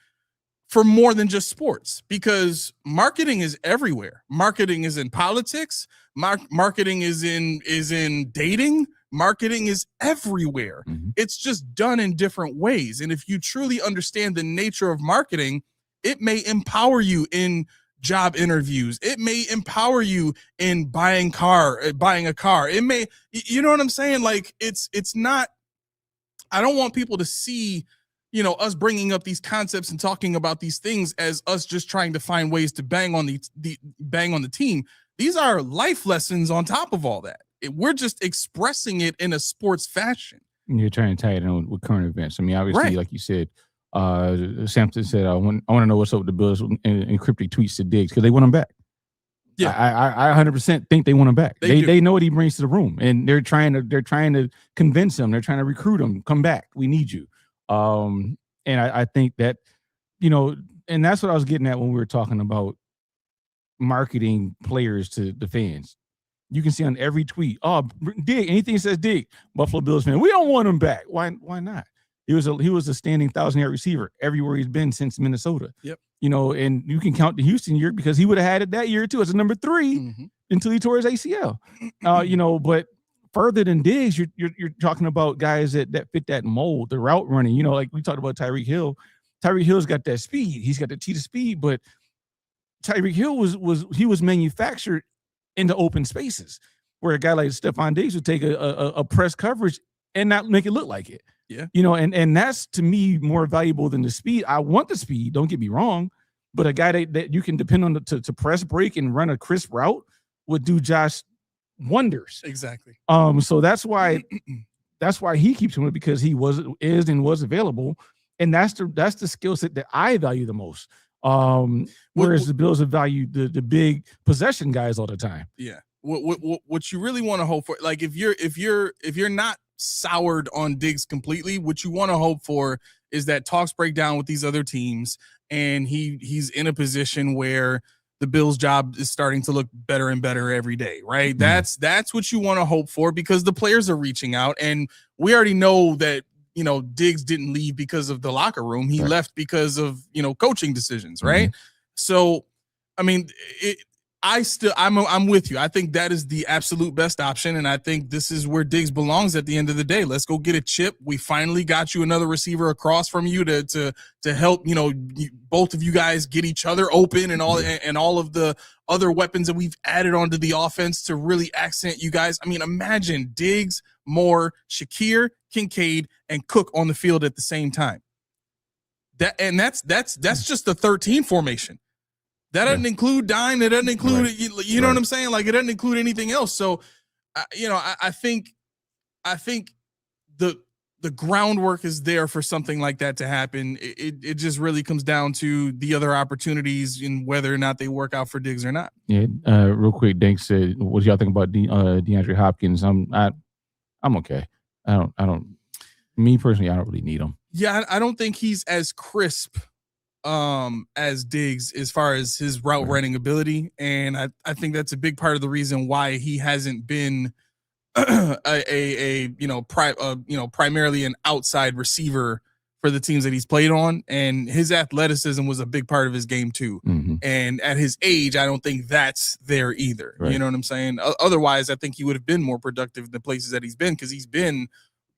for more than just sports, because marketing is everywhere. Marketing is in politics. Marketing is in dating. Marketing is everywhere. It's just done in different ways. And if you truly understand the nature of marketing, it may empower you in job interviews. It may empower you in buying a car. It may, you know what I'm saying? Like, it's not, I don't want people to see, us bringing up these concepts and talking about these things as us just trying to find ways to bang on the team. These are life lessons on top of all that. We're just expressing it in a sports fashion. You're trying to tie it in with current events. I mean, obviously, right. Like you said, Sampson said, I want to know what's up with the Bills and cryptic tweets to Diggs, because they want him back. Yeah, I 100% think they want him back. They know what he brings to the room, and they're trying to convince him. They're trying to recruit him. Come back. We need you. And I think that, and that's what I was getting at when we were talking about marketing players to the fans. You can see on every tweet, Dig, anything that says Dig, Buffalo Bills fan, we don't want him back. Why not? He was a standing 1,000-yard receiver everywhere he's been since Minnesota. Yep. And you can count the Houston year, because he would have had it that year too as a number 3 until he tore his ACL. But further than Diggs, you're talking about guys that fit that mold, the route running. Like we talked about Tyreek Hill. Tyreek Hill's got that speed. He's got the cheetah speed, but Tyreek Hill was manufactured into open spaces. where a guy like Stephon Diggs would take a press coverage and not make it look like it. Yeah. And that's to me more valuable than the speed. I want the speed, don't get me wrong, but a guy that you can depend on to press break and run a crisp route would do Josh wonders. Exactly. So that's why he keeps doing it, because he was available, and that's the skill set that I value the most. Whereas the Bills have valued the big possession guys all the time. Yeah. What you really want to hope for, like if you're not soured on Diggs completely, what you want to hope for is that talks break down with these other teams, and he's in a position where the Bills' job is starting to look better and better every day, right? Mm-hmm. That's what you want to hope for, because the players are reaching out, and we already know that Diggs didn't leave because of the locker room. He left because of coaching decisions, right? Mm-hmm. So, I mean, I'm with you. I think that is the absolute best option, and I think this is where Diggs belongs at the end of the day. Let's go get a chip. We finally got you another receiver across from you to help both of you guys get each other open, and all of the other weapons that we've added onto the offense to really accent you guys. I mean, imagine Diggs, Moore, Shakir, Kincaid, and Cook on the field at the same time. That's just the 13 formation. That doesn't include Dime. That doesn't include, you know what I'm saying? Like, it doesn't include anything else. So, I think the groundwork is there for something like that to happen. It just really comes down to the other opportunities and whether or not they work out for Diggs or not. Yeah. Real quick, Dank said, "What do y'all think about DeAndre Hopkins?" I'm okay. Me personally, I don't really need him. Yeah, I don't think he's as crisp as Diggs as far as his route running ability, and I think that's a big part of the reason why he hasn't been primarily an outside receiver for the teams that he's played on, and his athleticism was a big part of his game too. Mm-hmm. And at his age, I don't think that's there either. Right. You know what I'm saying? Otherwise, I think he would have been more productive in the places that he's been, because he's been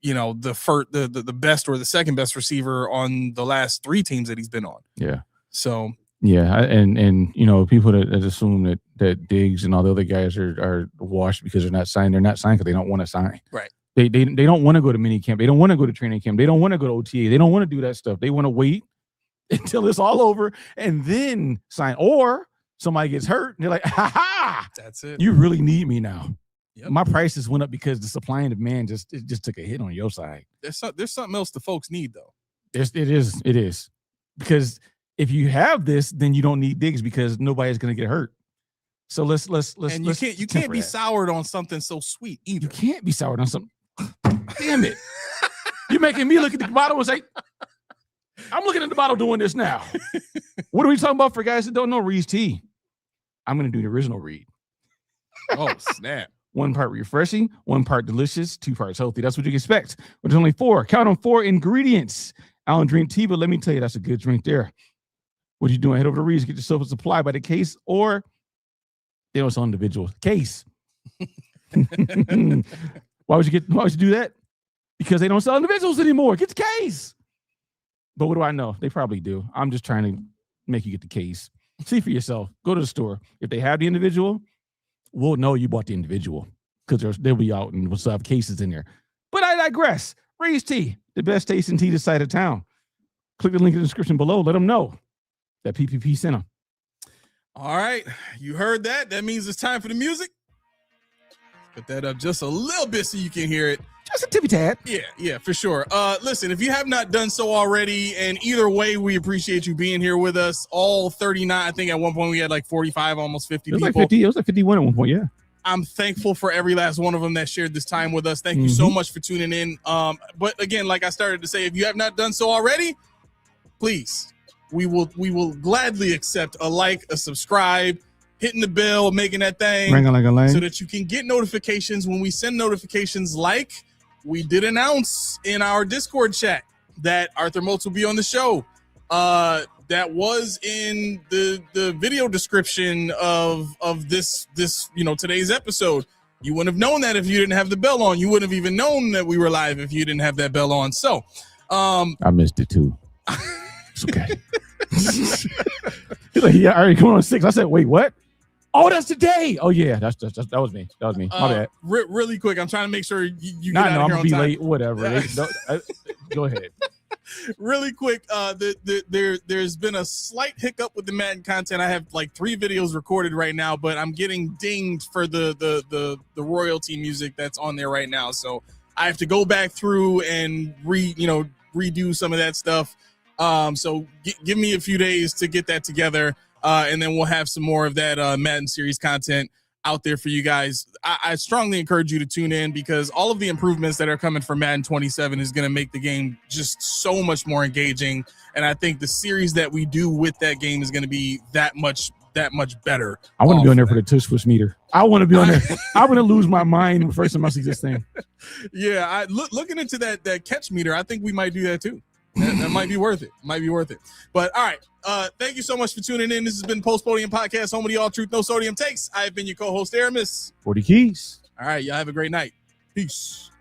the best or the second best receiver on the last 3 teams that he's been on. Yeah. So yeah, and people that assume that Diggs and all the other guys are washed because they're not signed because they don't want to sign. Right. They don't want to go to mini camp. They don't want to go to training camp. They don't want to go to OTA. They don't want to do that stuff. They want to wait until it's all over and then sign. Or somebody gets hurt and they're like, ha ha, that's it. You really need me now. Yep. My prices went up because the supply and demand just took a hit on your side. There's something else the folks need though. It is because if you have this, then you don't need Diggs because nobody's going to get hurt. So let's and you can't be soured on something so sweet either. You can't be soured on something. Damn it! You're making me look at the bottle and say, "I'm looking at the bottle doing this now." What are we talking about for guys that don't know? Reed's tea. I'm going to do the original Reed. Oh snap! 1 part refreshing, 1 part delicious, 2 parts healthy. That's what you expect. But there's only 4. Count on 4 ingredients. I don't drink tea, but let me tell you, that's a good drink there. What you doing? Head over to Reed's, get yourself a supply by the case, or they don't sell individual case. Why would you do that? Because they don't sell individuals anymore. Get the case. But what do I know? They probably do. I'm just trying to make you get the case. See for yourself. Go to the store. If they have the individual, we'll know you bought the individual because they'll be out and we'll still have cases in there. But I digress. Reed's Tea, the best tasting tea this side of town. Click the link in the description below. Let them know that PPP sent them. All right. You heard that. That means it's time for the music. Put that up just a little bit so you can hear it. Just a tippy tad. Yeah, for sure. Listen, if you have not done so already, and either way, we appreciate you being here with us. All 39, I think at one point we had like 45, almost 50 people. It was like 51 at one point, yeah. I'm thankful for every last one of them that shared this time with us. Thank you so much for tuning in. But again, like I started to say, if you have not done so already, please, we will gladly accept a like, a subscribe, hitting the bell, making that thing ring like a lane, so that you can get notifications when we send notifications. Like we did announce in our Discord chat that Arthur Moats will be on the show. That was in the video description of this today's episode. You wouldn't have known that if you didn't have the bell on. You wouldn't have even known that we were live if you didn't have that bell on. So I missed it too. It's okay. He's like, yeah, I already going on 6. I said, wait, what? Oh, that's today. Oh yeah, that was me. That was me. My bad. Really quick, I'm trying to make sure you get Nah, out no, of I'm here gonna on be time. late. Whatever. Go ahead. Really quick, there's been a slight hiccup with the Madden content. I have like 3 videos recorded right now, but I'm getting dinged for the royalty music that's on there right now. So I have to go back through and redo some of that stuff. So give me a few days to get that together, and then we'll have some more of that Madden series content out there for you guys. I strongly encourage you to tune in because all of the improvements that are coming from Madden 27 is going to make the game just so much more engaging. And I think the series that we do with that game is going to be that much better. I want to be on there for the tush push meter. I want to be on there. I'm going to lose my mind the first time I see this thing. Yeah, looking into that catch meter, I think we might do that too. That might be worth it. But all right. Thank you so much for tuning in. This has been Postpodium Podcast, home of the all truth, no sodium takes. I have been your co-host, Aramis. 40 keys. All right. Y'all have a great night. Peace.